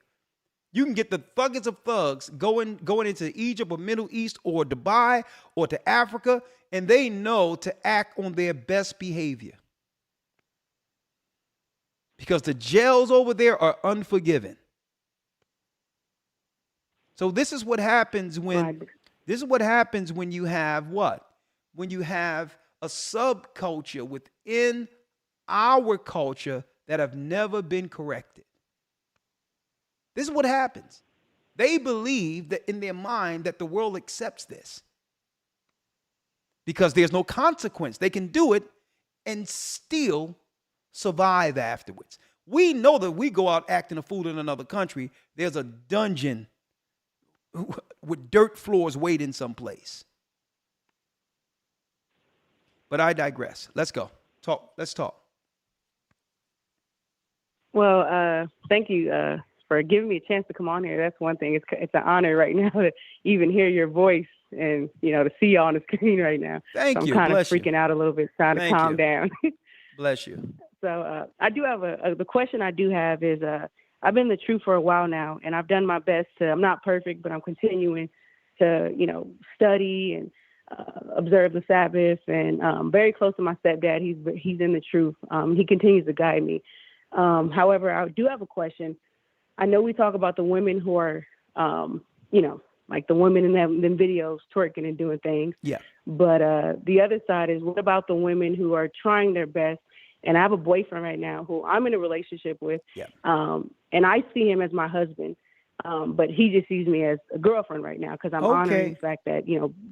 You can get the thuggest of thugs going into Egypt or Middle East or Dubai or to Africa, and they know to act on their best behavior. Because the jails over there are unforgiving. So this is what happens when you have what? When you have a subculture within our culture that have never been corrected. This is what happens. They believe that in their mind that the world accepts this. Because there's no consequence. They can do it and still survive afterwards. We know that we go out acting a fool in another country, there's a dungeon with dirt floors waiting someplace. But I digress. Let's go. Let's talk. Well, thank you for giving me a chance to come on here. That's one thing. It's an honor right now to even hear your voice and, to see you on the screen right now. Thank you. I'm kind of freaking out a little bit, trying to calm down. Bless you. So I do have the question I do have is, I've been in the truth for a while now, and I've done my best I'm not perfect, but I'm continuing to, study and observe the Sabbath, and very close to my stepdad. He's in the truth. He continues to guide me. However, I do have a question. I know we talk about the women who are, like the women in them videos twerking and doing things. Yeah. But the other side is, what about the women who are trying their best? And I have a boyfriend right now who I'm in a relationship with. Yeah. And I see him as my husband. But he just sees me as a girlfriend right now because I'm honoring the fact that,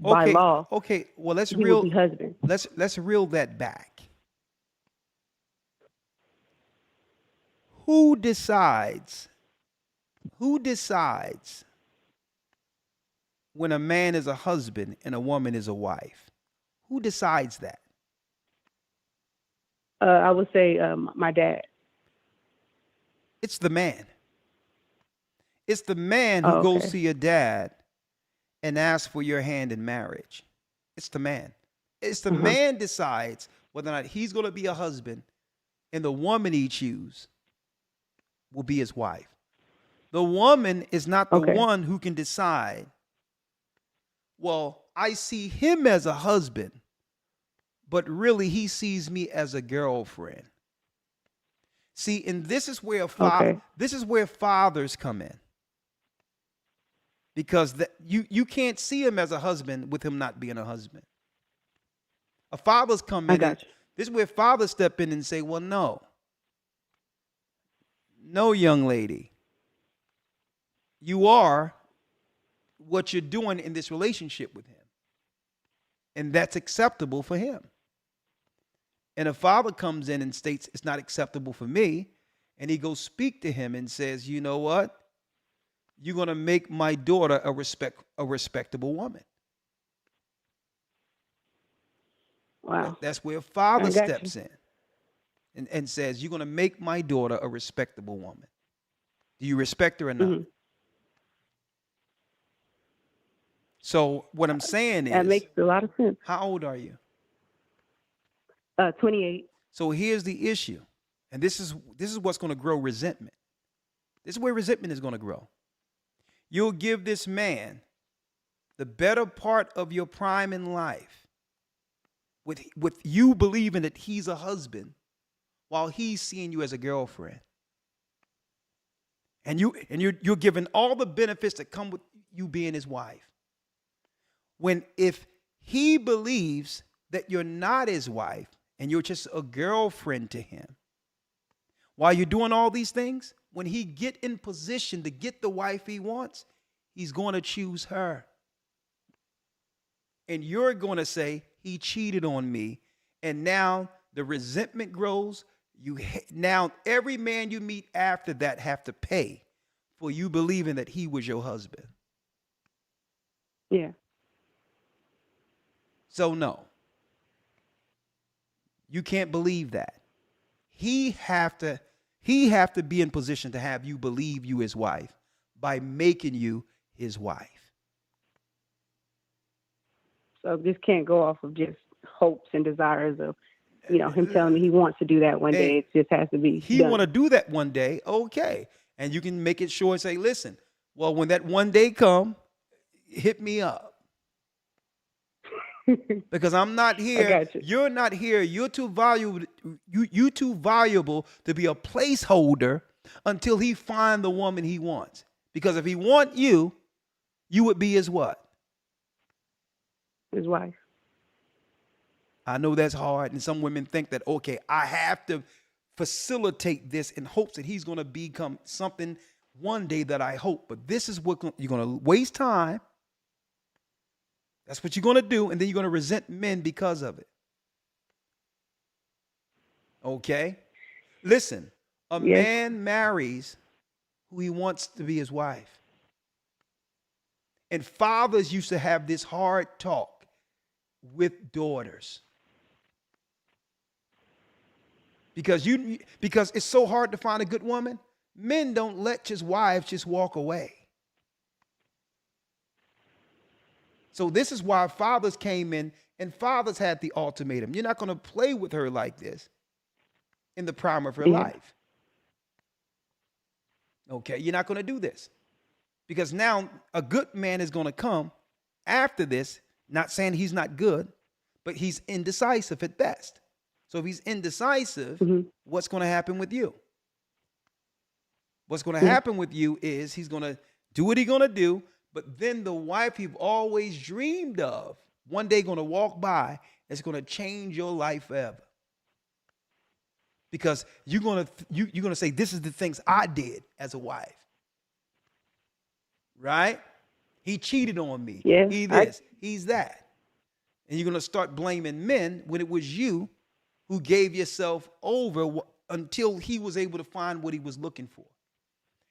by law, Okay. Well, he will be husband. Let's reel that back. Who decides when a man is a husband and a woman is a wife? Who decides that? I would say my dad. It's the man. It's the man who goes to your dad and asks for your hand in marriage. It's the man. It's the man decides whether or not he's going to be a husband, and the woman he chooses will be his wife. The woman is not the one who can decide, well, I see him as a husband, but really he sees me as a girlfriend. See, and this is where fathers come in. Because you can't see him as a husband with him not being a husband. A father's come in. This is where fathers step in and say, well, no, young lady, you are what you're doing in this relationship with him. And that's acceptable for him. And a father comes in and states it's not acceptable for me, and he goes speak to him and says, you know what? You're going to make my daughter a respectable woman. Wow. That's where father steps in and says, you're going to make my daughter a respectable woman. Do you respect her or not? So what I'm saying is, that makes a lot of sense. How old are you? 28. So here's the issue. And this is what's going to grow resentment. This is where resentment is going to grow. You'll give this man the better part of your prime in life with you believing that he's a husband while he's seeing you as a girlfriend. And you're given all the benefits that come with you being his wife. When if he believes that you're not his wife and you're just a girlfriend to him, while you're doing all these things, when he get in position to get the wife he wants, he's going to choose her. And you're going to say, he cheated on me. And now the resentment grows. Now every man you meet after that have to pay for you believing that he was your husband. Yeah. So no. You can't believe that. He have to be in position to have you believe you his wife by making you his wife. So this can't go off of just hopes and desires of, him telling me he wants to do that one day. It just has to be He want to do that one day, okay. And you can make it sure and say, listen, well, when that one day come, hit me up. Because I'm not here. You're not here. You're too valuable. You too valuable to be a placeholder until he find the woman he wants. Because if he want you, you would be his what? His wife. I know that's hard. And some women think that, okay, I have to facilitate this in hopes that he's going to become something one day that I hope. But this is what you're going to waste time. That's what you're going to do, and then you're going to resent men because of it. Okay? Listen, a man marries who he wants to be his wife. And fathers used to have this hard talk with daughters. Because it's so hard to find a good woman, men don't let his wives just walk away. So this is why fathers came in and fathers had the ultimatum. You're not going to play with her like this in the prime of her life. Okay, you're not going to do this. Because now a good man is going to come after this, not saying he's not good, but he's indecisive at best. So if he's indecisive, what's going to happen with you? What's going to happen with you is he's going to do what he's going to do. But then the wife you've always dreamed of, one day going to walk by, it's going to change your life forever. Because you're going to say, this is the things I did as a wife. right? He cheated on me. Yeah, He this, he's that. And you're going to start blaming men when it was you who gave yourself over until he was able to find what he was looking for.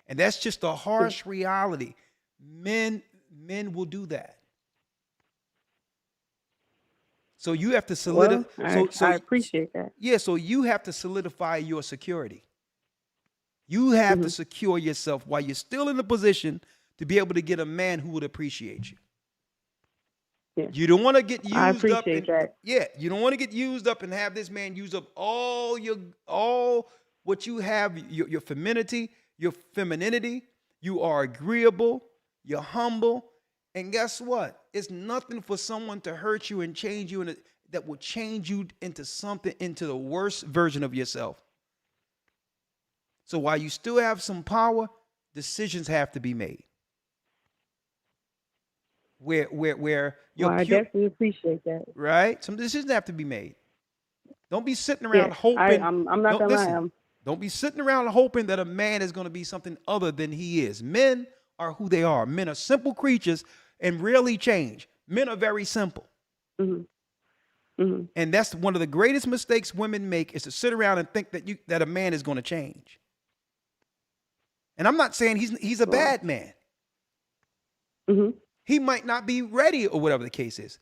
And that's just a harsh reality. Men will do that. So you have to solidify. Well, I appreciate that. Yeah, so you have to solidify your security. You have to secure yourself while you're still in the position to be able to get a man who would appreciate you. Yeah. You don't want to get used up. I appreciate that. Yeah, you don't want to get used up and have this man use up all what you have, your femininity, your femininity. You are agreeable, you're humble, and guess what? It's nothing for someone to hurt you and change you, that will change you into something, into the worst version of yourself. So while you still have some power, decisions have to be made. Where I definitely appreciate that. Right? Some decisions have to be made. Don't be sitting around hoping. I'm not gonna lie. Don't be sitting around hoping that a man is going to be something other than he is. Men are who they are. Men are simple creatures and rarely change. Men are very simple. And that's one of the greatest mistakes women make, is to sit around and think that a man is going to change. And I'm not saying he's a bad man. He might not be ready or whatever the case is.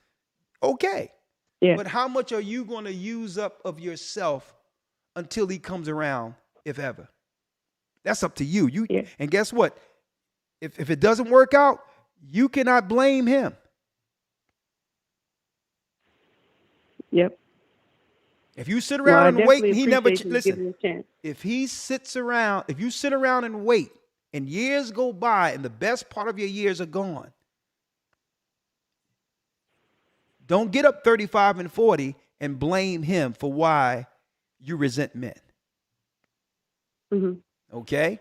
Okay. Yeah. But how much are you going to use up of yourself until he comes around, if ever? That's up to you. And guess what? If it doesn't work out, you cannot blame him. Yep. If you sit around and wait and he never listen. If you sit around and wait and years go by and the best part of your years are gone, don't get up 35 and 40 and blame him for why you resent men. Okay?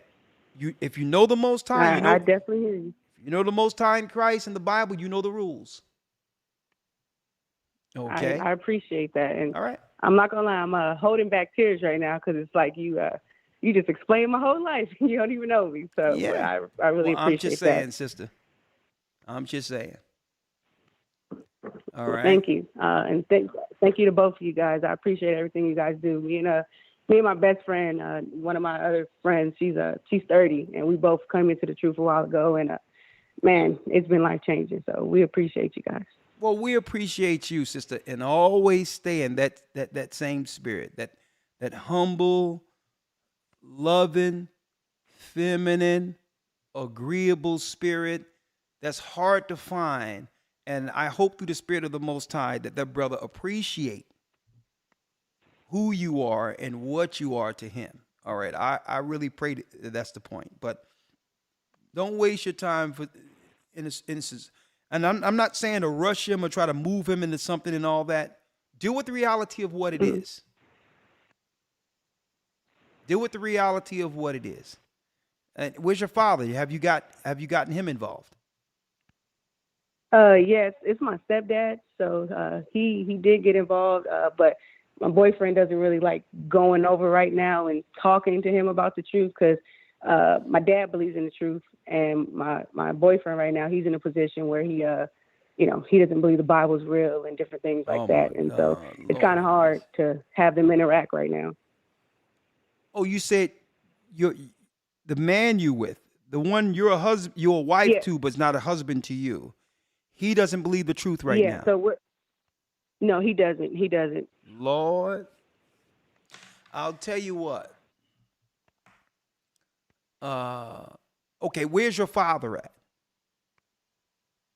If you know the Most High, I definitely hear you. If you know the Most High in Christ and the Bible, you know the rules. Okay? I appreciate that. And all right. I'm not gonna lie, I'm holding back tears right now because it's like you just explained my whole life. You don't even know me, so yeah. I really appreciate that. I'm just saying, sister. I'm just saying. All right. Thank you, and thank you to both of you guys. I appreciate everything you guys do. Me and my best friend, one of my other friends, she's 30, and we both came into the truth a while ago, and man, it's been life changing. So we appreciate you guys. Well, we appreciate you, sister, and always stay in that same spirit, that humble, loving, feminine, agreeable spirit that's hard to find. And I hope through the Spirit of the Most High that brother appreciate who you are and what you are to him. All right. I really pray that's the point. But don't waste your time in this instance. And I'm not saying to rush him or try to move him into something and all that. Deal with the reality of what it is. Deal with the reality of what it is. And where's your father? Have you gotten him involved? Yes, it's my stepdad. So he did get involved, but my boyfriend doesn't really like going over right now and talking to him about the truth because my dad believes in the truth, and my boyfriend right now, he's in a position where he doesn't believe the Bible's real and different things like that, and so it's kind of hard to have them interact right now. Oh, you said the man you with, the one you're a wife to, but not a husband to you. He doesn't believe the truth now. Yeah, so no, he doesn't. He doesn't. Lord, I'll tell you what. Okay, where's your father at?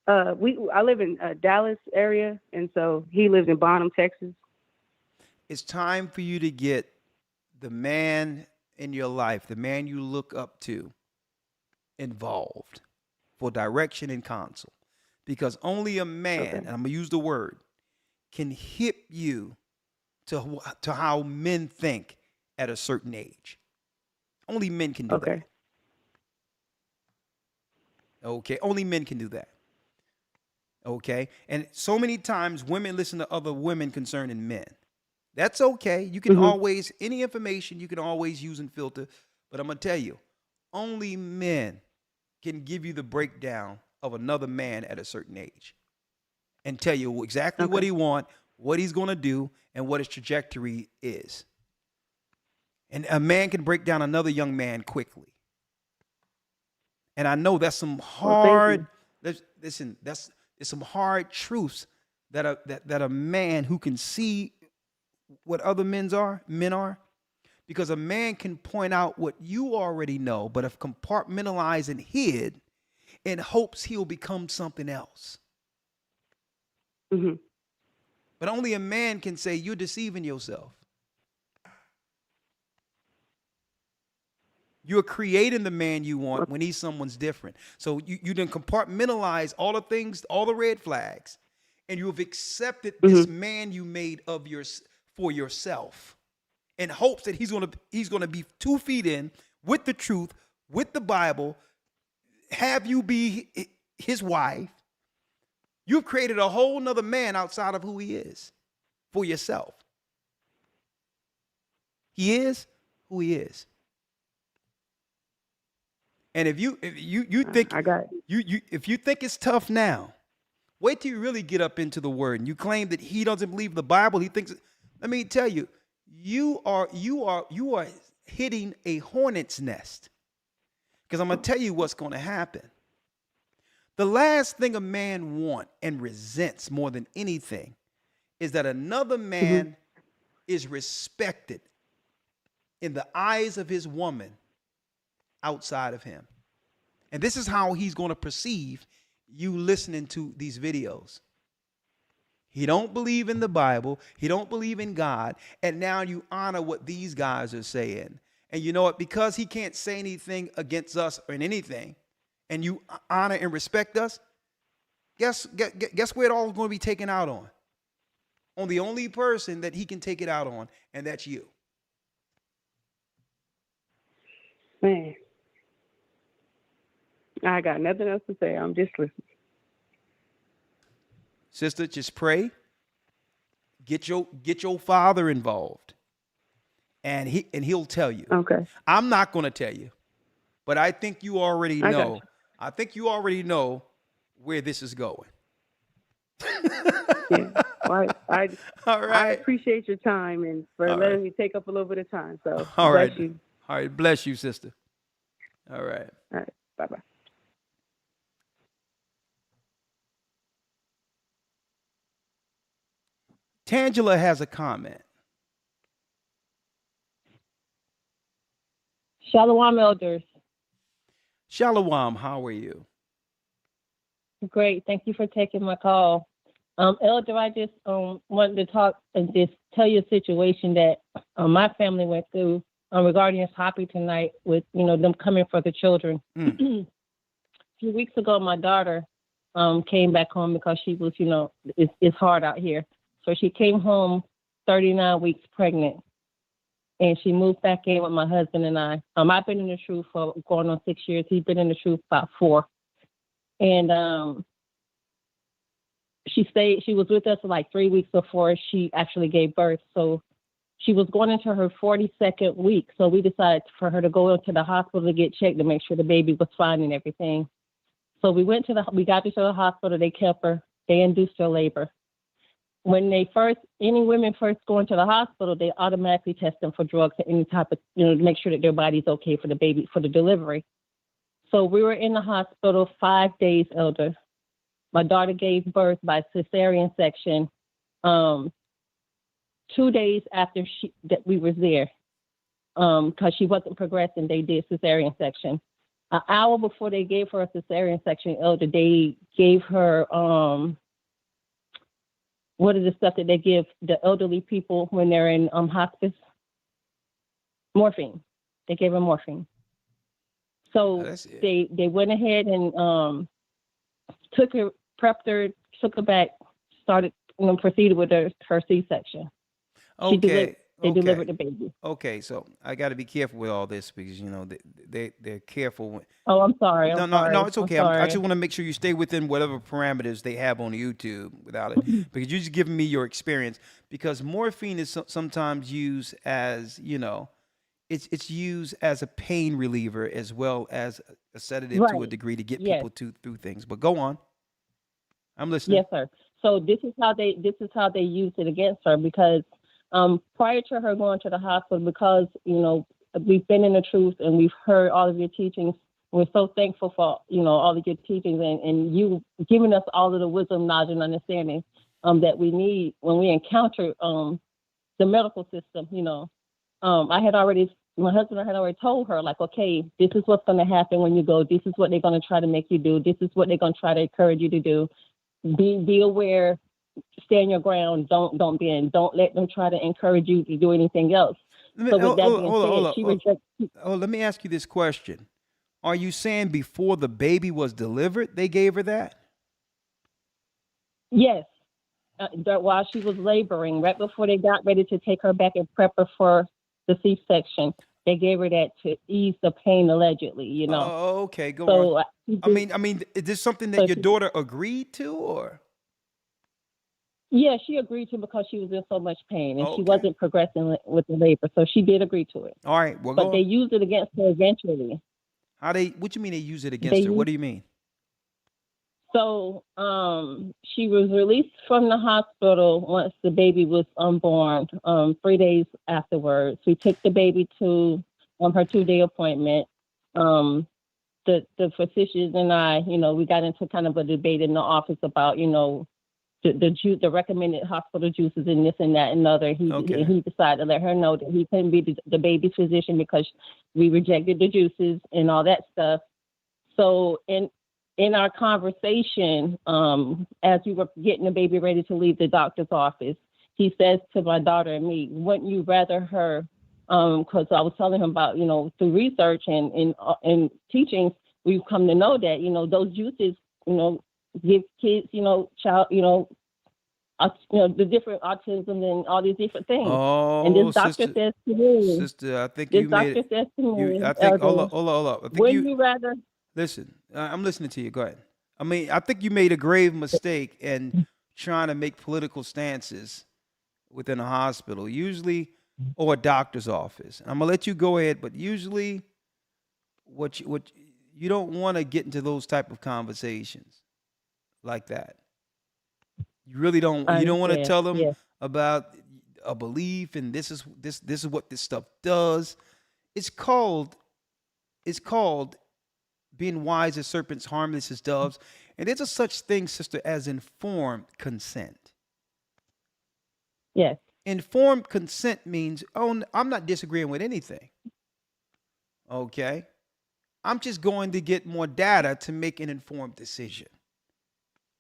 I live in Dallas area, and so he lives in Bonham, Texas. It's time for you to get the man in your life, the man you look up to, involved for direction and counsel. Because only a man, and I'm going to use the word, can hip you to how men think at a certain age. Only men can do that. Okay, only men can do that. Okay, and so many times women listen to other women concerning men. That's okay. You can always, any information you can always use and filter. But I'm going to tell you, only men can give you the breakdown of another man at a certain age and tell you exactly what he wants, what he's going to do, and what his trajectory is. And a man can break down another young man quickly. And I know that's some hard, listen, it's some hard truths that a man who can see what other men are, because a man can point out what you already know, but have compartmentalized and hid in hopes he'll become something else. Mm-hmm. But only a man can say you're deceiving yourself. You're creating the man you want when he's someone's different. So you then compartmentalize all the things, all the red flags, and you have accepted this man you made for yourself, in hopes that he's gonna be 2 feet in with the truth, with the Bible, have you be his wife. You've created a whole nother man outside of who he is for yourself. He is who he is. And if you think if you think it's tough now, wait till you really get up into the word and you claim that he doesn't believe the Bible. He thinks. Let me tell you, you are hitting a hornet's nest. Because I'm gonna tell you what's gonna happen. The last thing a man wants and resents more than anything is that another man is respected in the eyes of his woman outside of him. And this is how he's going to perceive you listening to these videos. He don't believe in the Bible. He don't believe in God. And now you honor what these guys are saying. And you know what? Because he can't say anything against us or in anything, and you honor and respect us, guess where it all is going to be taken out on? On the only person that he can take it out on, and that's you. Man, I got nothing else to say. I'm just listening. Sister, just pray. Get your father involved, and he'll tell you. Okay. I'm not going to tell you, but I think you already know. I think you already know where this is going. Yeah. Well, All right. I appreciate your time and for letting me take up a little bit of time. So all right. Bless you. All right. Bless you, sister. All right. All right. Bye-bye. Tangela has a comment. Shalom, elders. Shalom, how are you? Great. Thank you for taking my call. Elder, I just wanted to talk and just tell you a situation that my family went through regarding this hobby tonight with, them coming for the children. A few weeks ago, my daughter came back home because she was, it's hard out here. So she came home 39 weeks pregnant. And she moved back in with my husband and I. I've been in the truth for going on 6 years. He's been in the truth about 4. And she was with us for like 3 weeks before she actually gave birth. So she was going into her 42nd week. So we decided for her to go into the hospital to get checked to make sure the baby was fine and everything. So we got to the hospital. They kept her. They induced her labor. When any women first go into the hospital, they automatically test them for drugs and any type of, to make sure that their body's okay for the baby, for the delivery. So we were in the hospital 5 days, Elder. My daughter gave birth by cesarean section 2 days after that we were there. Because she wasn't progressing, they did cesarean section. An hour before they gave her a cesarean section, Elder, they gave her what is the stuff that they give the elderly people when they're in hospice? Morphine. They gave her morphine. So they went ahead and took her, prepped her, took her back, started, proceeded with her C-section. Okay. They delivered the baby. Okay, so I got to be careful with all this because they're careful. Oh, I'm sorry. No, it's okay. I just want to make sure you stay within whatever parameters they have on YouTube without it, because you're just giving me your experience. Because morphine is sometimes used as it's used as a pain reliever as well as a sedative to a Right. degree to get Yes. people through things. But go on. I'm listening. Yes, sir. So this is how they used it against her because prior to her going to the hospital, because we've been in the truth and we've heard all of your teachings. We're so thankful for all of your teachings and you giving us all of the wisdom, knowledge, and understanding that we need when we encounter the medical system. My husband had already told her, like, okay, this is what's going to happen when you go. This is what they're going to try to make you do. This is what they're going to try to encourage you to do. Be aware, stand your ground, don't bend. Don't let them try to encourage you to do anything else. So with that being said, she rejected. Oh, let me ask you this question. Are you saying before the baby was delivered, they gave her that? Yes. That while she was laboring, right before they got ready to take her back and prep her for the C-section, they gave her that to ease the pain, allegedly. Oh, okay, go So on. I mean, is this something that your daughter agreed to, or? Yeah, she agreed to because she was in so much pain and she Okay. wasn't progressing with the labor, so she did agree to it. All right, well, But go they on. used it against her eventually. What you mean they use it against her? What do you mean? So she was released from the hospital once the baby was unborn, 3 days afterwards. We took the baby to her 2-day appointment. The physicians and I, we got into kind of a debate in the office about, the recommended hospital juices and this and that and other. He decided to let her know that he couldn't be the baby's physician because we rejected the juices and all that stuff. So in our conversation, as we were getting the baby ready to leave the doctor's office, he says to my daughter and me, wouldn't you rather her, because I was telling him about, through research and teachings, we've come to know that, those juices, give kids, the different autism and all these different things. Oh, and this doctor says to me, sister, I think this you made doctor says to me, I think, hold Elder, up. I think wouldn't you rather? listen, I'm listening to you. Go ahead. I mean, I think you made a grave mistake in trying to make political stances within a hospital, usually, or a doctor's office. I'm gonna let you go ahead, but usually, what you don't want to get into those type of conversations like that. You really don't. You don't want to tell them about a belief and this is what this stuff does. It's called being wise as serpents, harmless as doves. And there's a such thing, sister, as informed consent. Yes. Informed consent means, oh, I'm not disagreeing with anything. Okay? I'm just going to get more data to make an informed decision.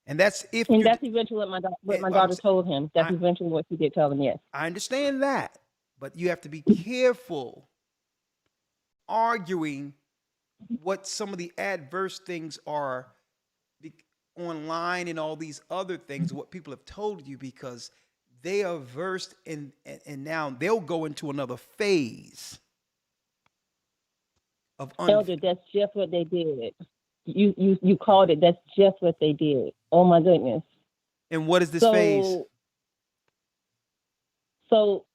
And that's that's eventually what my daughter told him. That's eventually what she did tell him, yes. I understand that. But you have to be careful arguing what some of the adverse things are online and all these other things, what people have told you, because they are versed in, and now they'll go into another phase of Elder, that's just what they did. You called it. That's just what they did. Oh my goodness. And what is this phase? So,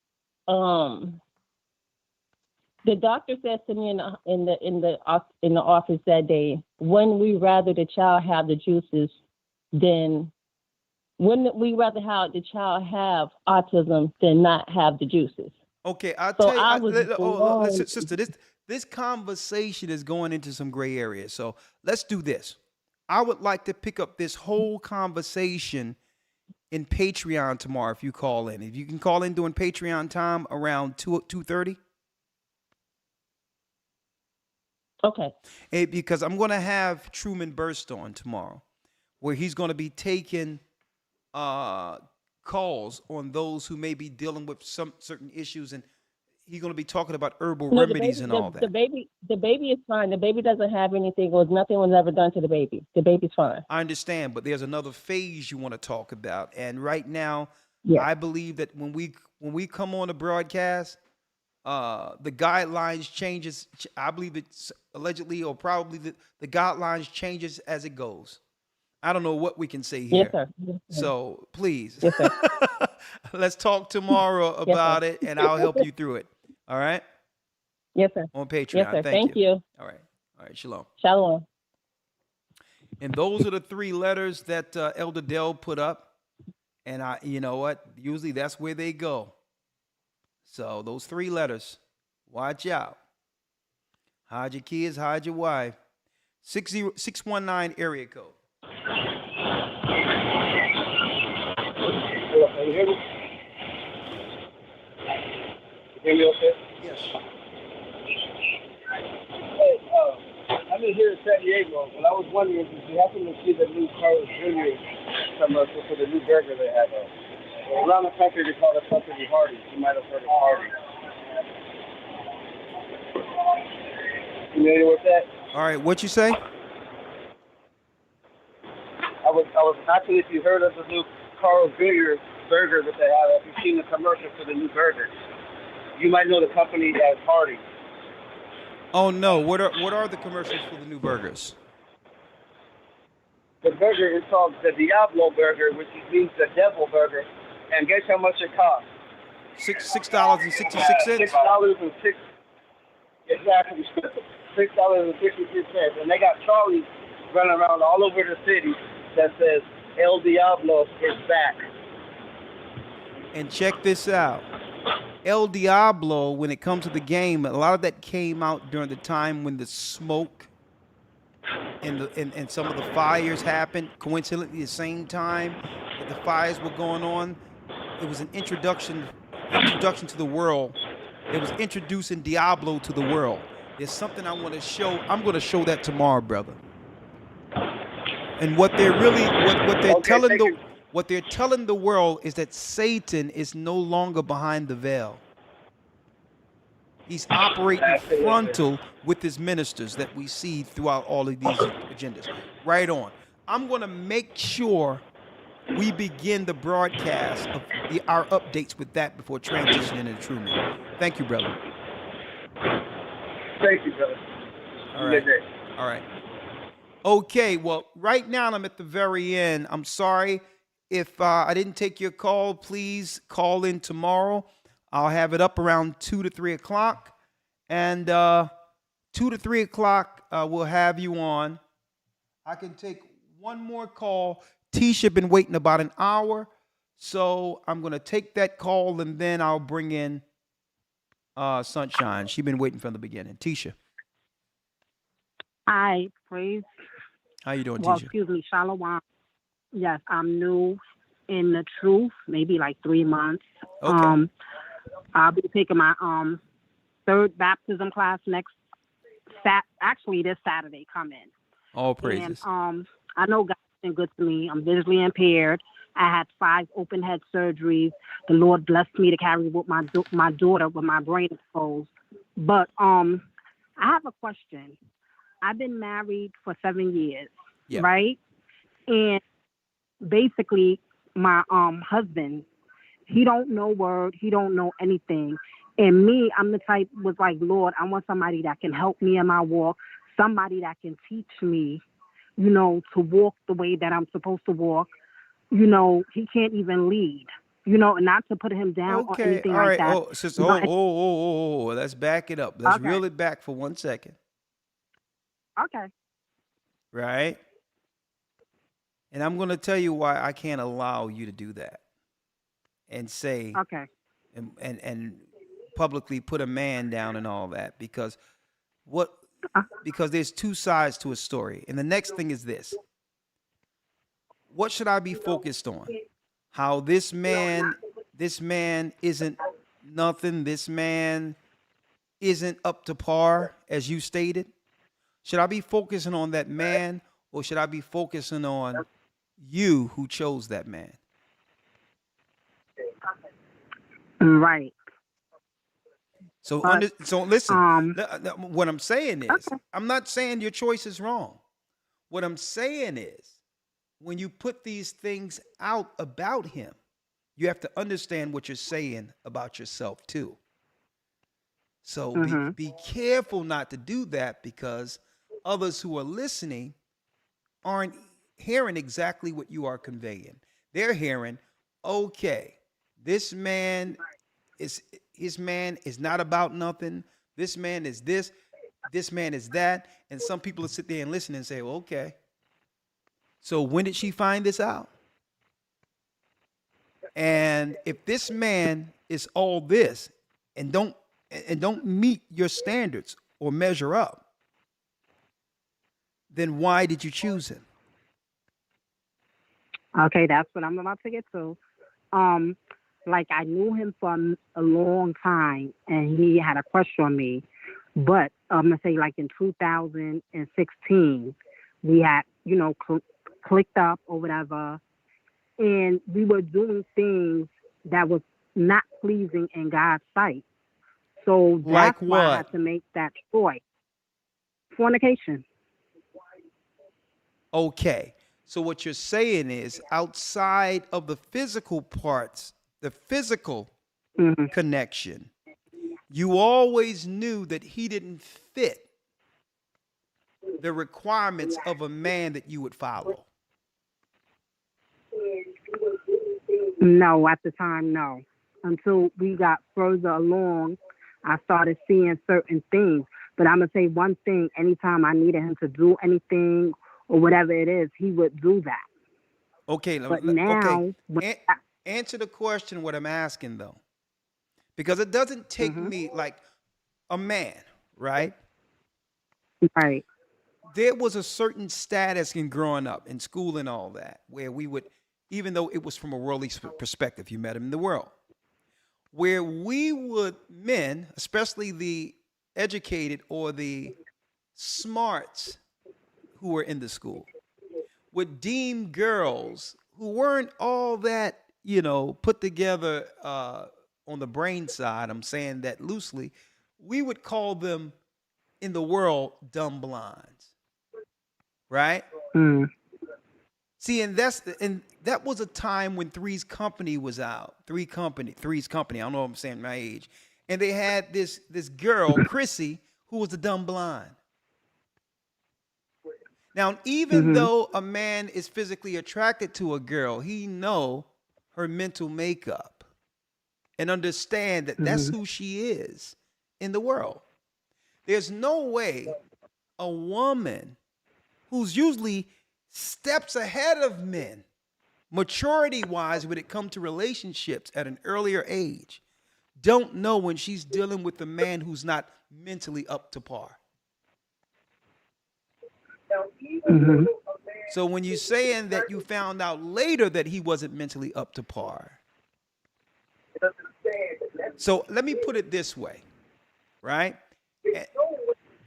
the doctor says to me in the office that day, wouldn't we rather the child have the juices than wouldn't we rather have the child have autism than not have the juices? Okay, I'll tell you. Listen, sister, this conversation is going into some gray areas. So let's do this. I would like to pick up this whole conversation in Patreon tomorrow if you call in. If you can call in during Patreon time around 2:30. Okay. Because I'm going to have Truman Burst on tomorrow, where he's going to be taking calls on those who may be dealing with some certain issues, and he's going to be talking about herbal remedies and all that. The baby is fine. The baby doesn't have anything, or nothing was ever done to the baby. The baby's fine. I understand, but there's another phase you want to talk about, and right now, I believe that when we come on the broadcast, the guidelines changes. I believe it's allegedly or probably the guidelines changes as it goes. I don't know what we can say here. Yes, sir. Yes, sir. So please, yes, sir. Let's talk tomorrow about it, and I'll help you through it. All right? Yes, sir. On Patreon. Yes, sir. Thank you. All right. All right. Shalom. Shalom. And those are the 3 letters that Elder Dell put up. And you know what? Usually that's where they go. So those 3 letters, watch out. Hide your kids, hide your wife. 619 area code. Hello, can you hear me? You hear me okay? Yes. Hey, I'm in here in San Diego, but I was wondering if you happen to see the new Carl's Jr. commercial for the new burger they have. Around the country, they call the company Hardee's. You might have heard of Hardee's. Familiar with that? All right, what you say? I was asking if you heard of the new Carl's Jr. burger that they have. If you've seen the commercial for the new burger, you might know the company as Hardee's. Oh no, what are the commercials for the new burgers? The burger is called the Diablo Burger, which means the devil burger. And guess how much it costs? $6.66. $6.06. Exactly. $6.66. And they got Charlies running around all over the city that says El Diablo is back. And check this out. El Diablo, when it comes to the game, a lot of that came out during the time when the smoke and some of the fires happened. Coincidentally, the same time that the fires were going on, it was an introduction to the world. It was introducing Diablo to the world. There's something I want to show. I'm going to show that tomorrow, brother. And what they're really, what they're telling the world is that Satan is no longer behind the veil. He's operating frontal with his ministers that we see throughout all of these agendas. Right on. I'm going to make sure we begin the broadcast of our updates with that before transitioning into Truman. Thank you, brother. Thank you, brother. All right. All right. Okay, well, right now I'm at the very end. I'm sorry if I didn't take your call. Please call in tomorrow. I'll have it up around 2 to 3 o'clock. And 2 to 3 o'clock, we'll have you on. I can take one more call. Tisha been waiting about an hour. So I'm going to take that call, and then I'll bring in Sunshine. She's been waiting from the beginning. Tisha. Hi, praise. How you doing, Well, Tisha? excuse me, Shalom. Yes, I'm new in the truth, maybe like 3 months. Okay. I'll be taking my 3rd baptism class this Saturday coming. All praises. And I know God's been good to me. I'm visually impaired. I had 5 open head surgeries. The Lord blessed me to carry with my daughter with my brain exposed. But I have a question. I've been married for 7 years, right? And basically, my husband, he don't know word, he don't know anything. And me, I'm the type was like, Lord, I want somebody that can help me in my walk, somebody that can teach me, to walk the way that I'm supposed to walk. He can't even lead, and not to put him down or anything all like right. that. Oh, sister, let's back it up. Let's reel it back for 1 second. Okay. Right? And I'm going to tell you why I can't allow you to do that and say, and publicly put a man down and all that, because there's 2 sides to a story. And the next thing is this. What should I be focused on? How this man isn't nothing. This man isn't up to par, as you stated. Should I be focusing on that man, or should I be focusing on you who chose that man? Right. So listen, what I'm saying is, I'm not saying your choice is wrong. What I'm saying is, when you put these things out about him, you have to understand what you're saying about yourself too. So be careful not to do that, because others who are listening aren't hearing exactly what you are conveying. They're hearing, okay, his man is not about nothing. This man is this. This man is that. And some people will sit there and listen and say, well, okay. So when did she find this out? And if this man is all this and don't meet your standards or measure up, then why did you choose him? Okay, that's what I'm about to get to. Like I knew him for a long time, and he had a crush on me. But I'm gonna say, like in 2016, we had, clicked up or whatever, and we were doing things that was not pleasing in God's sight. So that's like why I what? had to make that choice. Fornication. Okay. So what you're saying is outside of the physical parts, the physical connection, you always knew that he didn't fit the requirements of a man that you would follow. No, at the time, no. Until we got further along, I started seeing certain things. But I'm going to say one thing, anytime I needed him to do anything or whatever it is, he would do that. Okay, but now, answer the question what I'm asking though. Because it doesn't take me like a man, right? Right. There was a certain status in growing up in school and all that, where we would, even though it was from a worldly perspective, you met him in the world, where we would, men, especially the educated or the smarts who were in the school, would deem girls who weren't all that, put together on the brain side, I'm saying that loosely, we would call them in the world dumb blondes. Right? See, and that was a time when Three's Company was out. Three's Company. I don't know if I'm saying my age. And they had this girl, Chrissy, who was a dumb blonde. Now, even though a man is physically attracted to a girl, he know her mental makeup and understand that that's who she is in the world. There's no way a woman who's usually steps ahead of men, maturity-wise, when it comes to relationships at an earlier age, don't know when she's dealing with a man who's not mentally up to par. So when you're saying that you found out later that he wasn't mentally up to par, so let me put it this way, right?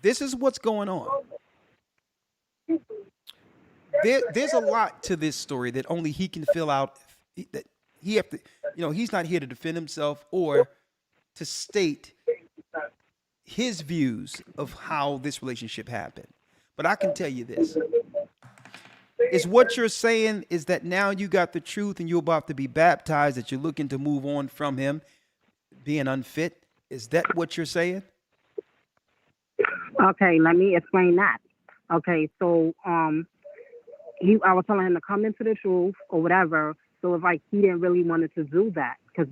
This is what's going on. There's a lot to this story that only he can fill out. That he have to, he's not here to defend himself or to state his views of how this relationship happened. But I can tell you this. Is what you're saying is that now you got the truth and you're about to be baptized, that you're looking to move on from him being unfit? Is that what you're saying? Okay, let me explain that. Okay, so I was telling him to come into the truth or whatever. So it's like he didn't really wanted to do that because,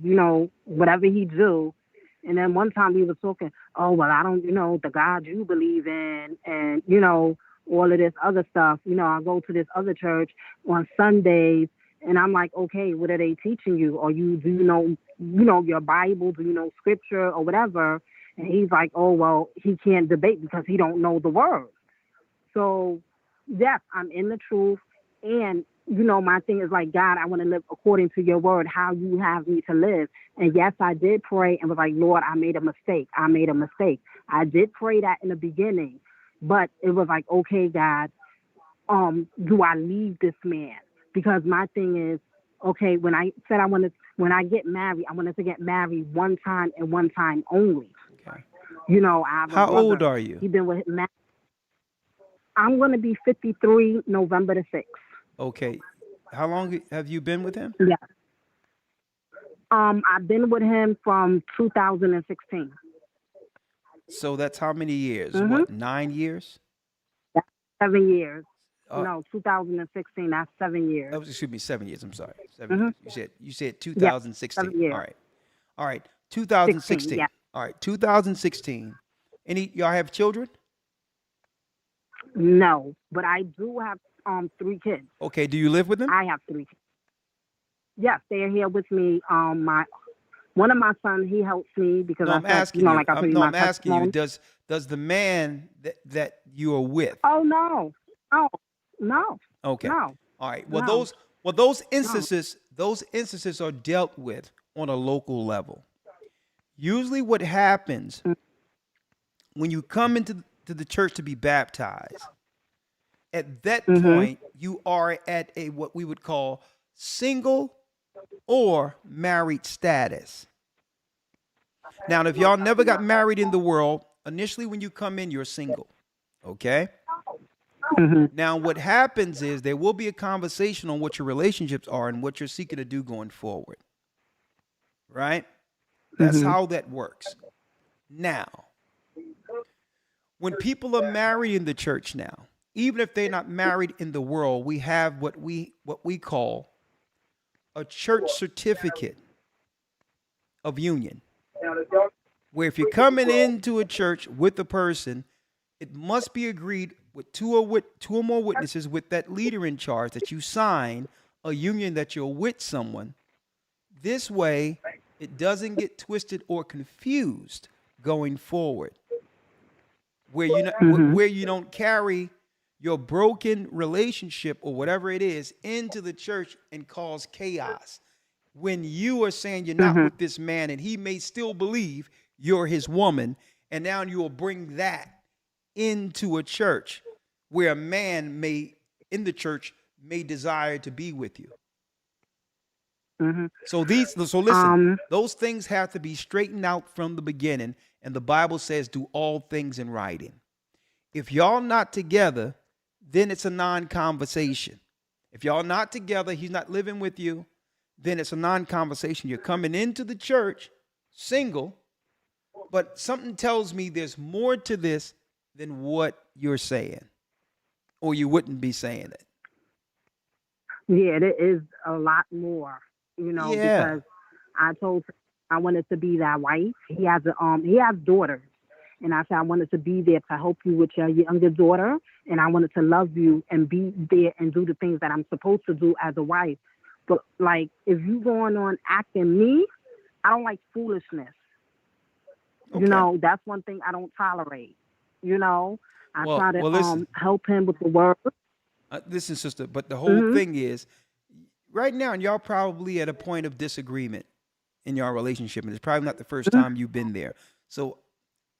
whatever he do. And then one time we were talking, oh, well, I don't, the God you believe in and, all of this other stuff. I go to this other church on Sundays and I'm like, okay, what are they teaching you? Or do you know your Bible? Do you know scripture or whatever? And he's like, oh, well, he can't debate because he don't know the word. So, yes, I'm in the truth. And, my thing is like, God, I want to live according to your word, how you have me to live. And yes, I did pray and was like, Lord, I made a mistake. I did pray that in the beginning. But it was like, okay, God, do I leave this man? Because my thing is, okay, when I said when I get married, I wanted to get married one time and one time only. Okay. I have a How brother. old are you? He's been with him. I'm going to be 53 November the 6th. Okay. How long have you been with him? Yeah. I've been with him from 2016. So that's how many years? What, 9 years? That's 7 years. No, 2016. That's 7 years. Excuse me, 7 years. I'm sorry, 7 years. You said 2016. Yeah, All right. 2016. 16, yeah. All right, 2016. Y'all have children? No, but I do have 3 kids. Okay, do you live with them? I have 3 kids. Yes, they are here with me. One of my sons, he helps me because No, I I'm said, asking you. like I told you, I'm asking you. Does the man that you are with? Oh no, no. Okay. No. All right. Well, No. those instances are dealt with on a local level. Usually, what happens when you come into the church to be baptized, at that point, you are at a what we would call single or married status. Now, if y'all never got married in the world, initially when you come in, you're single. Okay? Now, what happens is there will be a conversation on what your relationships are and what you're seeking to do going forward. Right? That's how that works. Now, when people are married in the church now, even if they're not married in the world, we have what we call a church certificate of union. Where if you're coming into a church with a person, it must be agreed with two or more witnesses with that leader in charge that you sign a union that you're with someone. This way, it doesn't get twisted or confused going forward. Where you don't carry your broken relationship or whatever it is into the church and cause chaos. When you are saying you're not with this man and he may still believe you're his woman, and now you will bring that into a church where a man in the church may desire to be with you. So listen, those things have to be straightened out from the beginning, and the Bible says do all things in writing. If y'all not together, then it's a non-conversation. If y'all not together, he's not living with you, then it's a non-conversation. You're coming into the church single, but something tells me there's more to this than what you're saying, or you wouldn't be saying it. Yeah, there is a lot more, because I told him I wanted to be that wife. He has daughters, and I said I wanted to be there to help you with your younger daughter, and I wanted to love you and be there and do the things that I'm supposed to do as a wife. But like, if you going on acting me, I don't like foolishness. Okay. That's one thing I don't tolerate. I try to help him with the word. Listen, sister, but the whole thing is, right now, and y'all probably at a point of disagreement in your relationship, and it's probably not the first time you've been there. So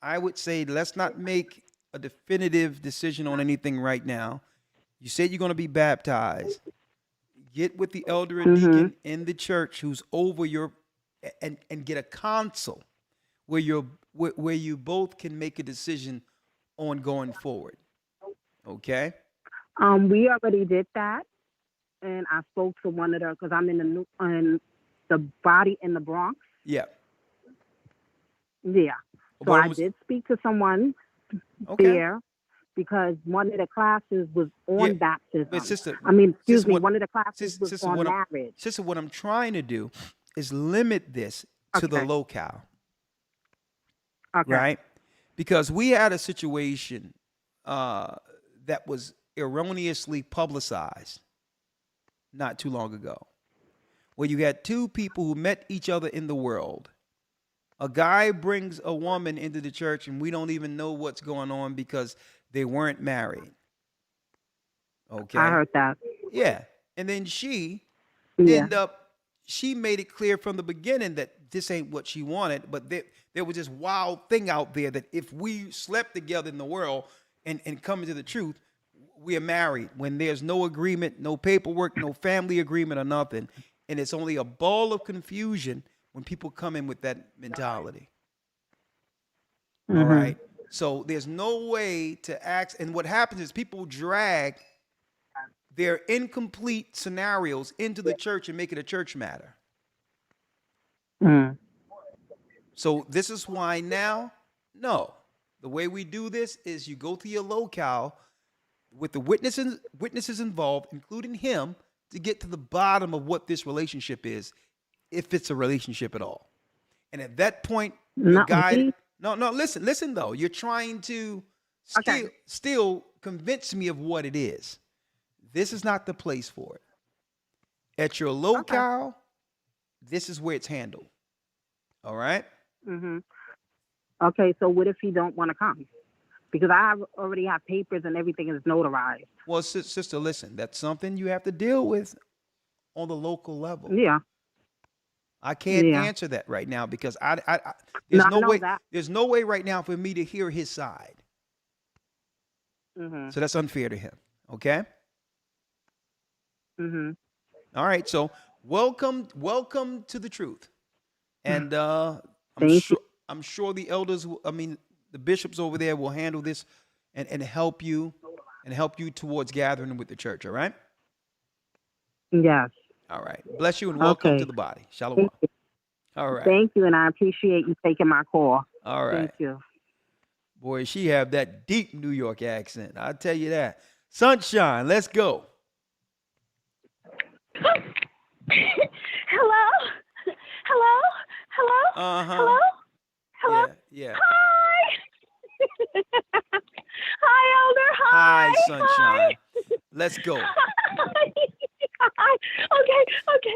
I would say let's not make a definitive decision on anything right now. You said you're going to be baptized. Get with the elder and deacon in the church who's over your, and get a council where you both can make a decision on going forward. Okay? We already did that, and I spoke to one of the, because I'm in the body in the Bronx. Yeah. Yeah. So I did speak to someone there, because one of the classes was on baptism. But sister, one of the classes was on marriage. Sister, what I'm trying to do is limit this to the locale. Okay. Right? Because we had a situation that was erroneously publicized not too long ago, where you had two people who met each other in the world. A guy brings a woman into the church, and we don't even know what's going on because they weren't married. Okay. I heard that. Yeah. And then she made it clear from the beginning that this ain't what she wanted, but there was this wild thing out there that if we slept together in the world and come into the truth, we are married, when there's no agreement, no paperwork, no family agreement or nothing. And it's only a ball of confusion when people come in with that mentality. All right. So there's no way to act. And what happens is people drag their incomplete scenarios into the church and make it a church matter. So this is why now, the way we do this is you go to your locale with the witnesses involved, including him, to get to the bottom of what this relationship is, if it's a relationship at all. And at that point, No, listen though. You're trying to still convince me of what it is. This is not the place for it. At your locale, this is where it's handled. All right? Okay, so what if he don't want to come? Because I already have papers and everything is notarized. Well, sister, listen, that's something you have to deal with on the local level. Yeah. I can't answer that right now because there's there's no way right now for me to hear his side. So that's unfair to him. Okay? All right, so welcome to the truth. And I'm sure the elders, the bishops over there will handle this and help you towards gathering with the church, all right? Yes. All right. Bless you and welcome to the body. Shalom. All right. Thank you, and I appreciate you taking my call. All right. Thank you. Boy, she have that deep New York accent. I'll tell you that. Sunshine, let's go. Hello? Uh-huh. Hello? Yeah. Hi! Hi, Elder. Hi. Hi, Sunshine. Let's go. Hi. Okay.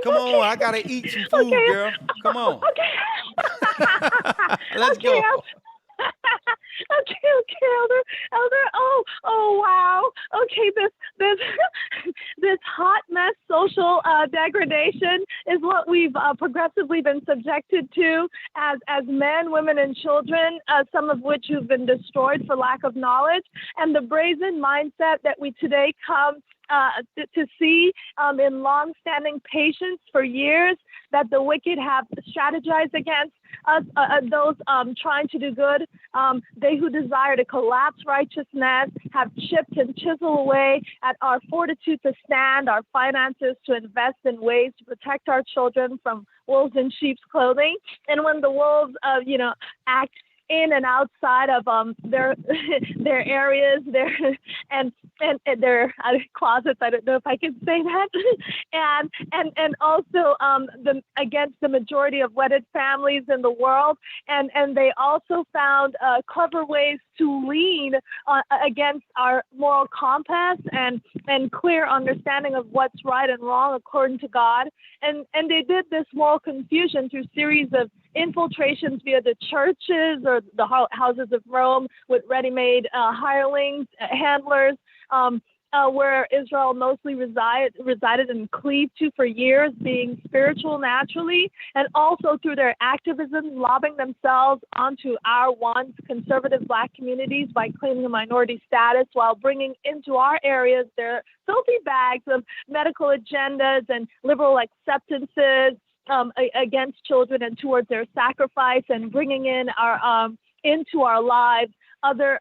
Come on, I gotta eat some food, girl. Come on. Okay. Let's go. Okay, Elder. Oh, wow. Okay, this hot mess social degradation is what we've progressively been subjected to as men, women, and children, some of which have been destroyed for lack of knowledge, and the brazen mindset that we today come to see in long-standing patience for years that the wicked have strategized against us, those trying to do good. They who desire to collapse righteousness have chipped and chiseled away at our fortitude to stand, our finances to invest in ways to protect our children from wolves in sheep's clothing. And when the wolves, act in and outside of their areas, and their closets. I don't know if I can say that, and also against the majority of wedded families in the world, and they also found clever ways to lean against our moral compass and clear understanding of what's right and wrong according to God, and they did this moral confusion through series of infiltrations via the churches or the houses of Rome with ready-made hirelings, handlers, where Israel mostly resided and cleaved to for years, being spiritual naturally, and also through their activism, lobbing themselves onto our once conservative Black communities by claiming a minority status while bringing into our areas their filthy bags of medical agendas and liberal acceptances against children and towards their sacrifice, and bringing in our into our lives other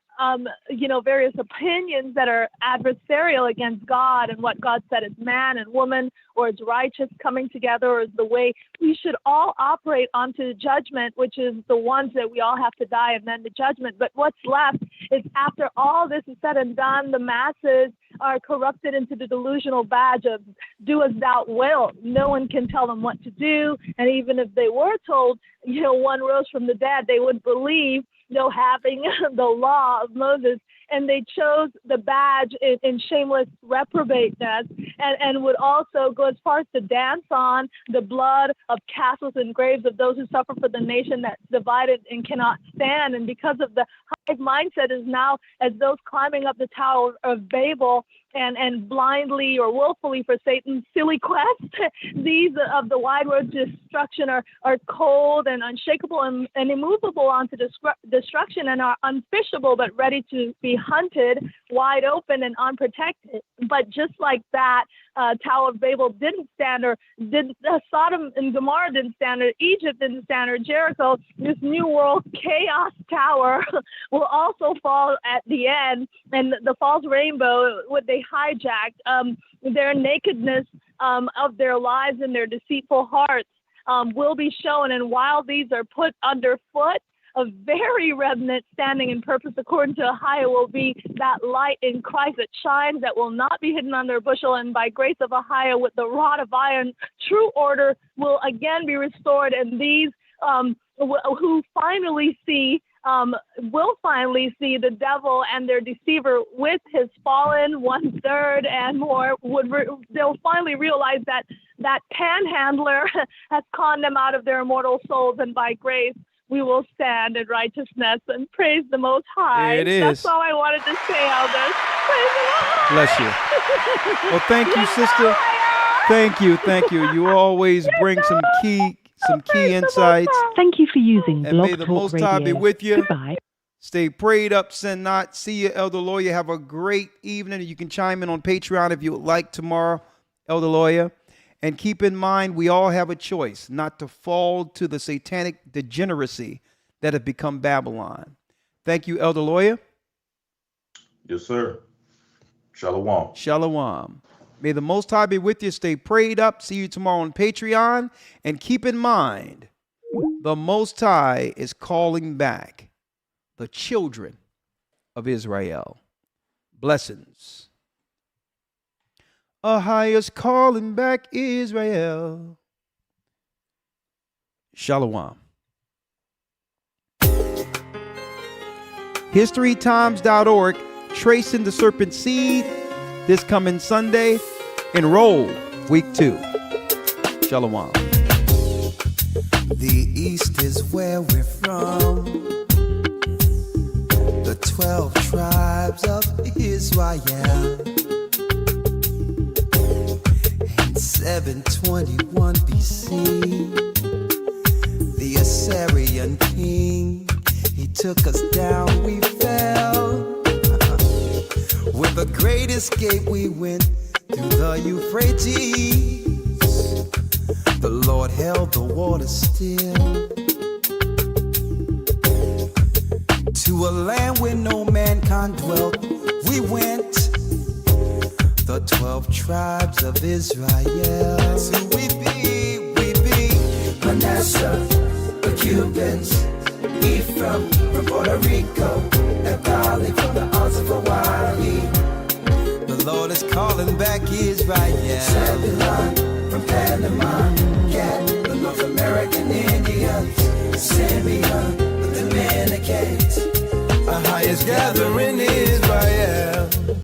various opinions that are adversarial against God and what God said is man and woman, or is righteous coming together, or is the way we should all operate onto judgment, which is the ones that we all have to die and then the judgment. But what's left is, after all this is said and done, the masses are corrupted into the delusional badge of do as thou wilt. No one can tell them what to do. And even if they were told, one rose from the dead, they would believe, having the law of Moses, and they chose the badge in shameless reprobateness, and would also go as far as to dance on the blood of castles and graves of those who suffer for the nation that's divided and cannot stand. And because of the hive mindset is now as those climbing up the Tower of Babel and blindly or willfully for Satan's silly quest, these of the wide road to destruction are cold and unshakable and immovable onto destruction, and are unfishable but ready to be hunted wide open and unprotected. But just like that, Tower of Babel didn't stand, or Sodom and Gomorrah didn't stand, or Egypt didn't stand, or Jericho, this new world chaos tower will also fall at the end. And the false rainbow, what they hijacked, their nakedness of their lives and their deceitful hearts will be shown. And while these are put underfoot, a very remnant standing in purpose according to Ahia will be that light in Christ that shines, that will not be hidden under a bushel. And by grace of Ahia, with the rod of iron, true order will again be restored. And these who finally see will finally see the devil and their deceiver with his fallen 1/3 and more. They'll finally realize that that panhandler has conned them out of their immortal souls, and by grace we will stand in righteousness and praise the Most High. There it is. That's all I wanted to say, elders. Praise the Lord. Bless you. Well, thank you, sister. Thank you. You always bring some key insights. Thank you for using And Blog may the Talk Most High be Radio. with you. Goodbye. Stay prayed up, sin not. See you, Elder Lawyer. Have a great evening. You can chime in on Patreon if you would like tomorrow, Elder Lawyer. And keep in mind, we all have a choice not to fall to the satanic degeneracy that have become Babylon. Thank you, Elder Lawyer. Yes, sir. Shalom. Shalom. May the Most High be with you. Stay prayed up. See you tomorrow on Patreon. And keep in mind, the Most High is calling back the children of Israel. Blessings. Ahai is calling back Israel. Shalom. HistoryTimes.org, tracing the serpent seed, this coming Sunday. Enroll week 2. Shalom. The East is where we're from. The 12 tribes of Israel. In 721 BC, the Assyrian king, he took us down, we fell. With a great escape we went through the Euphrates. The Lord held the water still. To a land where no mankind dwelt, we went. The 12 tribes of Israel. So we be Manasseh, the Cubans, Ephraim from Puerto Rico, and Bali from the isles of Hawaii. The Lord is calling back Israel. Zebulon from Panama, Gad, the North American Indians, Simeon, the Dominicans. Our highest gathering is